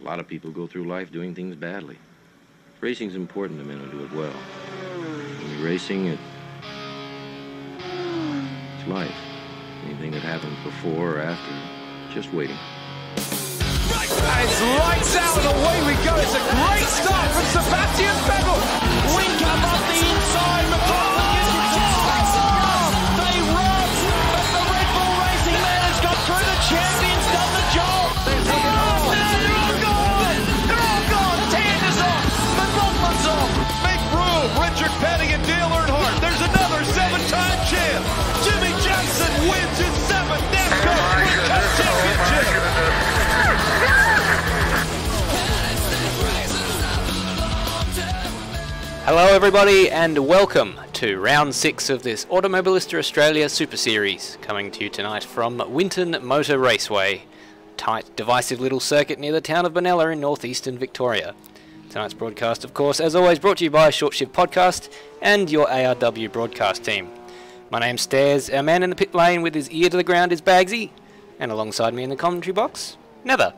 A lot of people go through life doing things badly. Racing's important to men who do it well. When you're racing, it's life. Anything that happens before or after, just waiting. It's lights out and away we go. It's a great start from Sebastian Vettel. Wink up off the inside. McLaughlin gets it to They run, but the Red Bull Racing man has got through. The champion's done the job. They're all gone. They're all gone. Tander's off. McLaughlin's off. Big Broom, Richard Petty and Dale Earnhardt. There's another 7-time champ. Jimmy Johnson wins his 7th NASCAR Sprint Cup championship. Hello everybody and welcome to round 6 of this Automobilista Australia Super Series, coming to you tonight from Winton Raceway, tight divisive little circuit near the town of Benalla in northeastern Victoria. Tonight's broadcast, of course, as always, brought to you by Short Shift Podcast and your ARW broadcast team. My name's Stairs, our man in the pit lane with his ear to the ground is Bagsy, and alongside me in the commentary box, Nether.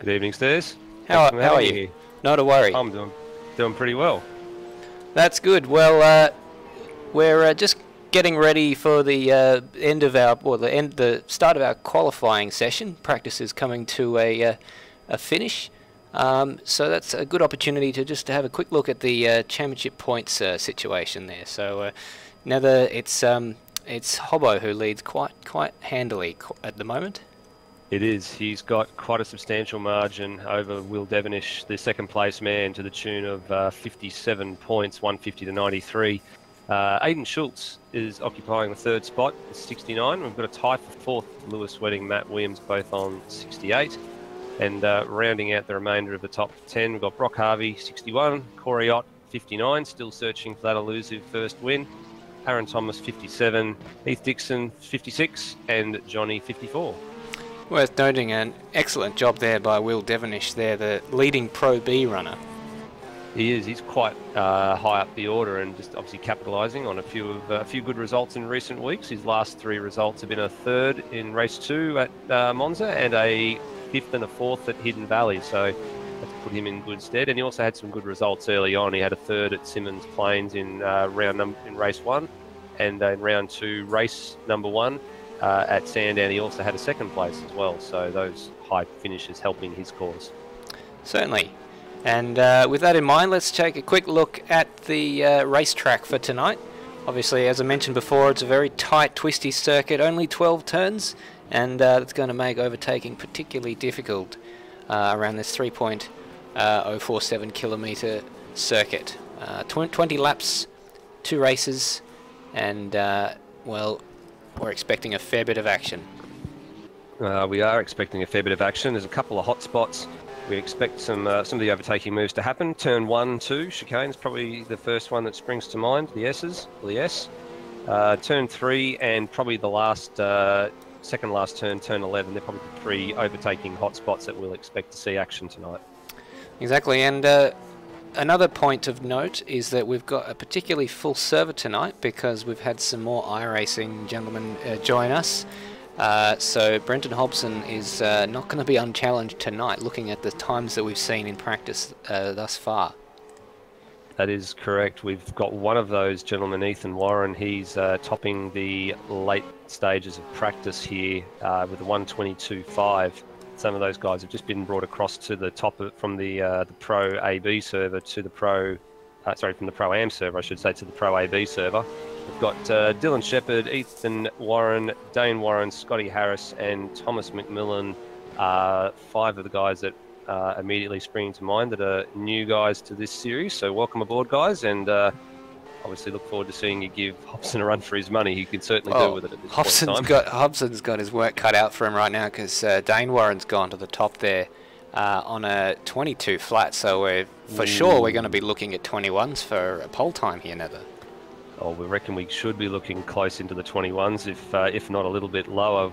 Good evening, Stairs. How are you? Here. Not a worry. I'm doing pretty well. That's good. Well, we're just getting ready for the end of our, or the start of our qualifying session. Practice is coming to a finish, so that's a good opportunity to just have a quick look at the championship points situation there. So now it's Hobbo who leads quite handily at the moment. It is. He's got quite a substantial margin over Will Devonish, the second place man, to the tune of 57 points, 150 to 93. Aidan Schultz is occupying the third spot, 69. We've got a tie for fourth, Lewis Wedding, Matt Williams, both on 68. And rounding out the remainder of the top 10, we've got Brock Harvey, 61, Corey Ott, 59, still searching for that elusive first win. Aaron Thomas, 57, Heath Dixon, 56, and Johnny, 54. Worth noting an excellent job there by Will Devonish there, the leading Pro B runner. He is. He's quite high up the order and just obviously capitalising on a few good results in recent weeks. His last 3 results have been a third in race 2 at Monza and a 5th and a 4th at Hidden Valley. So that's put him in good stead. And he also had some good results early on. He had a third at Simmons Plains in race 1, and in round 2, race number 1. At Sandown, he also had a second place as well, so those high finishes helping his cause. Certainly. And with that in mind, let's take a quick look at the racetrack for tonight. Obviously, as I mentioned before, it's a very tight, twisty circuit, only 12 turns, and that's going to make overtaking particularly difficult around this 3.047 kilometre circuit. 20 laps, 2 races, and, well, we're expecting a fair bit of action. We are expecting a fair bit of action. There's a couple of hot spots. We expect some of the overtaking moves to happen. Turn 1, 2, chicane is probably the first one that springs to mind, the S. Turn 3 and probably the second last turn, turn 11, they're probably the 3 overtaking hot spots that we'll expect to see action tonight. Exactly, and another point of note is that we've got a particularly full server tonight because we've had some more iRacing gentlemen join us. So Brenton Hobson is not going to be unchallenged tonight, looking at the times that we've seen in practice thus far. That is correct. We've got one of those gentlemen, Ethan Warren. He's topping the late stages of practice here with a 122.5. Some of those guys have just been brought across to the top from the Pro AB server to the from the Pro Am server, I should say, to the Pro AB server. We've got Dylan Shepherd, Ethan Warren, Dane Warren, Scotty Harris, and Thomas McMillan. 5 of the guys that immediately spring to mind that are new guys to this series. So welcome aboard, guys, and obviously look forward to seeing you give Hobson a run for his money. He can certainly do with it at this point in time. Hobson's got his work cut out for him right now because Dane Warren's gone to the top there on a 22 flat. So we're going to be looking at 21s for a pole time here, Nether. Oh, we reckon we should be looking close into the 21s, if not a little bit lower.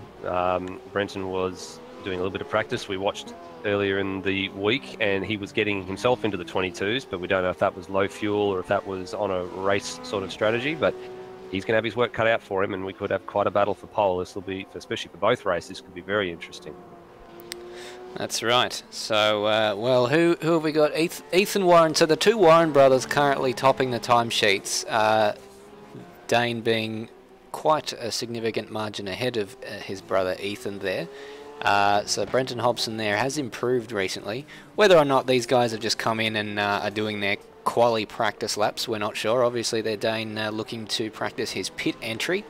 Brenton was doing a little bit of practice. We watched earlier in the week and he was getting himself into the 22s, but we don't know if that was low fuel or if that was on a race sort of strategy, but he's going to have his work cut out for him and we could have quite a battle for pole. This will be, especially for both races, could be very interesting. That's right. So, well, who have we got? Ethan Warren. So the two Warren brothers currently topping the timesheets. Dane being quite a significant margin ahead of his brother Ethan there. So Brenton Hobson there has improved recently. Whether or not these guys have just come in and are doing their quali practice laps, we're not sure. Obviously, they're Dane looking to practice his pit entry.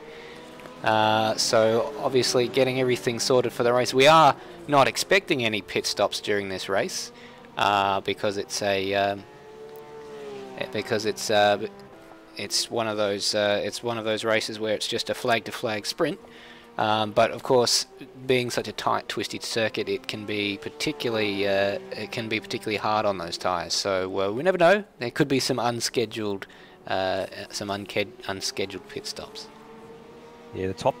So obviously getting everything sorted for the race. We are not expecting any pit stops during this race because it's one of those races where it's just a flag to flag sprint. But of course, being such a tight, twisted circuit, it can be particularly hard on those tyres. So we never know. There could be some unscheduled pit stops. Yeah, the top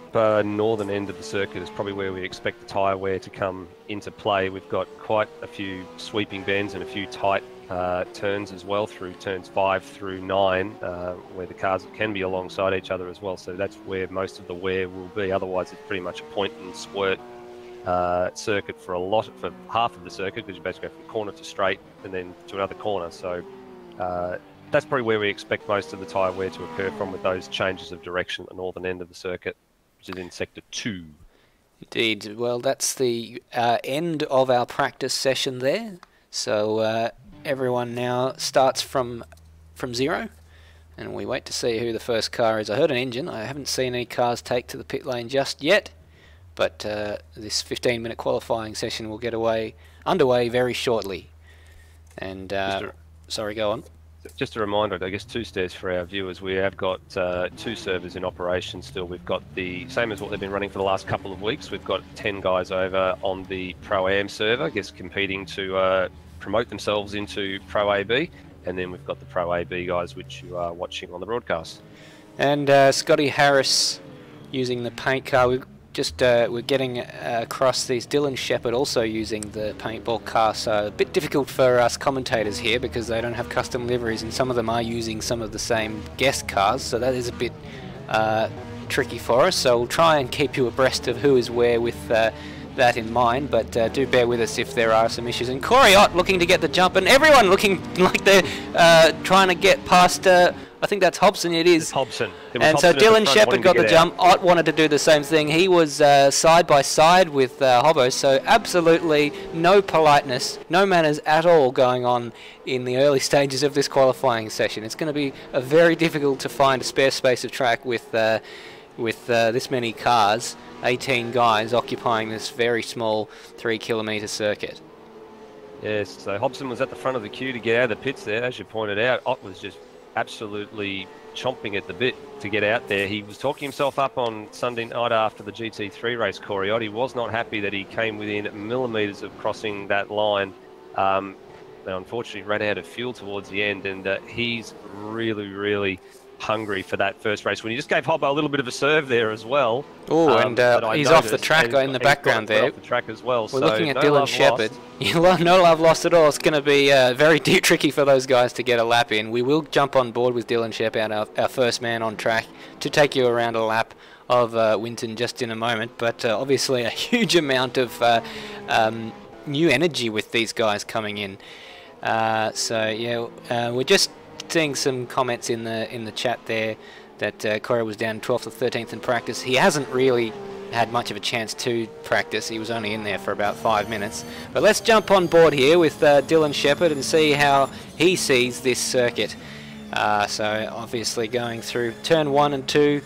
northern end of the circuit is probably where we expect the tyre wear to come into play. We've got quite a few sweeping bends and a few tight turns as well through turns 5 through 9, where the cars can be alongside each other as well. So that's where most of the wear will be. Otherwise, it's pretty much a point and squirt circuit for half of the circuit, because you basically go from corner to straight and then to another corner. So that's probably where we expect most of the tyre wear to occur from, with those changes of direction at the northern end of the circuit, which is in sector 2. Indeed. Well, that's the end of our practice session there. So everyone now starts from zero, and we wait to see who the first car is. I heard an engine. I haven't seen any cars take to the pit lane just yet, but this 15-minute qualifying session will get underway very shortly. And sorry, go on. Just a reminder, I guess, two stairs for our viewers. We have got 2 servers in operation still. We've got the same as what they've been running for the last couple of weeks. We've got 10 guys over on the Pro-Am server, I guess, competing to promote themselves into Pro AB. And then we've got the Pro AB guys, which you are watching on the broadcast. And Scotty Harris using the paint car. We're getting across these. Dylan Shepherd also using the paintball car, so a bit difficult for us commentators here because they don't have custom liveries, and some of them are using some of the same guest cars, so that is a bit tricky for us. So we'll try and keep you abreast of who is where with that in mind, but do bear with us if there are some issues. And Corey Ott looking to get the jump, and everyone looking like they're trying to get past I think that's Hobson. It is. It's Hobson. And so Dylan Shepherd got the jump. Ott wanted to do the same thing. He was side by side with Hobbo, so absolutely no politeness, no manners at all going on in the early stages of this qualifying session. It's going to be very difficult to find a spare space of track with this many cars, 18 guys occupying this very small 3-kilometre circuit. Yes, so Hobson was at the front of the queue to get out of the pits there, as you pointed out. Ott was just absolutely chomping at the bit to get out there. He was talking himself up on Sunday night after the GT3 race, Corey Ott. He was not happy that he came within millimetres of crossing that line. They unfortunately ran out of fuel towards the end, and he's really, really hungry for that first race. When he just gave Hobbo a little bit of a serve there as well. Oh, and he's off the track in the background there. Off the track as well. We're looking at Dylan Shepherd. No love lost at all. It's going to be very tricky for those guys to get a lap in. We will jump on board with Dylan Shepherd, our first man on track, to take you around a lap of Winton just in a moment. But obviously a huge amount of new energy with these guys coming in. So yeah, we're just seeing some comments in the chat there that Corey was down 12th or 13th in practice. He hasn't really had much of a chance to practice. He was only in there for about 5 minutes. But let's jump on board here with Dylan Shepherd and see how he sees this circuit. So obviously going through turn 1 and 2,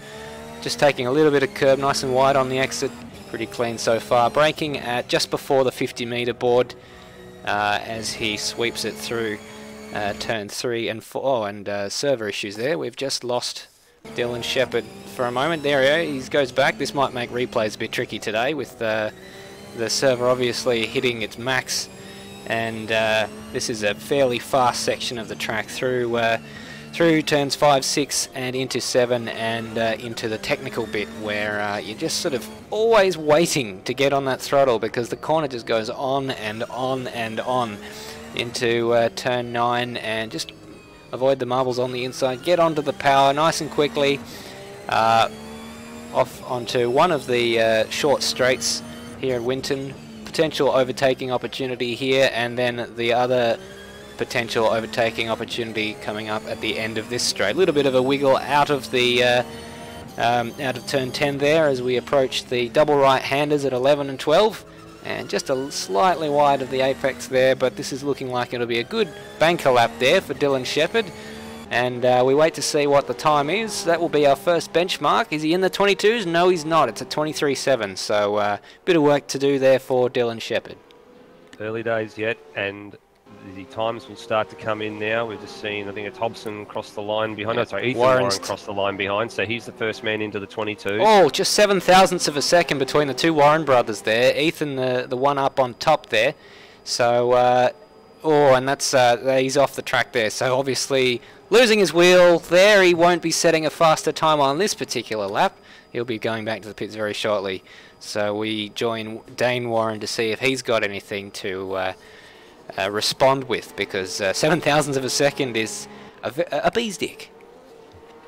just taking a little bit of curb, nice and wide on the exit. Pretty clean so far. Braking at just before the 50-metre board as he sweeps it through turn 3 and 4. Oh, and server issues there. We've just lost Dylan Shepherd for a moment. There he goes back. This might make replays a bit tricky today with the server obviously hitting its max. And this is a fairly fast section of the track through turns 5, 6 and into 7 and into the technical bit where you're just sort of always waiting to get on that throttle because the corner just goes on and on and on into turn 9 and just avoid the marbles on the inside, get onto the power nice and quickly, off onto one of the short straights here at Winton, potential overtaking opportunity here, and then the other potential overtaking opportunity coming up at the end of this straight. A little bit of a wiggle out of the out of turn 10 there as we approach the double right-handers at 11 and 12, and just a slightly wide of the apex there, but this is looking like it'll be a good banker lap there for Dylan Shepherd. And we wait to see what the time is. That will be our first benchmark. Is he in the 22s? No, he's not. It's a 23.7. So a bit of work to do there for Dylan Shepherd. Early days yet, and the times will start to come in now. We've just seen, I think it's Hobson cross the line behind. Yeah. No, sorry, Ethan Warren crossed the line behind. So he's the first man into the 22s. Oh, just 7 thousandths of a second between the two Warren brothers there. Ethan, the one up on top there. So, and that's he's off the track there. So obviously losing his wheel there, he won't be setting a faster time on this particular lap. He'll be going back to the pits very shortly. So we join Dane Warren to see if he's got anything to respond with, because 7 thousandths of a second is a bee's dick.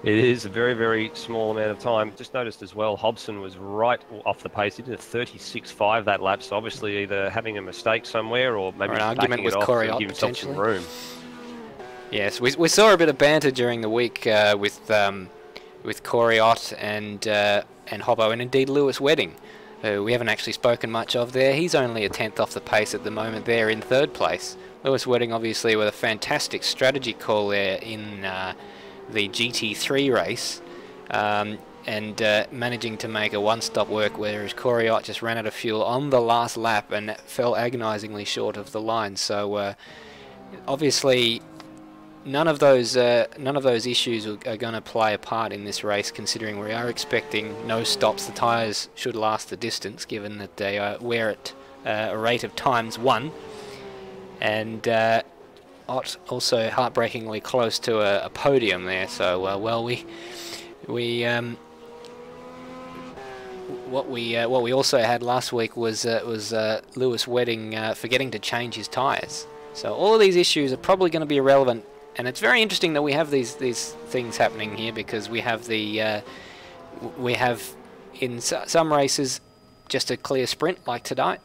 It is a very, very small amount of time. Just noticed as well, Hobson was right off the pace. He did a 36.5 that lap, so obviously either having a mistake somewhere or maybe an argument with Corey Ott, give himself some room. Yes, we saw a bit of banter during the week with Corey Ott and Hobbo, and indeed Lewis Wedding, who we haven't actually spoken much of there. He's only a 10th off the pace at the moment there in 3rd place. Lewis Wedding obviously with a fantastic strategy call there in the GT3 race, and managing to make a one-stop work, whereas Corey Ott just ran out of fuel on the last lap and fell agonisingly short of the line. So obviously none of those issues are going to play a part in this race, considering we are expecting no stops. The tyres should last the distance, given that they wear at a rate of ×1, and Ott also heartbreakingly close to a podium there. So what we also had last week was Lewis Wedding forgetting to change his tyres. So all of these issues are probably going to be irrelevant. And it's very interesting that we have these things happening here, because we have in some races just a clear sprint like tonight,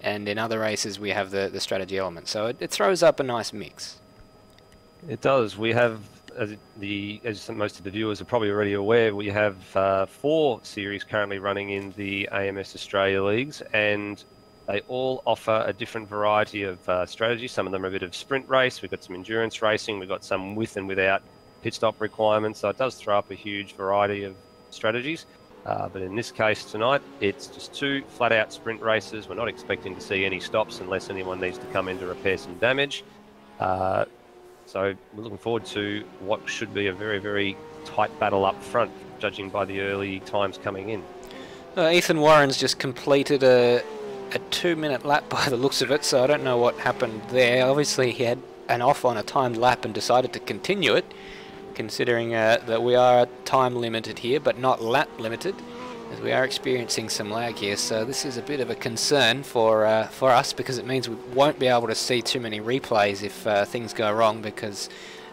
and in other races we have the strategy element. So it throws up a nice mix. It does. We have, as most of the viewers are probably already aware, we have 4 series currently running in the AMS Australia leagues, and they all offer a different variety of strategies. Some of them are a bit of sprint race. We've got some endurance racing. We've got some with and without pit stop requirements. So it does throw up a huge variety of strategies. But in this case tonight, it's just 2 flat-out sprint races. We're not expecting to see any stops unless anyone needs to come in to repair some damage. So we're looking forward to what should be a very, very tight battle up front, judging by the early times coming in. Ethan Warren's just completed a 2-minute lap by the looks of it, so I don't know what happened there. Obviously he had an off on a timed lap and decided to continue it, considering that we are time limited here but not lap limited, as we are experiencing some lag here. So this is a bit of a concern for us, because it means we won't be able to see too many replays if things go wrong, because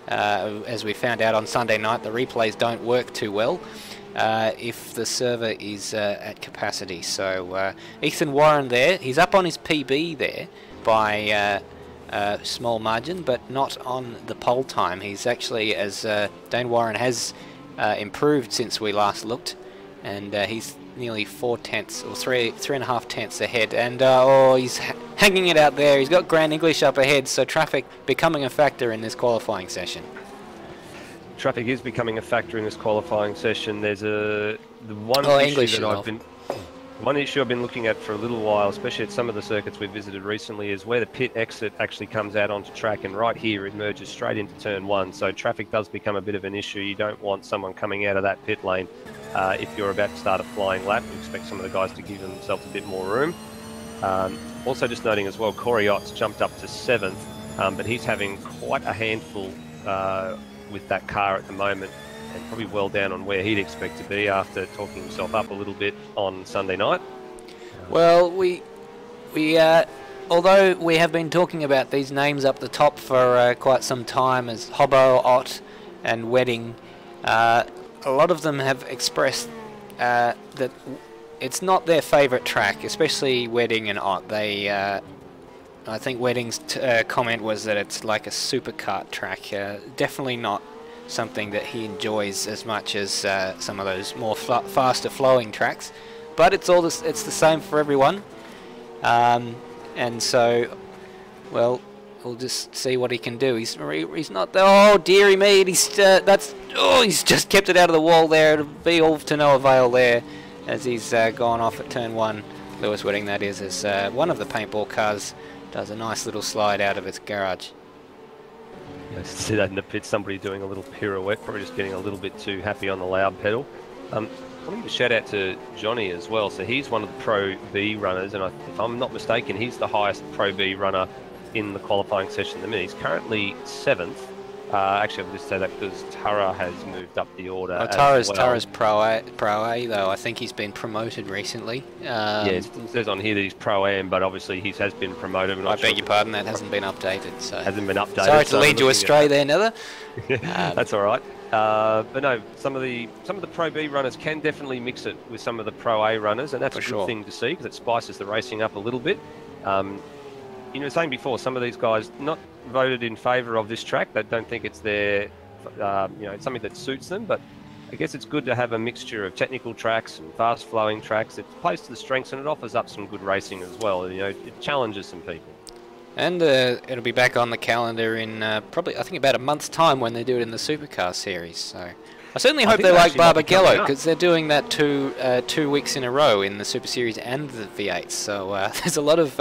as we found out on Sunday night, the replays don't work too well if the server is at capacity. So Ethan Warren there, he's up on his PB there by a small margin, but not on the pole time. He's actually, as Dane Warren has improved since we last looked, and he's nearly 4 tenths or 3.5 tenths ahead, and he's hanging it out there. He's got Grand English up ahead, so traffic becoming a factor in this qualifying session. Traffic is becoming a factor in this qualifying session. There's one issue I've been looking at for a little while, especially at some of the circuits we've visited recently, is where the pit exit actually comes out onto track, and right here it merges straight into turn 1. So traffic does become a bit of an issue. You don't want someone coming out of that pit lane if you're about to start a flying lap. You expect some of the guys to give themselves a bit more room. Also just noting as well, Corey Ott's jumped up to 7th, but he's having quite a handful with that car at the moment, and probably well down on where he'd expect to be after talking himself up a little bit on Sunday night. Well, we although we have been talking about these names up the top for quite some time, as Hobbo, Ott and Wedding, a lot of them have expressed that it's not their favourite track, especially Wedding and Ott. They, I think Wedding's comment was that it's like a supercar track. Definitely not something that he enjoys as much as some of those more faster flowing tracks. But it's the same for everyone, and so, well, we'll just see what he can do. He's not. Oh dearie me! He's just kept it out of the wall there. It'll be all to no avail there, as he's gone off at turn 1. Lewis Wedding, that is, as one of the paintball cars does a nice little slide out of its garage. I see that in the pit, somebody doing a little pirouette, probably just getting a little bit too happy on the loud pedal. I want to give a shout out to Johnny as well. So he's one of the Pro B runners, and if I'm not mistaken, he's the highest Pro B runner in the qualifying session at the minute. He's currently 7th. Actually, I'll just say that because Tara has moved up the order. Oh, Tara's Pro A though. I think he's been promoted recently. Yeah, it says on here that he's Pro AM, but obviously he has been promoted. I beg your pardon, that hasn't been updated. So hasn't been updated. Sorry to lead you astray there, Nether. That's all right. But no, some of the Pro B runners can definitely mix it with some of the Pro A runners, and that's a good thing to see because it spices the racing up a little bit. You know, saying before, some of these guys not voted in favour of this track. They don't think it's their, it's something that suits them. But I guess it's good to have a mixture of technical tracks and fast-flowing tracks. It plays to the strengths and it offers up some good racing as well. You know, it challenges some people. And it'll be back on the calendar in probably, I think, about a month's time when they do it in the Supercar Series. So I certainly hope they like Barbagallo, because they're doing that 2 weeks in a row in the Super Series and the V8. So there's a lot of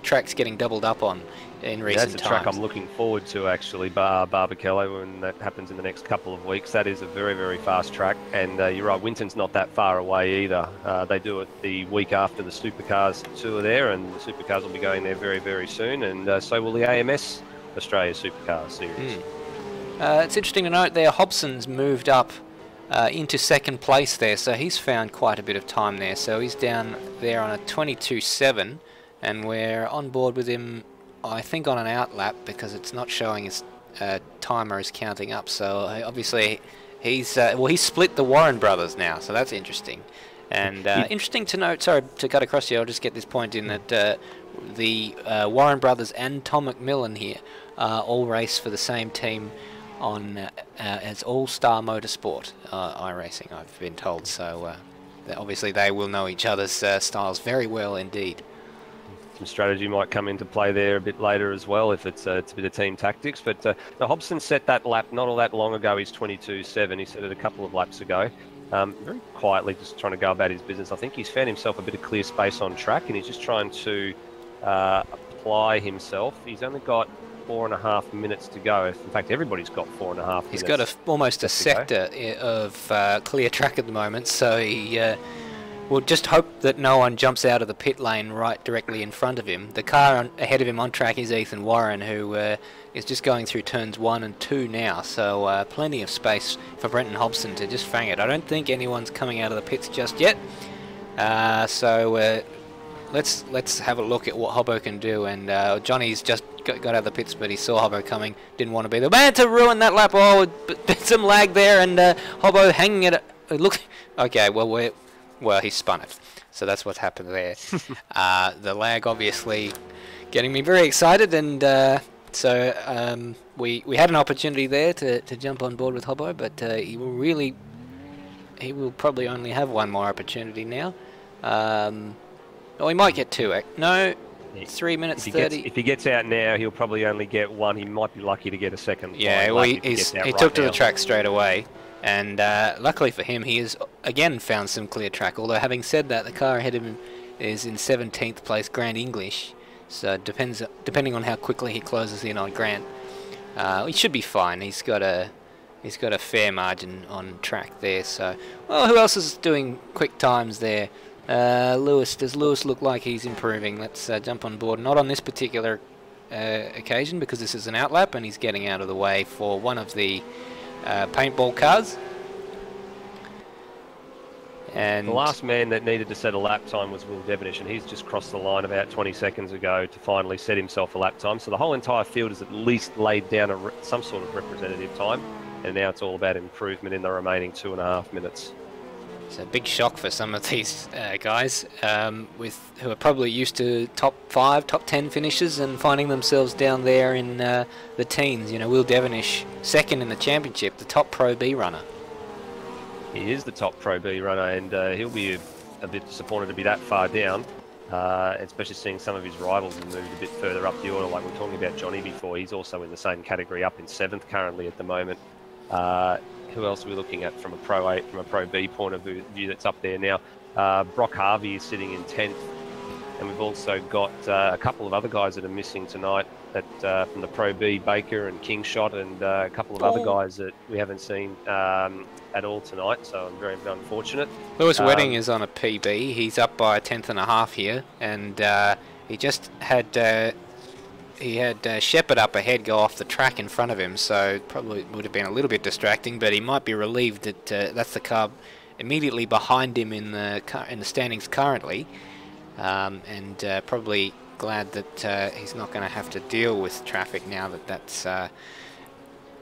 tracks getting doubled up on in recent times. That's a track I'm looking forward to, actually, Barbagallo, when that happens in the next couple of weeks. That is a very, very fast track, and you're right, Winton's not that far away either. They do it the week after the Supercars tour there, and the Supercars will be going there very, very soon, and so will the AMS Australia Supercar Series. It's interesting to note there, Hobson's moved up into 2nd place there, so he's found quite a bit of time there. So he's down there on a 22.7, and we're on board with him, I think, on an outlap because it's not showing his timer is counting up. So obviously he's split the Warren brothers now, so that's interesting. And interesting to note, sorry to cut across you, I'll just get this point in, that the Warren brothers and Tom McMillan here all race for the same team on as All-Star Motorsport iRacing, I've been told. So obviously they will know each other's styles very well indeed. Some strategy might come into play there a bit later as well if it's a bit of team tactics. But Hobson set that lap not all that long ago. He's 22.7. He set it a couple of laps ago. Very quietly, just trying to go about his business. I think he's found himself a bit of clear space on track, and he's just trying to apply himself. He's only got 4.5 minutes to go. In fact, everybody's got 4.5 minutes. He's got almost a sector of clear track at the moment, so he will just hope that no one jumps out of the pit lane right directly in front of him. The car ahead of him on track is Ethan Warren, who is just going through turns 1 and 2 now, so plenty of space for Brenton Hobson to just fang it. I don't think anyone's coming out of the pits just yet, so let's have a look at what Hobbo can do. And Johnny's just got out of the pits, but he saw Hobbo coming, didn't want to be the man to ruin that lap. Oh, some lag there, and Hobbo hanging it. Look, okay, well, he spun it, so that's what's happened there. The lag obviously getting me very excited, and so we had an opportunity there to jump on board with Hobbo, but he will probably only have one more opportunity now. Oh, he might get 2. No, 3 minutes 30. If he gets out now, he'll probably only get 1. He might be lucky to get a second. Yeah, well, he took to the track straight away, and luckily for him, he has again found some clear track. Although, having said that, the car ahead of him is in 17th place, Grant English. So depending on how quickly he closes in on Grant, he should be fine. He's got a fair margin on track there. So, well, who else is doing quick times there? Does Lewis look like he's improving? Let's jump on board. Not on this particular occasion, because this is an outlap and he's getting out of the way for one of the paintball cars. And the last man that needed to set a lap time was Will Devonish, and he's just crossed the line about 20 seconds ago to finally set himself a lap time. So the whole entire field has at least laid down some sort of representative time, and now it's all about improvement in the remaining 2.5 minutes. It's a big shock for some of these guys who are probably used to top 5, top 10 finishes and finding themselves down there in the teens. You know, Will Devonish, second in the championship, the top Pro B runner. He is the top Pro B runner, and he'll be a bit disappointed to be that far down, especially seeing some of his rivals have moved a bit further up the order. Like we were talking about Johnny before, he's also in the same category, up in 7th currently at the moment. Who else are we looking at from a Pro A, from a Pro B point of view that's up there now? Brock Harvey is sitting in 10th, and we've also got a couple of other guys that are missing tonight from the Pro B, Baker and Kingshot, and a couple of other guys that we haven't seen at all tonight, so I'm very unfortunate. Lewis Wedding is on a PB. He's up by a 10.5 here, and he just had Shepherd up ahead go off the track in front of him, so probably would have been a little bit distracting, but he might be relieved that that's the car immediately behind him in the standings currently, and probably glad that he's not going to have to deal with traffic now that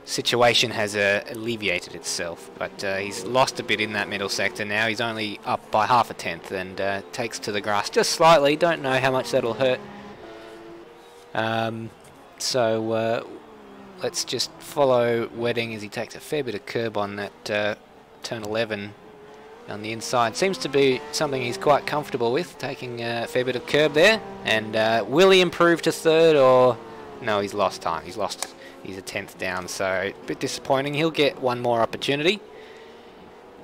situation has alleviated itself. But he's lost a bit in that middle sector now. He's only up by half a tenth and takes to the grass just slightly. Don't know how much that'll hurt. So let's just follow Wedding as he takes a fair bit of curb on that turn 11 on the inside. Seems to be something he's quite comfortable with, taking a fair bit of curb there. And will he improve to 3rd, or no? He's lost time. He's a 10th down, so a bit disappointing. He'll get one more opportunity.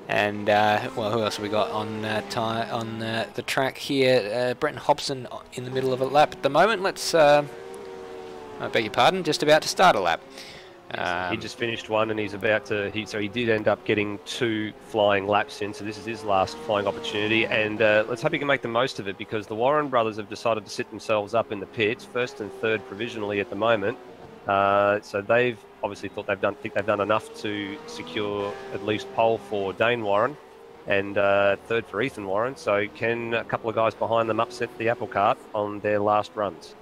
And well, who else have we got on the track here? Brenton Hobson in the middle of a lap at the moment. Let's I beg your pardon, just about to start a lap. He just finished one, and he's about to. So he did end up getting 2 flying laps in. So this is his last flying opportunity, and let's hope he can make the most of it, because the Warren brothers have decided to sit themselves up in the pits, 1st and 3rd provisionally at the moment. So they've obviously think they've done enough to secure at least pole for Dane Warren, and 3rd for Ethan Warren. So can a couple of guys behind them upset the apple cart on their last runs?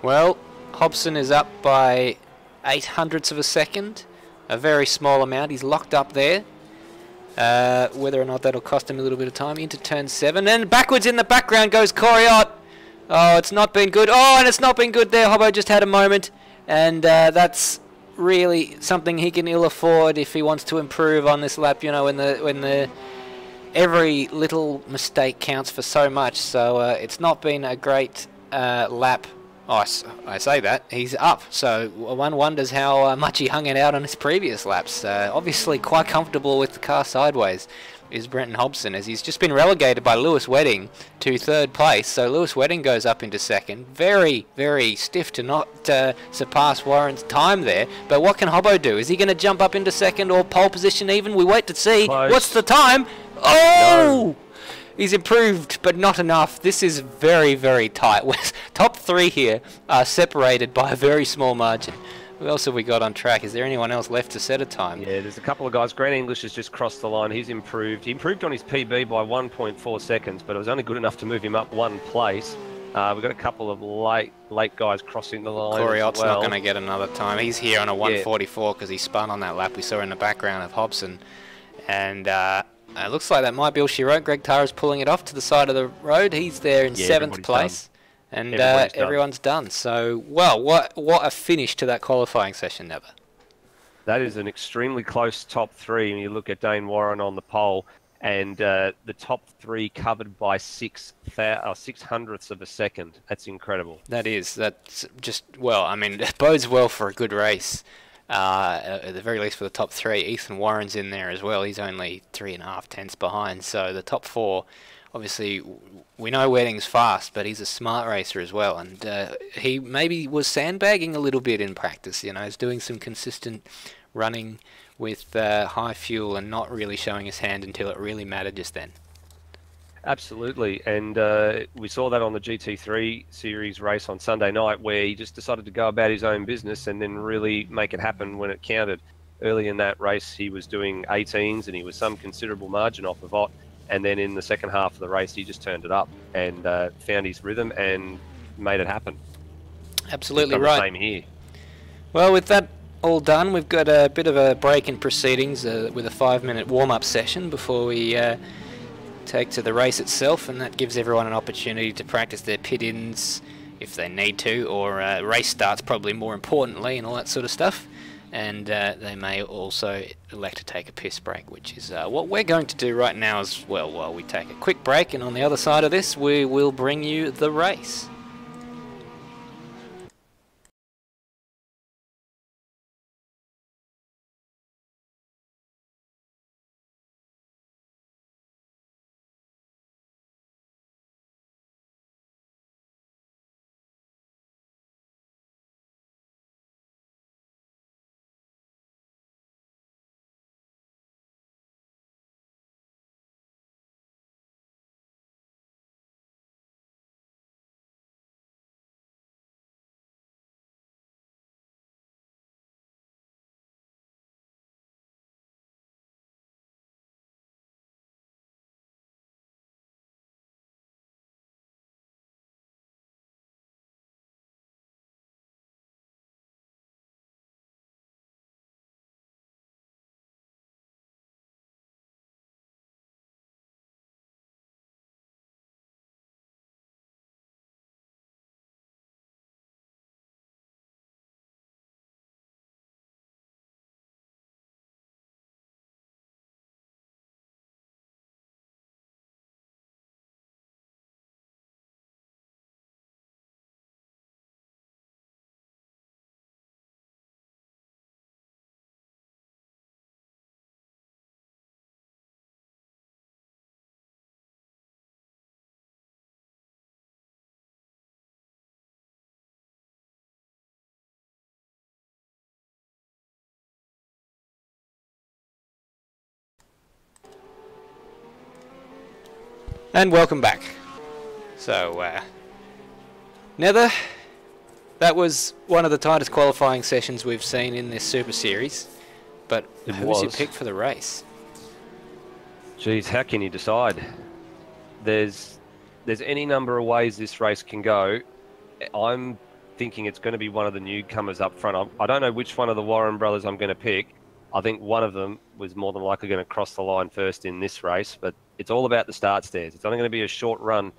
Well, Hobson is up by 0.08 of a second, a very small amount. He's locked up there. Whether or not that'll cost him a little bit of time into turn 7, and backwards in the background goes Coriot. Oh, it's not been good. Oh, and it's not been good there. Hobbo just had a moment, and that's really something he can ill afford if he wants to improve on this lap. You know, when the every little mistake counts for so much. So it's not been a great lap. Oh, I say that. He's up, so one wonders how much he hung it out on his previous laps. Obviously quite comfortable with the car sideways is Brenton Hobson, as he's just been relegated by Lewis Wedding to 3rd place. So Lewis Wedding goes up into 2nd. Very, very stiff to not surpass Warren's time there. But what can Hobbo do? Is he going to jump up into 2nd or pole position even? We wait to see. Close. What's the time? Oh! No. He's improved, but not enough. This is very, very tight. Top 3 here are separated by a very small margin. Who else have we got on track? Is there anyone else left to set a time? Yeah, there's a couple of guys. Grant English has just crossed the line. He's improved. He improved on his PB by 1.4 seconds, but it was only good enough to move him up 1 place. We've got a couple of late guys crossing the line. Coriot's not going to get another time. He's here on a 1:44 because he spun on that lap we saw in the background of Hobson. And it looks like that might be all she wrote. Greg Tara's pulling it off to the side of the road. He's there in 7th place. Done. And everyone's done. So, well, what a finish to that qualifying session, Never. That is an extremely close top 3. And you look at Dane Warren on the pole, and the top 3 covered by 6/600ths of a second. That's incredible. That's just, well, I mean, it bodes well for a good race. At the very least for the top 3. Ethan Warren's in there as well. He's only 3.5 tenths behind. So the top 4, obviously, we know Wedding's fast, but he's a smart racer as well. And he maybe was sandbagging a little bit in practice. You know, he's doing some consistent running with high fuel and not really showing his hand until it really mattered just then. Absolutely, and we saw that on the GT3 series race on Sunday night, where he just decided to go about his own business and then really make it happen when it counted. Early in that race, he was doing 18s, and he was some considerable margin off of Ott, and then in the second half of the race, he just turned it up and found his rhythm and made it happen. Absolutely He's done right. the same here. Well, with that all done. We've got a bit of a break in proceedings with a 5-minute warm-up session before we take to the race itself, and that gives everyone an opportunity to practice their pit-ins if they need to, or race starts probably more importantly, and all that sort of stuff. And they may also elect to take a piss break, which is what we're going to do right now as well, while we take a quick break. And on the other side of this, we will bring you the race. And welcome back. So, Nether, that was one of the tightest qualifying sessions we've seen in this Super Series. But who was your pick for the race? Geez, how can you decide? There's any number of ways this race can go. I'm thinking it's going to be one of the newcomers up front. I don't know which one of the Warren brothers I'm going to pick. I think one of them was more than likely going to cross the line first in this race, but it's all about the start stairs. It's only going to be a short run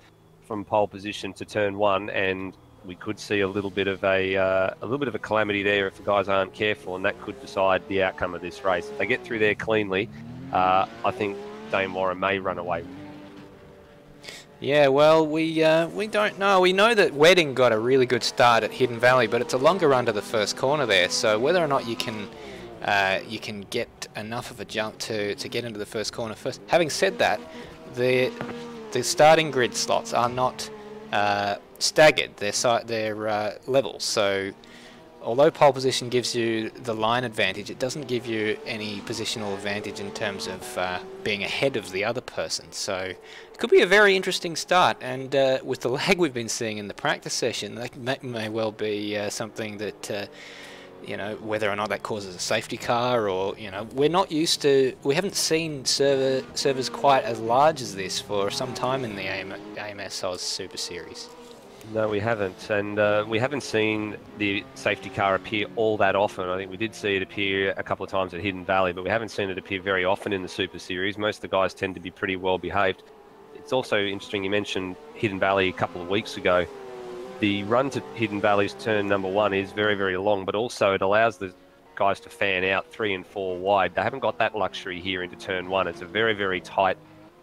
from pole position to turn one, and we could see a little bit of a calamity there if the guys aren't careful, and that could decide the outcome of this race. If they get through there cleanly, I think Dame Warren may run away. Yeah, well, we don't know. We know that Wedding got a really good start at Hidden Valley, but it's a longer run to the first corner there. So whether or not you can get enough of a jump to get into the first corner first. Having said that, the starting grid slots are not staggered. They're level. So although pole position gives you the line advantage, it doesn't give you any positional advantage in terms of being ahead of the other person. So it could be a very interesting start, and with the lag we've been seeing in the practice session, that may well be something that you know, whether or not that causes a safety car, or, you know, we haven't seen servers quite as large as this for some time in the AMS Oz Super Series. No, we haven't, and we haven't seen the safety car appear all that often. I think we did see it appear a couple of times at Hidden Valley, but we haven't seen it appear very often in the Super Series. Most of the guys tend to be pretty well behaved. It's also interesting you mentioned Hidden Valley a couple of weeks ago. The run to Hidden Valley's turn number one is very, very long, but also it allows the guys to fan out 3 and 4 wide. They haven't got that luxury here into turn one. It's a very, very tight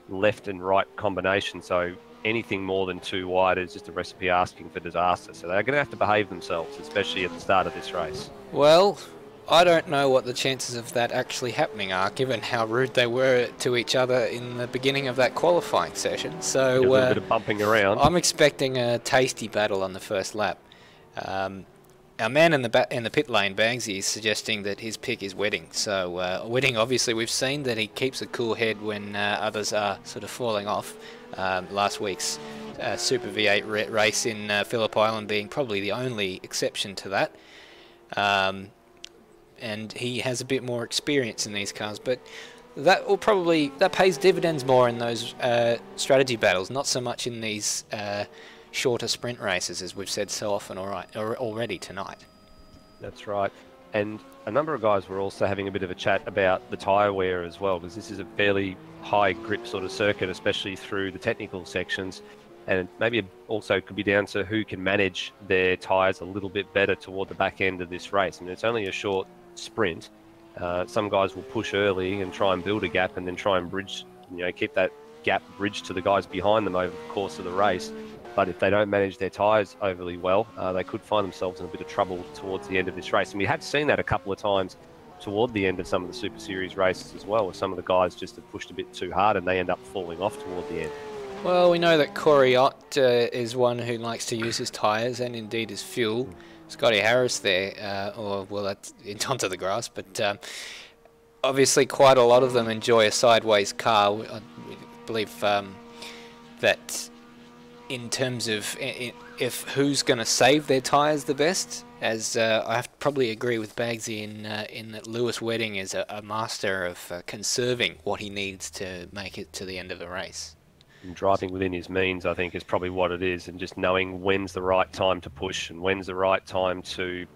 left and right combination, so anything more than 2 wide is just a recipe asking for disaster. So they're going to have to behave themselves, especially at the start of this race. Well, I don't know what the chances of that actually happening are, given how rude they were to each other in the beginning of that qualifying session. So a little bit of bumping around. I'm expecting a tasty battle on the first lap. Our man in the pit lane, Bangsy, is suggesting that his pick is Wedding. So Wedding, obviously, we've seen that he keeps a cool head when others are sort of falling off. Last week's Super V8 race in Phillip Island being probably the only exception to that. And he has a bit more experience in these cars, but that pays dividends more in those strategy battles, not so much in these shorter sprint races, as we've said so often already tonight. That's right. And a number of guys were also having a bit of a chat about the tyre wear as well, because this is a fairly high grip sort of circuit, especially through the technical sections. And maybe it also could be down to who can manage their tyres a little bit better toward the back end of this race. I mean, it's only a short sprint. Some guys will push early and try and build a gap and then try and bridge, keep that gap bridged to the guys behind them over the course of the race. But if they don't manage their tyres overly well, they could find themselves in a bit of trouble towards the end of this race. And we have seen that a couple of times toward the end of some of the Super Series races as well, where some of the guys just have pushed a bit too hard and they end up falling off toward the end. Well, we know that Corey Ott is one who likes to use his tyres and indeed his fuel. Scotty Harris there, that's onto the grass, but obviously quite a lot of them enjoy a sideways car. I believe that in terms of if who's going to save their tyres the best, as I have to probably agree with Bagsy in that Lewis Wedding is a master of conserving what he needs to make it to the end of the race. And driving within his means, I think, is probably what it is, and just knowing when's the right time to push and when's the right time to,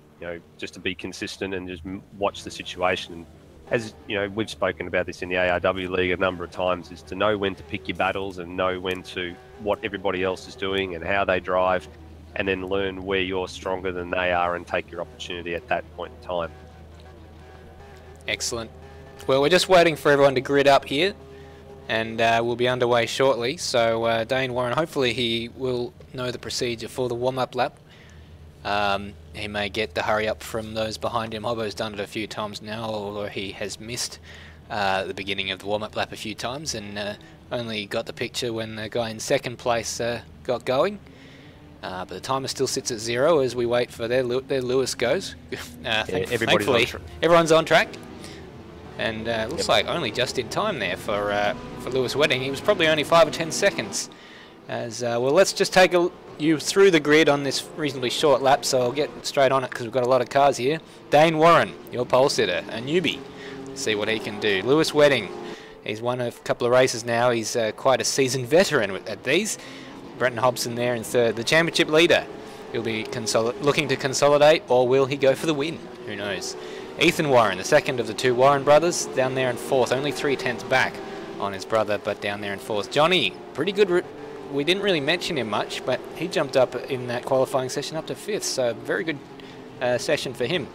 just to be consistent and just watch the situation. And as we've spoken about this in the ARW League a number of times, is to know when to pick your battles and know when to what everybody else is doing and how they drive, and then learn where you're stronger than they are and take your opportunity at that point in time. Excellent. Well, we're just waiting for everyone to grid up here, and we'll be underway shortly. So Dane Warren, hopefully he will know the procedure for the warm-up lap. He may get the hurry up from those behind him. Hobbo's done it a few times now, although he has missed the beginning of the warm-up lap a few times and only got the picture when the guy in second place got going. But the timer still sits at 0 as we wait for their Lewis goes. Everyone's on track. And looks like only just in time there for Lewis Wedding. He was probably only 5 or 10 seconds. Well, let's just take you through the grid on this reasonably short lap, so I'll get straight on it because we've got a lot of cars here. Dane Warren, your pole sitter, a newbie. Let's see what he can do. Lewis Wedding, he's won a couple of races now. He's quite a seasoned veteran at these. Brenton Hobson there in third. The championship leader, he'll be looking to consolidate, or will he go for the win? Who knows? Ethan Warren, the second of the two Warren brothers, down there in fourth, only 3/10 back on his brother, but down there in fourth. Johnny, pretty good. We didn't really mention him much, but he jumped up in that qualifying session up to fifth, so very good session for him.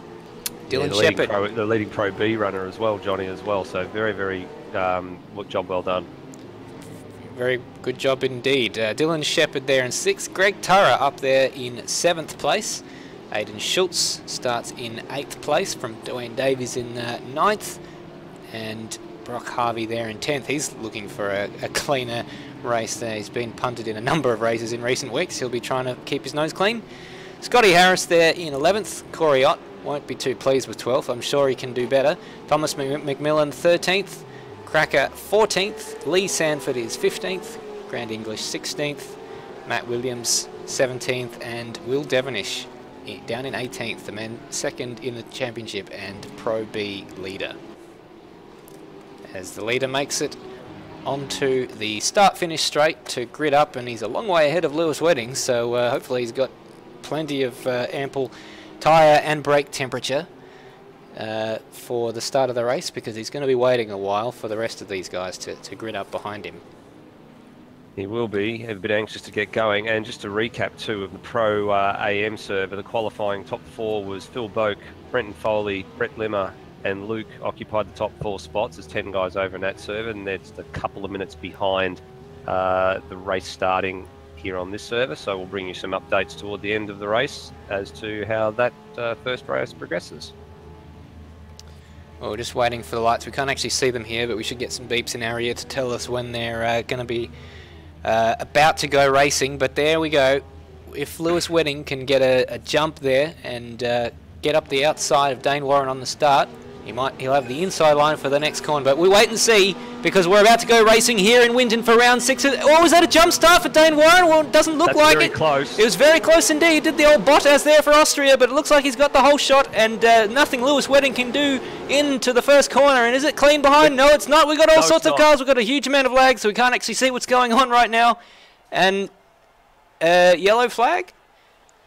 Dylan Shepherd, the leading Pro B runner as well, Johnny as well. So very, very job well done. Very good job indeed. Dylan Shepherd there in sixth. Greg Turra up there in seventh place. Aidan Schultz starts in 8th place from Dwayne Davies in 9th. And Brock Harvey there in 10th. He's looking for a cleaner race there. He's been punted in a number of races in recent weeks. He'll be trying to keep his nose clean. Scotty Harris there in 11th. Corey Ott won't be too pleased with 12th. I'm sure he can do better. Thomas McMillan 13th. Cracker 14th. Lee Sanford is 15th. Grand English 16th. Matt Williams 17th. And Will Devonish down in 18th, the man second in the championship and Pro B leader. As the leader makes it onto the start-finish straight to grid up, and he's a long way ahead of Lewis Wedding, so hopefully he's got plenty of ample tyre and brake temperature for the start of the race, because he's going to be waiting a while for the rest of these guys to grid up behind him. He will be a bit anxious to get going. And just to recap too of the Pro AM server, the qualifying top 4 was Phil Boak, Brenton Foley, Brett Limmer and Luke occupied the top 4 spots. There's 10 guys over in that server, and they're just a couple of minutes behind the race starting here on this server. So we'll bring you some updates toward the end of the race as to how that first race progresses. Well, we're just waiting for the lights. We can't actually see them here, but we should get some beeps in our ear to tell us when they're going to be about to go racing. But there we go. If Lewis Wedding can get a jump there and get up the outside of Dane Warren on the start, he'll have the inside line for the next corner. But we wait and see, because we're about to go racing here in Winton for round 6. Oh, was that a jump start for Dane Warren? Well, it doesn't look like it. Very close. It was very close indeed. He did the old Bottas there for Austria, but it looks like he's got the whole shot, and nothing Lewis Wedding can do into the first corner. And is it clean behind? No, it's not. We've got all sorts of cars. We've got a huge amount of lag, so we can't actually see what's going on right now. And yellow flag?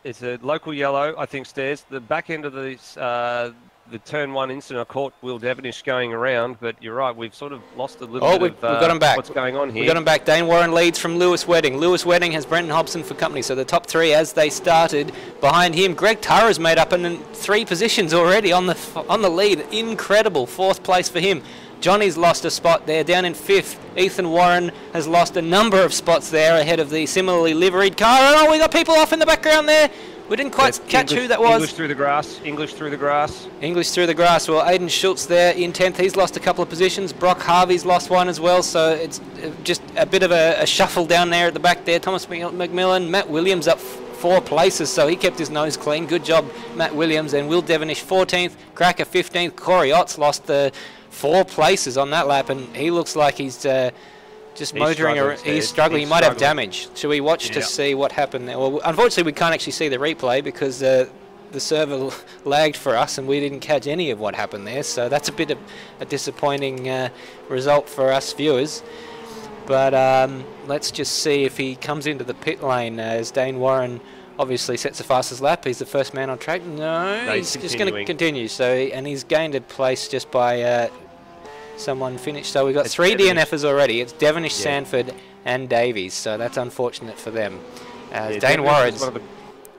It's a local yellow, I think, Stairs. The back end of the the turn 1 incident. I caught Will Devonish going around, but you're right, we've sort of lost a little bit we've got him back. What's going on here. We've got him back. Dane Warren leads from Lewis Wedding. Lewis Wedding has Brenton Hobson for company, so the top 3 as they started. Behind him, Greg Tara's made up in 3 positions already on the lead. Incredible, 4th place for him. Johnny's lost a spot there, down in 5th. Ethan Warren has lost a number of spots there ahead of the similarly liveried car. Oh, we got people off in the background there. We didn't quite catch who that was. English through the grass. English through the grass. English through the grass. Well, Aidan Schultz there in 10th. He's lost a couple of positions. Brock Harvey's lost one as well. So it's just a bit of a shuffle down there at the back there. Thomas McMillan, Matt Williams up 4 places. So he kept his nose clean. Good job, Matt Williams. And Will Devonish 14th. Cracker 15th. Corey Otts lost 4 places on that lap. And he looks like he's just motoring around. He's struggling. He might have damage. Should we watch to see what happened there? Well, unfortunately, we can't actually see the replay because the server lagged for us and we didn't catch any of what happened there. So that's a bit of a disappointing result for us viewers. But let's just see if he comes into the pit lane as Dane Warren obviously sets the fastest lap. He's the first man on track. No, he's just going to continue. So and he's gained a place just by someone finished. So we've got 3 DNFs already. It's Devonish, Sanford and Davies. So that's unfortunate for them. Dane Warren's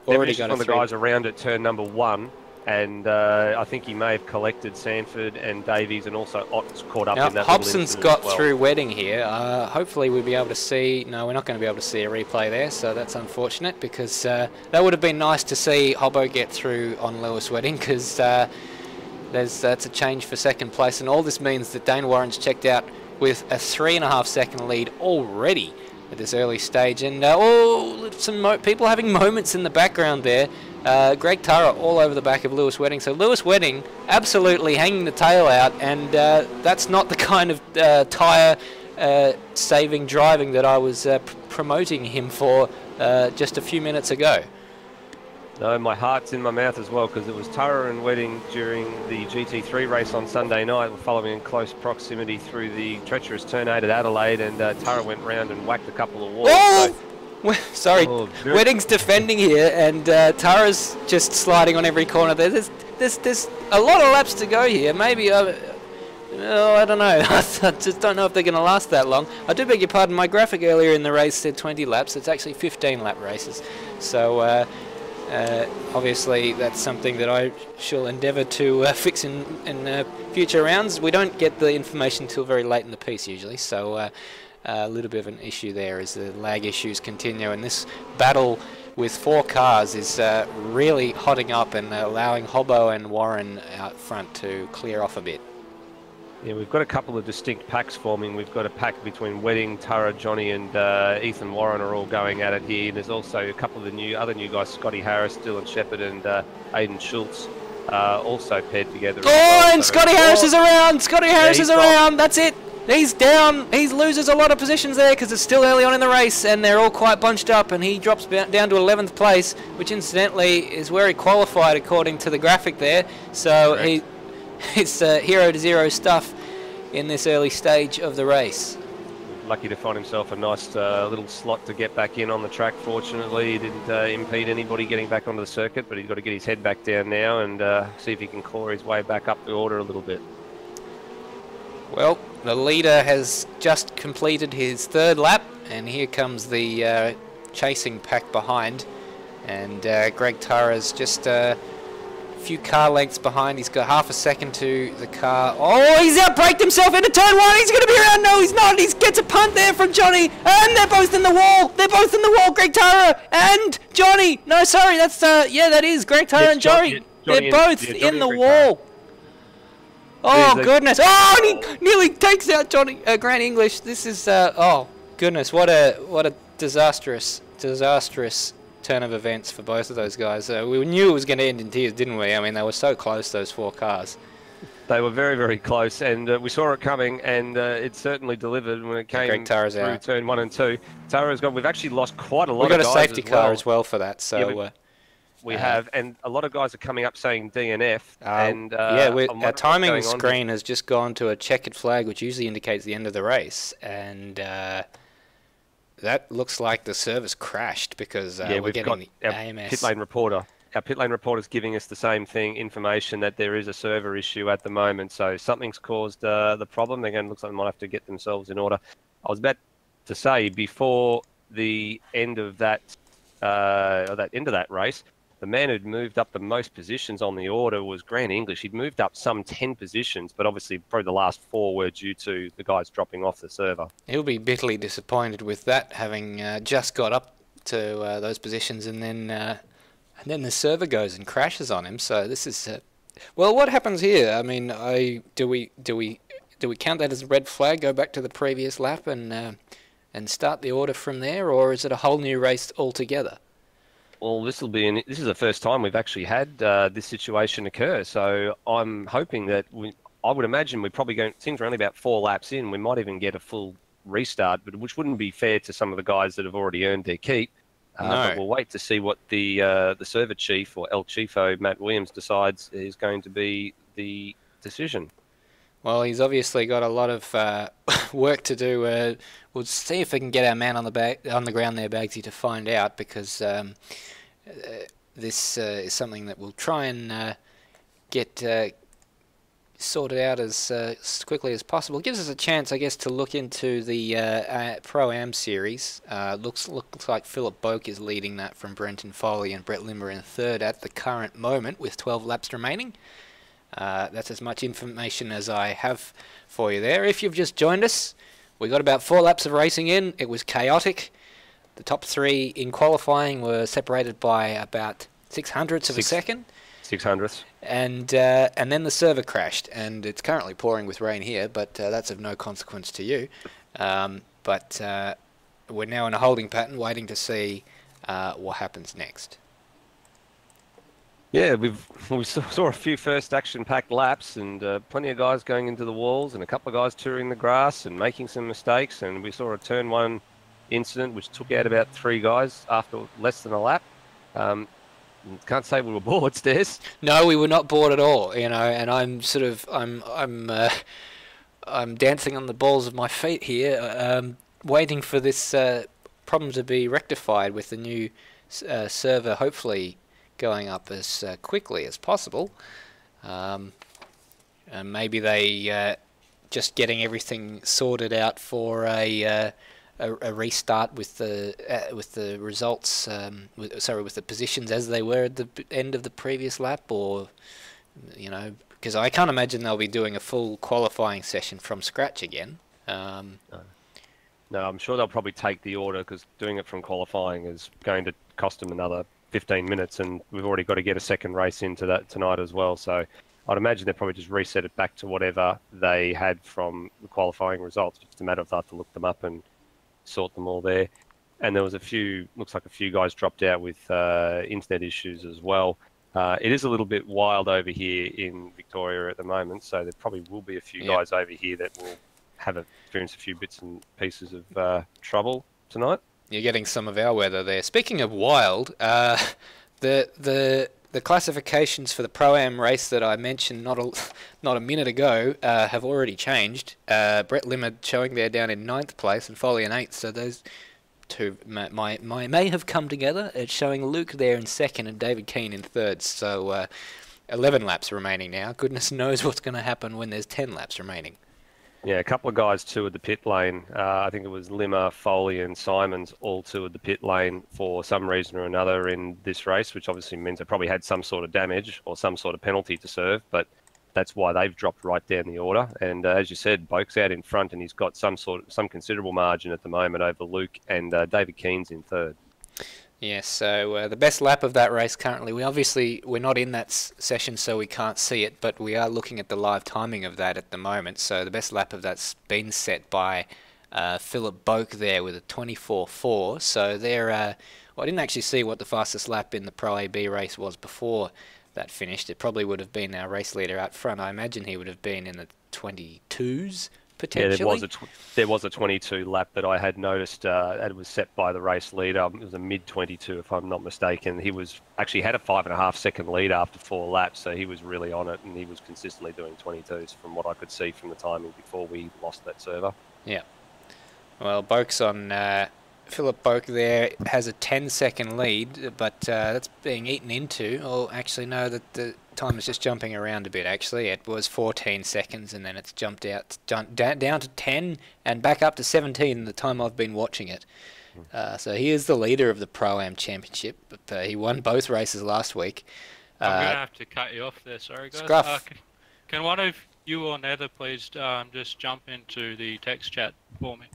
already got one of the guys around at turn number 1. And I think he may have collected Sanford and Davies, and also Otts caught up in that. Hobson's got through Wedding here. Hopefully we'll be able to see. No, we're not going to be able to see a replay there, so that's unfortunate because that would have been nice to see Hobbo get through on Lewis Wedding because that's a change for 2nd place, and all this means that Dane Warren's checked out with a 3.5 second lead already at this early stage. And some people having moments in the background there. Greg Tara all over the back of Lewis Wedding. So Lewis Wedding absolutely hanging the tail out, and that's not the kind of tyre saving driving that I was promoting him for just a few minutes ago. No, my heart's in my mouth as well because it was Tara and Wedding during the GT3 race on Sunday night. We're following in close proximity through the treacherous turn 8 at Adelaide, and Tara went round and whacked a couple of walls. Oh! So. Sorry, Wedding's defending here, and Tara's just sliding on every corner. There's a lot of laps to go here. Maybe, I don't know. I just don't know if they're going to last that long. I do beg your pardon, my graphic earlier in the race said 20 laps. It's actually 15 lap races. So obviously that's something that I shall endeavour to fix in future rounds. We don't get the information until very late in the piece usually, so a little bit of an issue there as the lag issues continue, and this battle with 4 cars is really hotting up and allowing Hobbo and Warren out front to clear off a bit. Yeah, we've got a couple of distinct packs forming. We've got a pack between Wedding, Tara, Johnny and Ethan Warren are all going at it here. And there's also a couple of the other new guys, Scotty Harris, Dylan Shepherd and Aidan Schultz also paired together. And Scotty Harris is around! Scotty Harris is around! That's it! He's down. He loses a lot of positions there because it's still early on in the race and they're all quite bunched up, and he drops down to 11th place, which incidentally is where he qualified according to the graphic there. So it's hero to zero stuff in this early stage of the race. Lucky to find himself a nice little slot to get back in on the track. Fortunately, he didn't impede anybody getting back onto the circuit, but he's got to get his head back down now and see if he can claw his way back up the order a little bit. Well, the leader has just completed his 3rd lap, and here comes the chasing pack behind. And Greg Tara's just a few car lengths behind. He's got half a second to the car. Oh, he's outbraked himself into turn 1. He's going to be around. No, he's not. He gets a punt there from Johnny, and they're both in the wall. They're both in the wall, Greg Tara and Johnny. No, sorry, that's yeah, that is Greg Tara and Johnny. They're both in the wall. Oh goodness! Oh, and he nearly takes out Johnny Grant English. This is oh goodness! What a disastrous turn of events for both of those guys. We knew it was going to end in tears, didn't we? I mean, they were so close, those 4 cars. They were very, very close, and we saw it coming, and it certainly delivered when it came through turn 1 and 2. Tara's got. We've actually lost quite a lot. We've got a safety car as well for that. So. Yeah, we have, and a lot of guys are coming up saying DNF. And our timing screen has just gone to a checkered flag, which usually indicates the end of the race, and that looks like the service crashed because we're getting the AMS pit lane reporter. our pit lane reporter's giving us the same thing, information that there is a server issue at the moment. So something's caused the problem. Again, looks like they might have to get themselves in order. I was about to say, before the end of that, race, the man who'd moved up the most positions on the order was Grant English. He'd moved up some 10 positions, but obviously probably the last 4 were due to the guys dropping off the server. He'll be bitterly disappointed with that, having just got up to those positions, and then the server goes and crashes on him. So this is well, what happens here? I mean, do we count that as a red flag? Go back to the previous lap and start the order from there, or is it a whole new race altogether? Well, this is the first time we've actually had this situation occur. So I'm hoping that I would imagine we're probably going. Since we're only about 4 laps in, we might even get a full restart, but which wouldn't be fair to some of the guys that have already earned their keep. No. But we'll wait to see what the server chief, or El Chifo, Matt Williams, decides is going to be the decision. Well, he's obviously got a lot of work to do. We'll see if we can get our man on the ground there, Bagsy, to find out, because this is something that we'll try and get sorted out as quickly as possible. It gives us a chance, I guess, to look into the Pro-Am series. Looks like Philip Boak is leading that from Brenton Foley, and Brett Limmer in third at the current moment with 12 laps remaining. That's as much information as I have for you there. If you've just joined us, we got about 4 laps of racing in. It was chaotic. The top 3 in qualifying were separated by about 600ths of a second. 600ths. And then the server crashed, and it's currently pouring with rain here, but that's of no consequence to you. But we're now in a holding pattern, waiting to see what happens next. Yeah, we saw a few first action-packed laps, and plenty of guys going into the walls, and a couple of guys touring the grass and making some mistakes. And we saw a turn 1 incident which took out about 3 guys after less than a lap. Can't say we were bored, Stairs. No, we were not bored at all, you know. And I'm I'm dancing on the balls of my feet here, waiting for this problem to be rectified with the new server, hopefully going up as quickly as possible. And maybe they just getting everything sorted out for a restart with the results, with the positions as they were at the end of the previous lap, or you know, because I can't imagine they'll be doing a full qualifying session from scratch again. No, I'm sure they'll probably take the order, because doing it from qualifying is going to cost them another 15 minutes, and we've already got to get a second race into that tonight as well. So I'd imagine they'll probably just reset it back to whatever they had from the qualifying results. It's just a matter of they have to look them up and sort them all there. And there was looks like a few guys dropped out with internet issues as well. It is a little bit wild over here in Victoria at the moment, so there probably will be a few guys over here that will have experienced a few bits and pieces of trouble tonight. You're getting some of our weather there. Speaking of wild, the classifications for the Pro-Am race that I mentioned not a minute ago have already changed. Brett Limmer showing there down in 9th place and Foley in 8th, so those two may have come together. It's showing Luke there in 2nd and David Keane in 3rd, so 11 laps remaining now. Goodness knows what's going to happen when there's 10 laps remaining. Yeah, a couple of guys toured the pit lane. I think it was Limmer, Foley and Simons all toured the pit lane for some reason or another in this race, which obviously means they probably had some sort of damage or some sort of penalty to serve, but that's why they've dropped right down the order. And as you said, Boak's out in front, and he's got some considerable margin at the moment over Luke, and David Keane's in 3rd. Yes, so the best lap of that race currently, we're not in that session, so we can't see it, but we are looking at the live timing of that at the moment. So the best lap of that's been set by Philip Boak there with a 24.4. So they're, well, I didn't actually see what the fastest lap in the Pro AB race was before that finished. It probably would have been our race leader out front. I imagine he would have been in the 22s. Potentially. Yeah, there was a 22 lap that I had noticed. It was set by the race leader. It was a mid 22, if I'm not mistaken. He was actually had a 5.5 second lead after 4 laps, so he was really on it, and he was consistently doing 22s from what I could see from the timing before we lost that server. Yeah. Well, Boak's on Philip Boak there has a 10-second lead, but that's being eaten into. Or actually, no, the time is just jumping around a bit. Actually, it was 14 seconds, and then it's jumped out down to 10 and back up to 17. The time I've been watching it. So he is the leader of the Pro-Am Championship. But he won both races last week. I'm gonna have to cut you off there. Sorry, guys. Scruff. Can one of you or Nether please just jump into the text chat for me?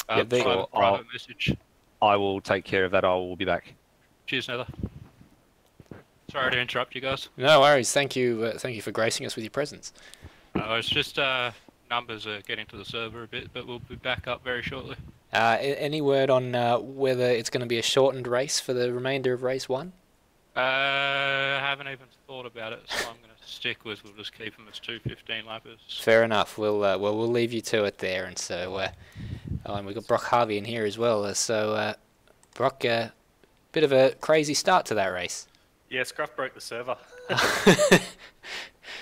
Private message. I will take care of that. I will be back. Cheers, Nether. Sorry to interrupt you guys. No worries. Thank you for gracing us with your presence. It's just numbers are getting to the server a bit, but we'll be back up very shortly. Any word on whether it's going to be a shortened race for the remainder of race 1? I haven't even thought about it, so I'm going to stick with we'll just keep them as 2 15-lappers. Fair enough. We'll leave you to it there, and so and we've got Brock Harvey in here as well. So Brock, bit of a crazy start to that race. Yeah, Scruff broke the server.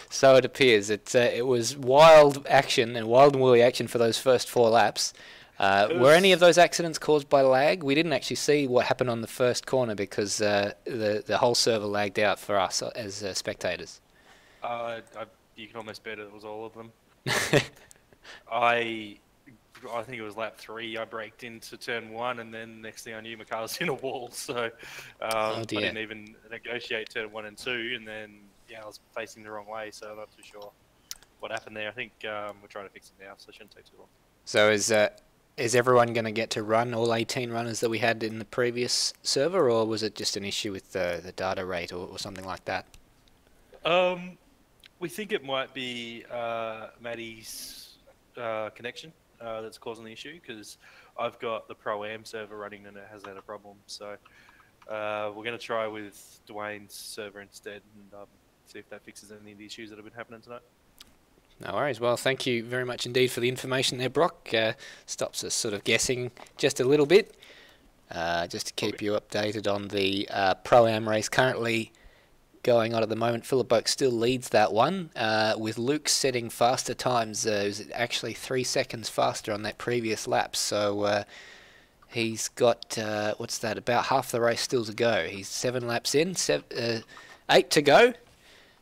So it appears. It was wild action and wild and woolly action for those first 4 laps. Were any of those accidents caused by lag? We didn't actually see what happened on the first corner because the whole server lagged out for us as spectators. You can almost bet it was all of them. I think it was lap 3. I braked into turn 1, and then next thing I knew, my car was in a wall. So I didn't even negotiate turn 1 and 2, and then I was facing the wrong way, so I'm not too sure what happened there. I think we're trying to fix it now, so it shouldn't take too long. So is everyone going to get to run all 18 runners that we had in the previous server, or was it just an issue with the data rate or something like that? We think it might be Maddie's connection that's causing the issue, because I've got the Pro-Am server running and it has had a problem. So we're going to try with Dwayne's server instead and see if that fixes any of the issues that have been happening tonight. No worries. Well, thank you very much indeed for the information there, Brock. Stops us sort of guessing just a little bit. Just to keep you updated on the Pro-Am race currently going on at the moment. Philip Boak still leads that one, with Luke setting faster times. It was actually 3 seconds faster on that previous lap. So he's got, what's that, about half the race still to go. He's 7 laps in, 8 to go.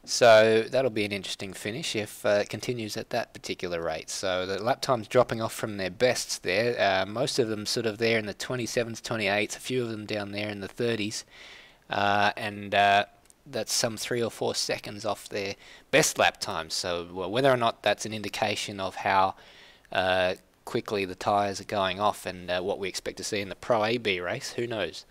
So that'll be an interesting finish if it continues at that particular rate. So the lap time's dropping off from their bests there. Most of them sort of there in the 27s, 28s, a few of them down there in the 30s. And that's some 3 or 4 seconds off their best lap time. So whether or not that's an indication of how quickly the tyres are going off and what we expect to see in the Pro AB race, who knows?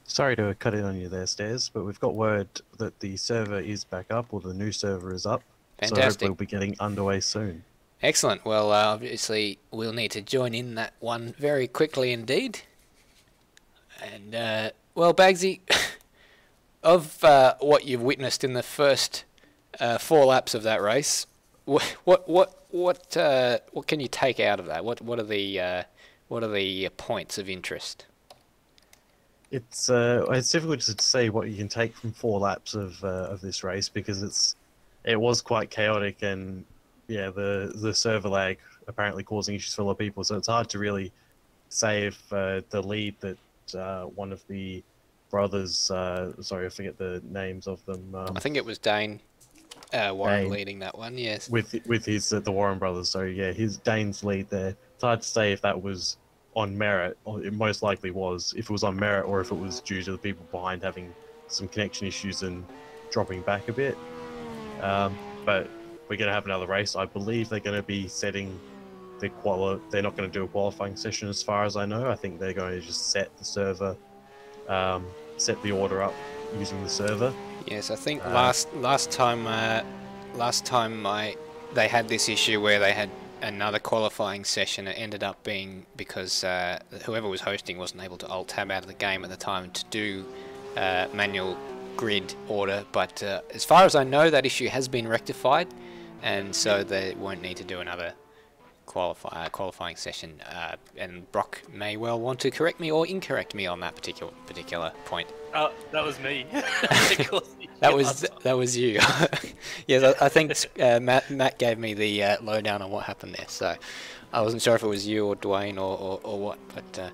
Sorry to cut in on you there, Stairs, but we've got word that the server is back up, or the new server is up. Fantastic. So hopefully we'll be getting underway soon. Excellent. Well, obviously we'll need to join in that one very quickly indeed. And, well, Bagsy, of what you've witnessed in the first 4 laps of that race, what can you take out of that? What are the points of interest? It's difficult to say what you can take from 4 laps of this race, because it was quite chaotic, and the server lag apparently causing issues for a lot of people. So it's hard to really say if the lead that one of the brothers, sorry I forget the names of them. I think it was Dane Warren leading that one. Yes. With his the Warren brothers. So yeah, Dane's lead there. It's hard to say if that was on merit, or it most likely was, if it was on merit, or if it was due to the people behind having some connection issues and dropping back a bit. But we're going to have another race. I believe they're going to be setting they're not going to do a qualifying session as far as I know. I think they're going to just set the server, set the order up using the server. Yes, I think last time they had this issue where they had another qualifying session. It ended up being because whoever was hosting wasn't able to alt-tab out of the game at the time to do manual grid order, but as far as I know, that issue has been rectified, and so they won't need to do another qualifying session. And Brock may well want to correct me or incorrect me on that particular point. That was me. That was you. Yes, I think Matt gave me the lowdown on what happened there, so I wasn't sure if it was you or Dwayne or what, but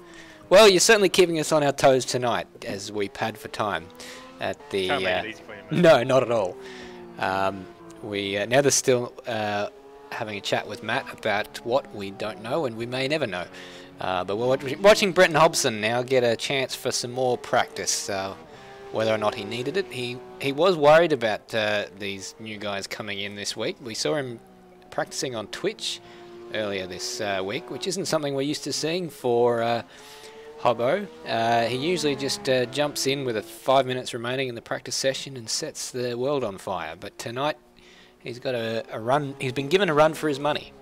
Well, you're certainly keeping us on our toes tonight as we pad for time at the... Can't make it easy for you, mate. No, not at all. Now they're still having a chat with Matt about what we don't know and we may never know. But we're watching Brenton Hobson now get a chance for some more practice. Whether or not he needed it, he was worried about these new guys coming in this week. We saw him practicing on Twitch earlier this week, which isn't something we're used to seeing for Hobbo. He usually just jumps in with 5 minutes remaining in the practice session and sets the world on fire. But tonight, he's got a run. He's been given a run for his money.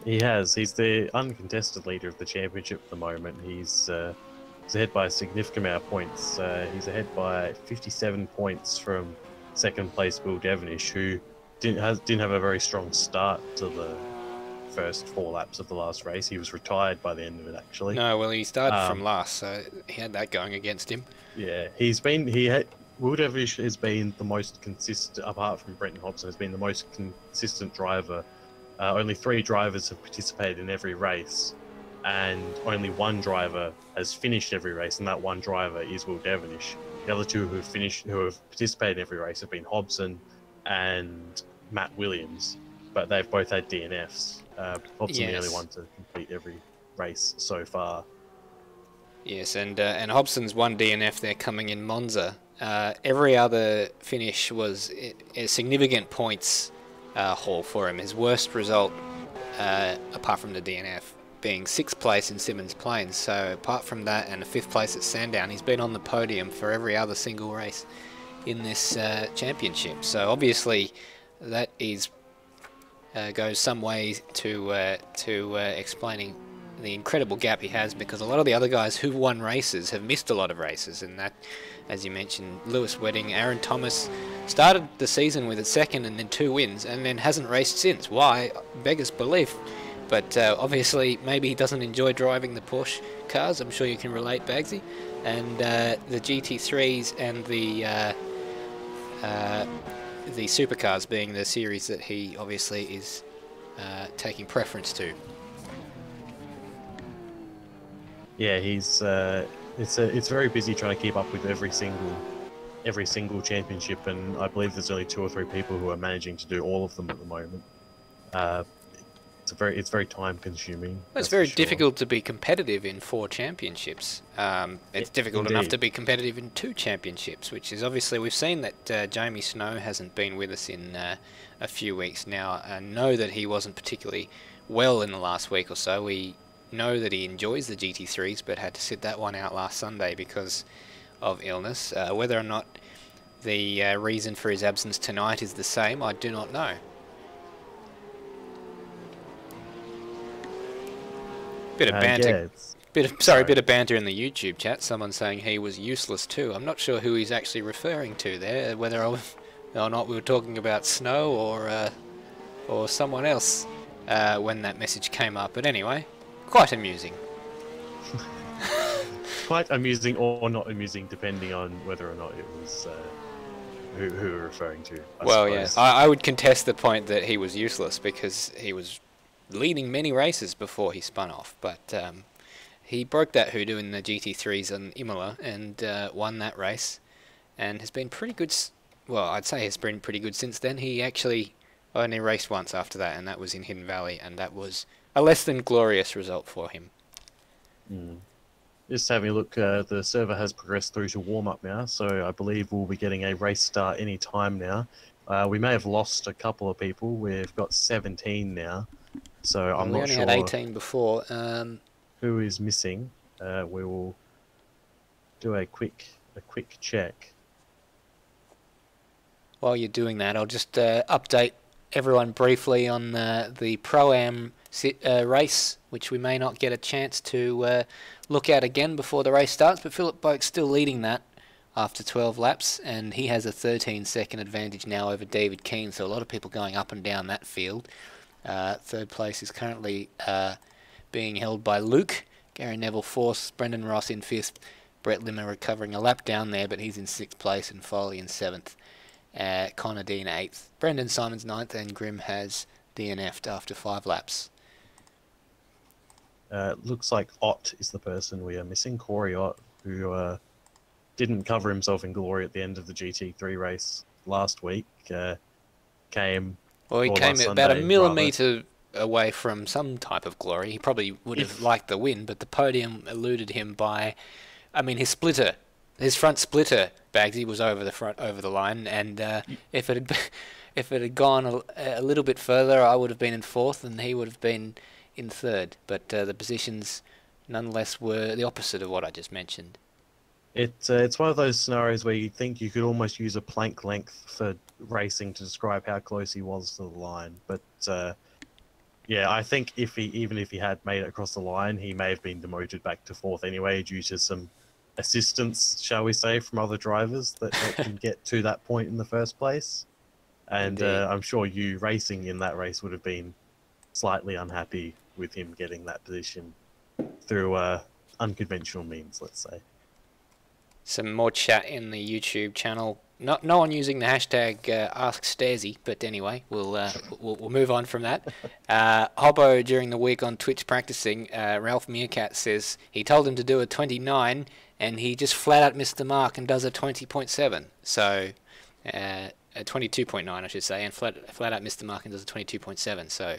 He has. He's the uncontested leader of the championship at the moment. He's ahead by a significant amount of points. He's ahead by 57 points from second place Will Devonish, who didn't have a very strong start to the first 4 laps of the last race. He was retired by the end of it, actually. No, well, he started from last, so he had that going against him. Yeah, Will Devonish has been the most consistent, apart from Brenton Hobson, has been the most consistent driver. Only 3 drivers have participated in every race, and only 1 driver has finished every race, and that 1 driver is Will Devonish. The other 2 who have participated in every race have been Hobson and Matt Williams, but they've both had DNFs. Hobson the only one to complete every race so far. Yes, and Hobson's 1 DNF there coming in Monza. Every other finish was a significant points haul for him. His worst result, apart from the DNF, being 6th place in Simmons Plains. So apart from that and a 5th place at Sandown, he's been on the podium for every other single race in this championship. So obviously that goes some way to explaining the incredible gap he has, because a lot of the other guys who've won races have missed a lot of races, and that, as you mentioned, Lewis Wedding, Aaron Thomas started the season with a 2nd and then 2 wins and then hasn't raced since. Why? Beggars belief. But obviously maybe he doesn't enjoy driving the Porsche cars. I'm sure you can relate, Bagsy. And the GT3s and the supercars being the series that he obviously is taking preference to. Yeah, he's it's very busy trying to keep up with every single championship, and I believe there's only 2 or 3 people who are managing to do all of them at the moment. It's very time consuming. Well, it's very difficult to be competitive in 4 championships. It's difficult enough to be competitive in 2 championships, which is obviously, we've seen that Jamie Snow hasn't been with us in a few weeks now. I know that he wasn't particularly well in the last week or so. We know that he enjoys the GT3s, but had to sit that one out last Sunday because of illness. Whether or not the reason for his absence tonight is the same, I do not know. Bit of banter. Bit of banter in the YouTube chat. Someone saying he was useless too. I'm not sure who he's actually referring to there. Whether or not we were talking about Snow or someone else when that message came up. But anyway, quite amusing. Quite amusing or not amusing, depending on whether or not it was who we're referring to. Well, yes, I would contest the point that he was useless, because he was leading many races before he spun off, but he broke that hoodoo in the GT3s on Imola and won that race, and has been pretty good. Well, I'd say he's been pretty good since then. He actually only raced once after that, and that was in Hidden Valley, and that was a less than glorious result for him. Just having a look, the server has progressed through to warm-up now, so I believe we'll be getting a race start any time now. We may have lost a couple of people. We've got 17 now. So I'm not sure. We only had 18 before. Who is missing? We will do a quick check. While you're doing that, I'll just update everyone briefly on the Pro-Am race, which we may not get a chance to look at again before the race starts. But Philip Boak's still leading that after 12 laps, and he has a 13-second advantage now over David Keane. So a lot of people going up and down that field. 3rd place is currently being held by Luke. Gary Neville 4th, Brendan Ross in 5th, Brett Limmer recovering a lap down there, but he's in 6th place, and Foley in 7th. Connor Dean 8th. Brendan Simons 9th, and Grimm has DNF'd after 5 laps. Looks like Ott is the person we are missing, Corey Ott, who didn't cover himself in glory at the end of the GT3 race last week. Came about a millimetre away from some type of glory. He probably would have liked the win, but the podium eluded him by, I mean, his front splitter, Bagsy, was over the line, and if it had gone a little bit further, I would have been in 4th and he would have been in 3rd. But the positions, nonetheless, were the opposite of what I just mentioned. It's one of those scenarios where you think you could almost use a plank length for racing to describe how close he was to the line. But yeah, I think even if he had made it across the line, he may have been demoted back to 4th anyway due to some assistance, shall we say, from other drivers that can get to that point in the first place. And I'm sure you racing in that race would have been slightly unhappy with him getting that position through unconventional means, let's say. Some more chat in the YouTube channel. No one using the hashtag AskStarzy, but anyway, we'll move on from that. Hobbo, during the week on Twitch practicing, Ralph Meerkat says he told him to do a 29, and he just flat out missed the mark and does a 20.7. So, a 22.9, I should say, and flat out missed the mark and does a 22.7. So,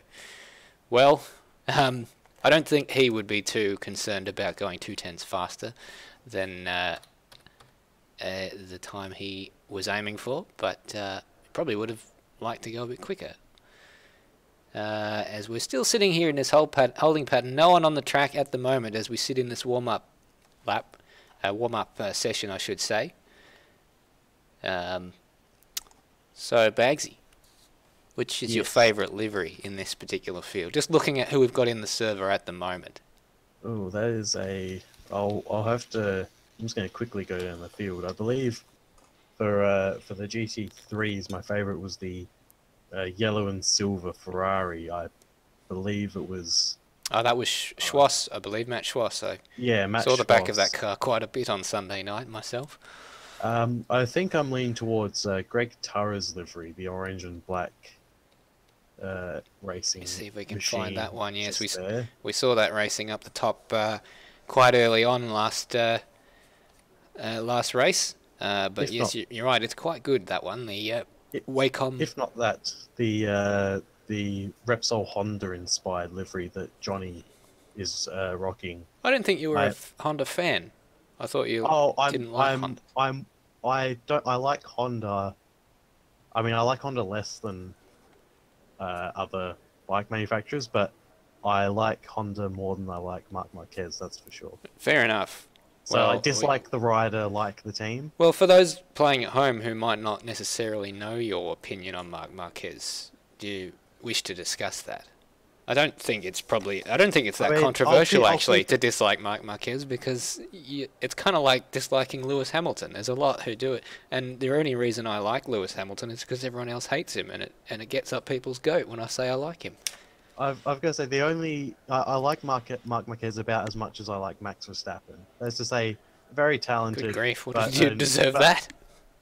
well, I don't think he would be too concerned about going 2/10s faster than the time he was aiming for, but probably would have liked to go a bit quicker. As we're still sitting here in this holding pattern, no one on the track at the moment as we sit in this warm-up lap, warm-up session, I should say. So, Bagsy, which is your favourite livery in this particular field? Just looking at who we've got in the server at the moment. Oh, that is a... I'll have to... I'm just going to quickly go down the field. I believe for the GT3s, my favourite was the yellow and silver Ferrari. I believe it was... Oh, that was Schwass, I believe, Matt Schwass. Yeah, Matt saw the Schwass. back of that car quite a bit on Sunday night myself. I think I'm leaning towards Greg Turra's livery, the orange and black racing. Let's see if we can find that one. Yes, we saw that racing up the top quite early on last race. But yes, you're right. It's quite good, that one. The Wacom. If not that, the Repsol Honda inspired livery that Johnny is rocking. I didn't think you were a Honda fan. I thought you didn't like Honda. I like Honda. I mean, I like Honda less than other bike manufacturers, but I like Honda more than I like Marc Marquez, that's for sure. Fair enough. So well, I dislike the rider, like the team. Well, for those playing at home who might not necessarily know your opinion on Marc Marquez, do you wish to discuss that? I don't think it's that controversial actually to dislike Marc Marquez, because it's kind of like disliking Lewis Hamilton. There's a lot who do it, and the only reason I like Lewis Hamilton is because everyone else hates him, and it gets up people's goat when I say I like him. I've got to say I like Marc Marquez about as much as I like Max Verstappen. That's to say, very talented. Good grief! Did you deserve that?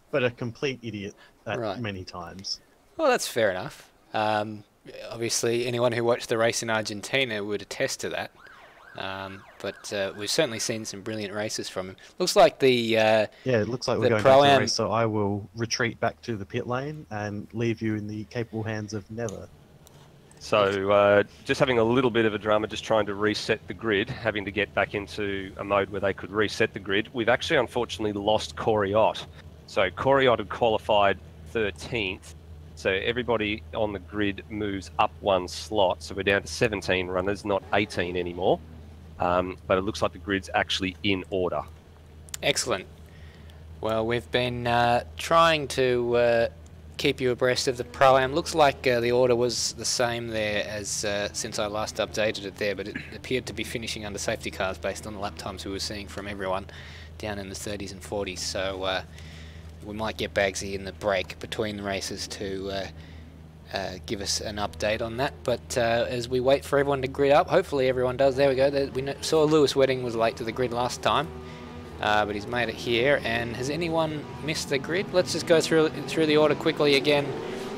But a complete idiot at many times. Well, that's fair enough. Obviously, anyone who watched the race in Argentina would attest to that. But we've certainly seen some brilliant races from him. Looks like it looks like we're going back to the race, so I will retreat back to the pit lane and leave you in the capable hands of Never. So just having a little bit of a drama, just trying to reset the grid, having to get back into a mode where they could reset the grid. We've actually unfortunately lost Corey Ott. So Corey Ott had qualified 13th. So everybody on the grid moves up one slot. So we're down to 17 runners, not 18 anymore. But it looks like the grid's actually in order. Excellent. Well, we've been trying to keep you abreast of the Pro-Am. Looks like the order was the same there as since I last updated it there, but it appeared to be finishing under safety cars based on the lap times we were seeing from everyone down in the 30s and 40s. So we might get Bagsy in the break between the races to give us an update on that. But as we wait for everyone to grid up, hopefully everyone does. There we go. We saw Lewis Wedding was late to the grid last time. But he's made it here, and has anyone missed the grid? Let's just go through the order quickly again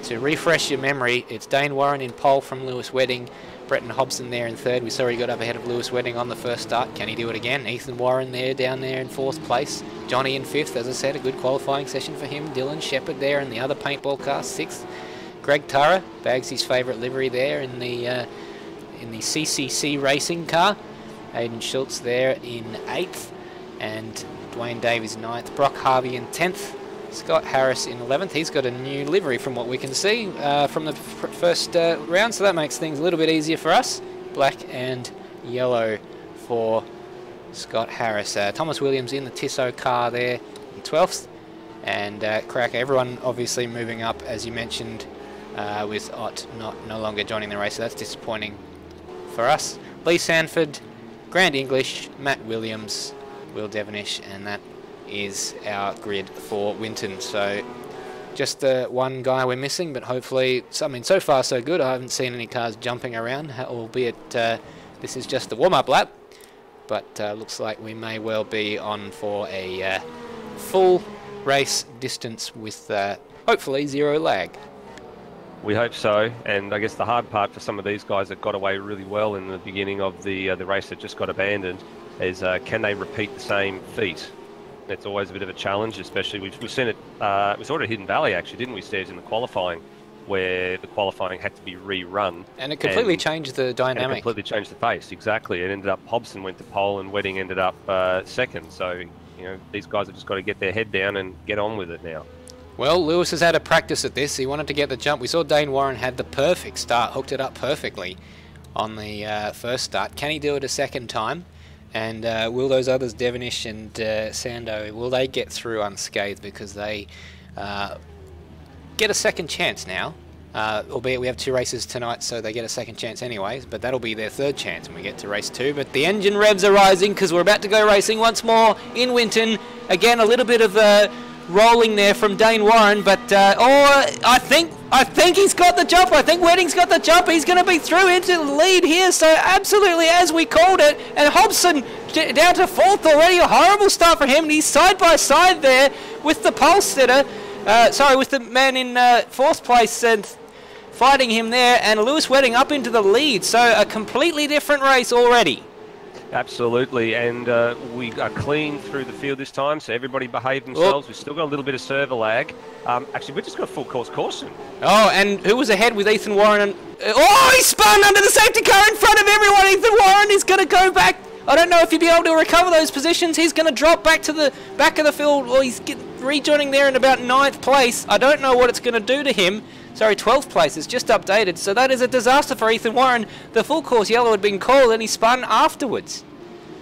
to refresh your memory. It's Dane Warren in pole from Lewis Wedding, Brenton Hobson there in third. We saw he got up ahead of Lewis Wedding on the first start. Can he do it again? Ethan Warren there, down there in fourth place. Johnny in fifth, as I said, a good qualifying session for him. Dylan Shepherd there in the other paintball car, sixth. Greg Tara, Bagsy's favourite livery there in the CCC racing car. Aidan Schultz there in 8th, and Dwayne Davies 9th. Brock Harvey in 10th. Scott Harris in 11th. He's got a new livery from what we can see from the first round, so that makes things a little bit easier for us. Black and yellow for Scott Harris. Thomas Williams in the Tissot car there in 12th. And Crack, everyone obviously moving up, as you mentioned, with Ott no longer joining the race, so that's disappointing for us. Lee Sanford, Grant English, Matt Williams, Will Devonish, and that is our grid for Winton. So just the one guy we're missing, but hopefully, I mean, so far so good. I haven't seen any cars jumping around, albeit this is just the warm-up lap, but looks like we may well be on for a full race distance with hopefully zero lag. We hope so, and I guess the hard part for some of these guys that got away really well in the beginning of the race that just got abandoned is can they repeat the same feat? It's always a bit of a challenge, especially we've seen it. We saw it at Hidden Valley actually, didn't we, Stairs, in the qualifying, where the qualifying had to be rerun. And it completely changed the dynamic. And it completely changed the pace, exactly. It ended up, Hobson went to pole and Wedding ended up second. So, you know, these guys have just got to get their head down and get on with it now. Well, Lewis has had a practice at this. He wanted to get the jump. We saw Dane Warren had the perfect start, hooked it up perfectly on the first start. Can he do it a second time? And will those others, Devonish and Sando, will they get through unscathed because they get a second chance now? Albeit we have 2 races tonight, so they get a second chance anyways, but that'll be their third chance when we get to race 2. But the engine revs are rising because we're about to go racing once more in Winton. Again, a little bit of rolling there from Dane Warren, but I think he's got the jump. I think Wedding's got the jump. He's going to be through into the lead here, so absolutely as we called it. And Hobson down to 4th already. A horrible start for him, and he's side by side there with the pole sitter. With the man in 4th place and fighting him there, and Lewis Wedding up into the lead. So a completely different race already. Absolutely, and we are clean through the field this time, so everybody behaved themselves. We've still got a little bit of server lag. Actually, we've just got a full course caution. Oh, and who was ahead with Ethan Warren? And, he spun under the safety car in front of everyone. Ethan Warren is going to go back. I don't know if he'll be able to recover those positions. He's going to drop back to the back of the field, or he's rejoining there in about 9th place. I don't know what it's going to do to him. Sorry, 12th place. It's just updated. So that is a disaster for Ethan Warren. The full course yellow had been called and he spun afterwards.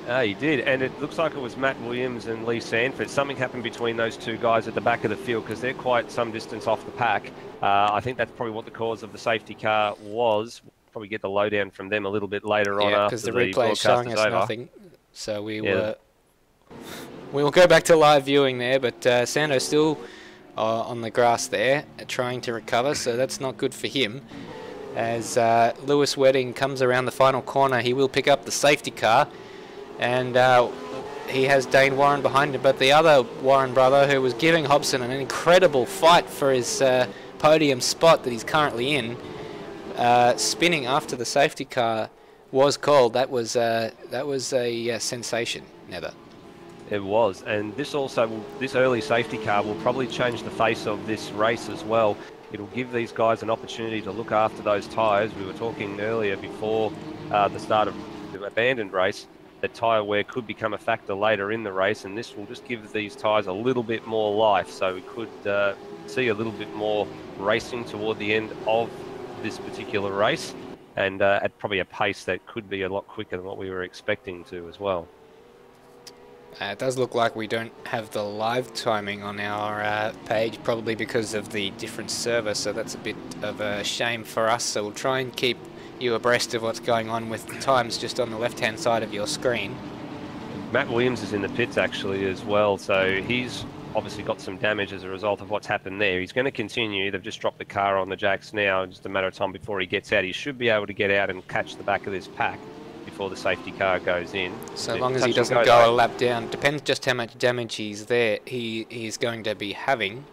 He did, and it looks like it was Matt Williams and Lee Sanford. Something happened between those two guys at the back of the field because they're quite some distance off the pack. I think that's probably what the cause of the safety car was. We'll probably get the lowdown from them a little bit later on after the replay is showing us over. Nothing. So we will go back to live viewing there, but Sando's still on the grass there, trying to recover, so that's not good for him. As Lewis Wedding comes around the final corner, he will pick up the safety car, and he has Dane Warren behind him, but the other Warren brother, who was giving Hobson an incredible fight for his podium spot that he's currently in, spinning after the safety car was called. That was a sensation, Nether. It was, and this early safety car will probably change the face of this race as well. It'll give these guys an opportunity to look after those tyres. We were talking earlier before the start of the abandoned race that tyre wear could become a factor later in the race, and this will just give these tyres a little bit more life. So we could see a little bit more racing toward the end of this particular race, and at probably a pace that could be a lot quicker than what we were expecting to as well. It does look like we don't have the live timing on our page, probably because of the different server, so that's a bit of a shame for us. So we'll try and keep you abreast of what's going on with the times just on the left-hand side of your screen. Matt Williams is in the pits actually as well, so he's obviously got some damage as a result of what's happened there. He's going to continue. They've just dropped the car on the jacks now, just a matter of time before he gets out. He should be able to get out and catch the back of this pack before the safety car goes in. So long as he doesn't go a lap down, depends just how much damage he's going to be having.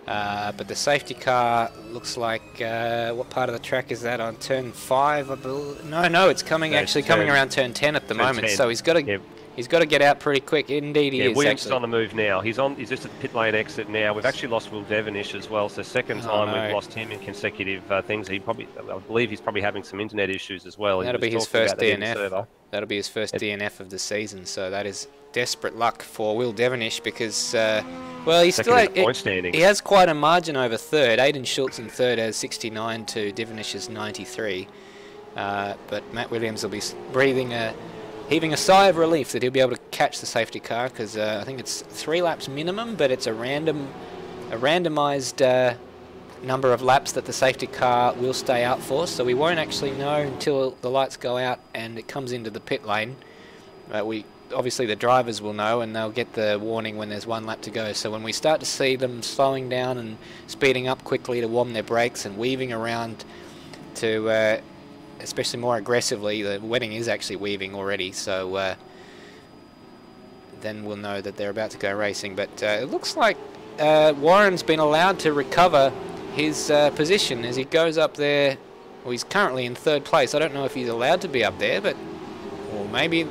But the safety car looks like, what part of the track is that on? Turn 5, I believe. No, it's coming coming around turn 10 at the moment. 10. So he's got to get out pretty quick. Indeed, he is. Williams is on the move now. He's just at the pit lane exit now. We've actually lost Will Devonish as well. So second time we've lost him in consecutive things. I believe he's probably having some internet issues as well. That'll be his first DNF. That'll be his first DNF of the season. So that is desperate luck for Will Devonish because, well, he's still he has quite a margin over third. Aidan Schultz in third has 69 to Devonish's 93. But Matt Williams will be heaving a sigh of relief that he'll be able to catch the safety car because I think it's 3 laps minimum, but it's a randomised number of laps that the safety car will stay out for. So we won't actually know until the lights go out and it comes into the pit lane. Obviously the drivers will know and they'll get the warning when there's 1 lap to go. So when we start to see them slowing down and speeding up quickly to warm their brakes and weaving around to especially more aggressively, the wedding is actually weaving already, so then we'll know that they're about to go racing. But it looks like Warren's been allowed to recover his position as he goes up there. Well, he's currently in third place. I don't know if he's allowed to be up there, but or maybe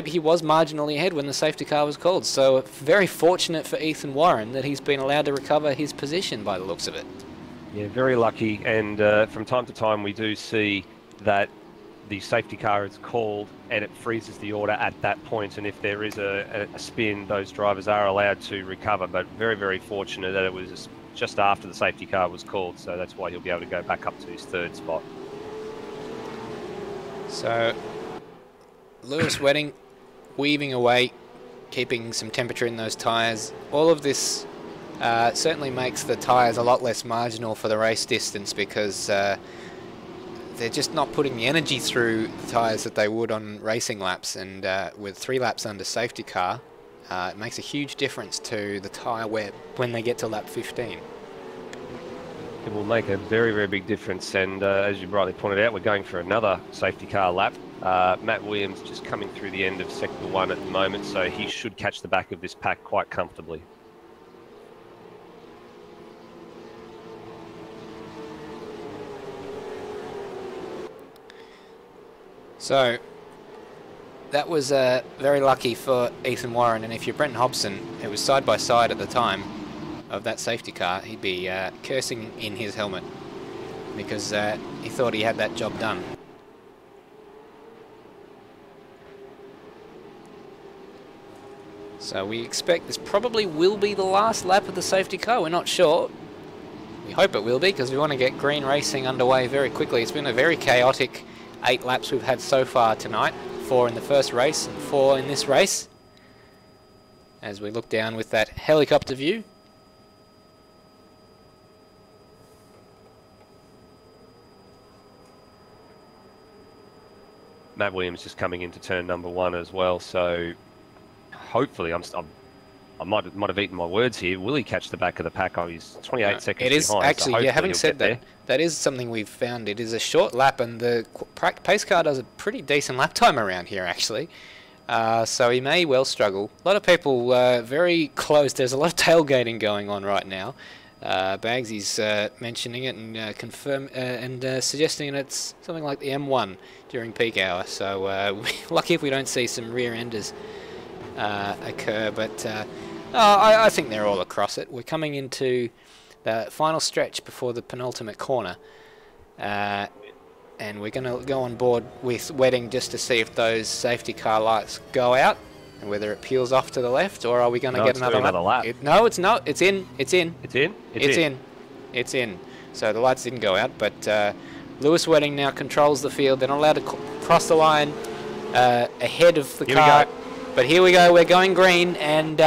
he was marginally ahead when the safety car was called. So very fortunate for Ethan Warren that he's been allowed to recover his position by the looks of it. Yeah, very lucky. And from time to time we do see that the safety car is called and it freezes the order at that point, and if there is a spin, those drivers are allowed to recover, but very, very fortunate that it was just after the safety car was called, so that's why he'll be able to go back up to his third spot. So Lewis Wedding weaving away, keeping some temperature in those tyres. All of this certainly makes the tyres a lot less marginal for the race distance because they're just not putting the energy through the tyres that they would on racing laps, and with 3 laps under safety car, it makes a huge difference to the tyre wear when they get to lap 15. It will make a very, very big difference, and as you rightly pointed out, we're going for another safety car lap. Matt Williams just coming through the end of sector 1 at the moment, so he should catch the back of this pack quite comfortably. So that was very lucky for Ethan Warren, and if you're Brenton Hobson, who was side by side at the time of that safety car, he'd be cursing in his helmet because he thought he had that job done. So we expect this probably will be the last lap of the safety car. We're not sure. We hope it will be because we want to get green racing underway very quickly. It's been a very chaotic 8 laps we've had so far tonight, 4 in the first race and 4 in this race. As we look down with that helicopter view. Matt Williams just coming into turn number 1 as well, so hopefully I might have eaten my words here. Will he catch the back of the pack? Oh, he's 28 seconds behind. It is actually, so yeah, having said that, that is something we've found. It is a short lap, and the pace car does a pretty decent lap time around here, actually. So he may well struggle. A lot of people very close. There's a lot of tailgating going on right now. Bagsy's mentioning it and suggesting it's something like the M1 during peak hour. So we're lucky if we don't see some rear enders occur, but I think they're all across it. We're coming into the final stretch before the penultimate corner, and we're going to go on board with Wedding just to see if those safety car lights go out and whether it peels off to the left, or are we going to get another lap? No, it's not. It's in. It's in. It's in. It's in. It's in. So the lights didn't go out, but Lewis Wedding now controls the field. They're not allowed to cross the line ahead of the car. But here we go, we're going green, and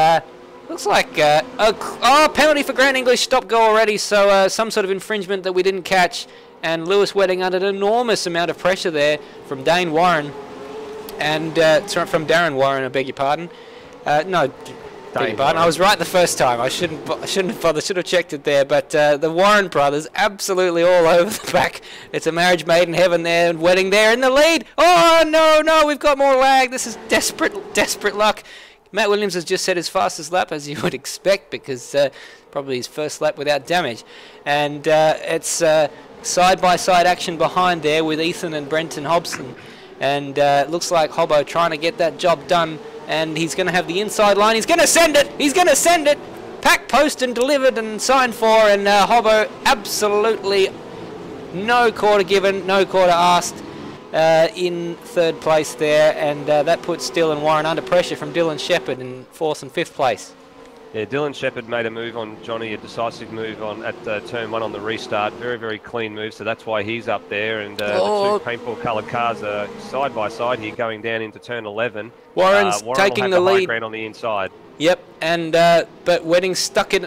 looks like penalty for Grand English stop-go already, so some sort of infringement that we didn't catch, and Lewis Wedding under an enormous amount of pressure there from Dane Warren, and from Darren Warren, I beg your pardon. No, beg your pardon, I was right the first time. I shouldn't have bothered, should have checked it there, but the Warren brothers absolutely all over the back. It's a marriage made in heaven there, and Wedding there in the lead. Oh, no, we've got more lag. This is desperate luck. Matt Williams has just set his fastest lap, as you would expect, because probably his first lap without damage. And it's side-by-side action behind there with Ethan and Brenton Hobson. And it looks like Hobbo trying to get that job done. And he's going to have the inside line. He's going to send it. He's going to send it. Pack post and delivered and signed for. And Hobbo absolutely no quarter given, no quarter asked. In third place there, and that puts Dylan Warren under pressure from Dylan Shepherd in fourth and fifth place. Yeah, Dylan Shepherd made a move on Johnny, a decisive move on at turn 1 on the restart. Very, very clean move, so that's why he's up there. And the two paintball coloured cars are side by side here going down into turn 11. Warren taking the lead. High ground on the inside. Yep, and but Wedding's stuck in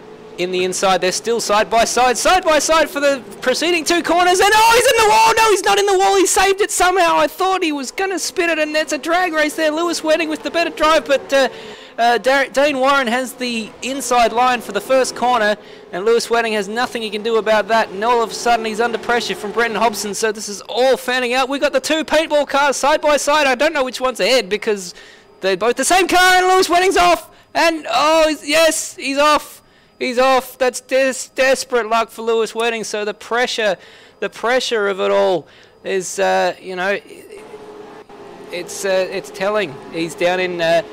the inside. They're still side by side for the preceding two corners. And oh, he's in the wall. No, he's not in the wall. He saved it somehow. I thought he was going to spin it, and it's a drag race there. Lewis Wedding with the better drive, but Dane Warren has the inside line for the first corner, and Lewis Wedding has nothing he can do about that. And all of a sudden, he's under pressure from Brenton Hobson. So this is all fanning out. We've got the two paintball cars side by side. I don't know which one's ahead because they're both the same car, and Lewis Wedding's off. And oh, yes, he's off. He's off. That's desperate luck for Lewis Wedding. So the pressure of it all is, you know, it's telling. He's down there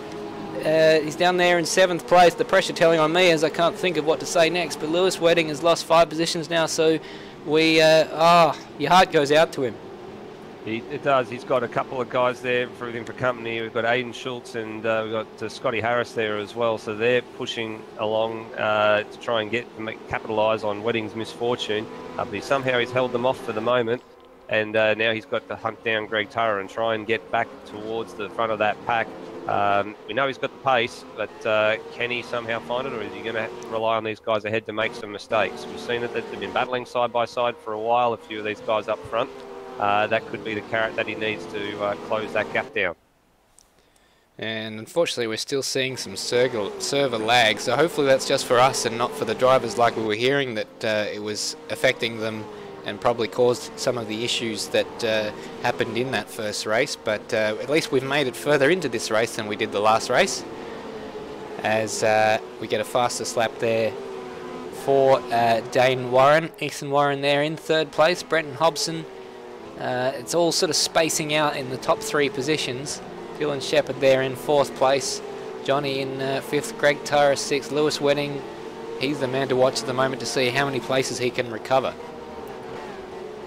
in seventh place. The pressure telling on me as I can't think of what to say next. But Lewis Wedding has lost 5 positions now. So we, your heart goes out to him. It does. He's got a couple of guys there with him for company. We've got Aidan Schultz and we've got Scotty Harris there as well. So they're pushing along to try and capitalise on Wedding's misfortune. But somehow he's held them off for the moment. And now he's got to hunt down Greg Turrer and try and get back towards the front of that pack. We know he's got the pace, but can he somehow find it, or is he going to rely on these guys ahead to make some mistakes? We've seen that they've been battling side by side for a while, a few of these guys up front. That could be the carrot that he needs to close that gap down. And unfortunately, we're still seeing some server lag, so hopefully that's just for us and not for the drivers, like we were hearing that it was affecting them and probably caused some of the issues that happened in that first race. But at least we've made it further into this race than we did the last race, as we get a fastest lap there for Dane Warren. Ethan Warren there in third place, Brenton Hobson. It's all sort of spacing out in the top 3 positions. Dylan Shepherd there in 4th place. Johnny in 5th. Greg Turrer 6th. Lewis Wedding, he's the man to watch at the moment to see how many places he can recover.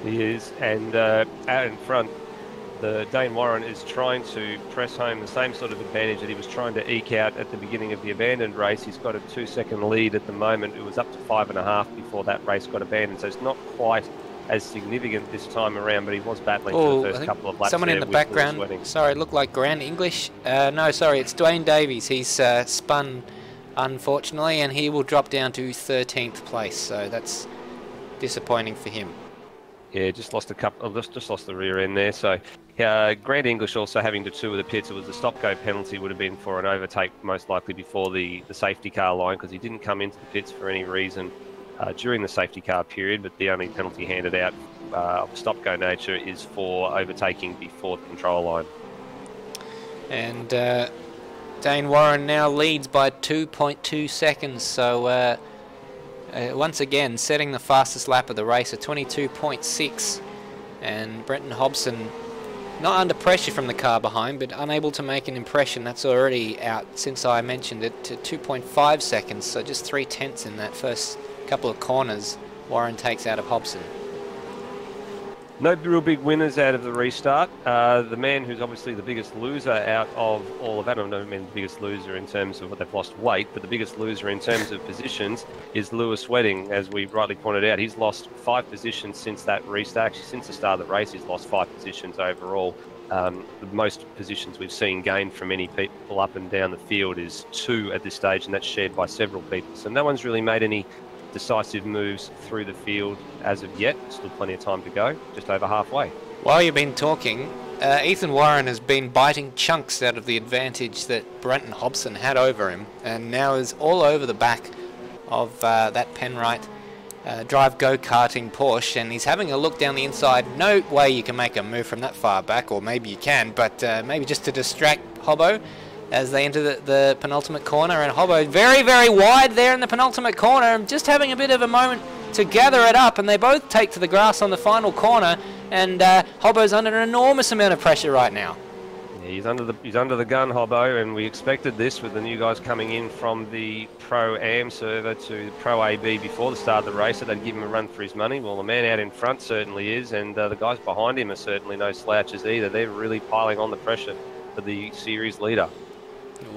He is, and out in front, the Dane Warren is trying to press home the same sort of advantage that he was trying to eke out at the beginning of the abandoned race. He's got a 2-second lead at the moment. It was up to 5.5 before that race got abandoned, so it's not quite as significant this time around, but he was battling for the first couple of laps. Someone in the background, sorry, it looked like Grand English. No, sorry, it's Dwayne Davies. He's spun, unfortunately, and he will drop down to 13th place, so that's disappointing for him. Yeah, just lost a couple. Just lost the rear end there. So, Grand English also having to tour the pits. It was a stop-go penalty, would have been for an overtake, most likely before the safety car line, because he didn't come into the pits for any reason during the safety car period. But the only penalty handed out of stop-go nature is for overtaking before the control line. And Dane Warren now leads by 2.2 seconds. So. Once again, setting the fastest lap of the race at 22.6, and Brenton Hobson not under pressure from the car behind, but unable to make an impression. That's already out since I mentioned it, to 2.5 seconds, so just 3/10 in that first couple of corners Warren takes out of Hobson. No real big winners out of the restart. The man who's obviously the biggest loser out of all of that, I don't mean the biggest loser in terms of what they've lost weight, but the biggest loser in terms of positions is Lewis Wedding. As we rightly pointed out, he's lost 5 positions since that restart. Actually, since the start of the race, he's lost 5 positions overall. The most positions we've seen gained from any people up and down the field is 2 at this stage, and that's shared by several people. So no one's really made any decisive moves through the field as of yet. Still plenty of time to go, just over halfway. While you've been talking, Ethan Warren has been biting chunks out of the advantage that Brenton Hobson had over him, and now is all over the back of that Penrite drive go-karting Porsche, and he's having a look down the inside. No way you can make a move from that far back, or maybe you can, but maybe just to distract Hobbo. as they enter the penultimate corner, and Hobbo very, very wide there in the penultimate corner, and just having a bit of a moment to gather it up, and they both take to the grass on the final corner, and Hobbo's under an enormous amount of pressure right now. Yeah, he's under the gun, Hobbo, and we expected this with the new guys coming in from the Pro-Am server to the Pro-AB before the start of the race, that they'd give him a run for his money. Well, the man out in front certainly is, and the guys behind him are certainly no slouches either. They're really piling on the pressure for the series leader.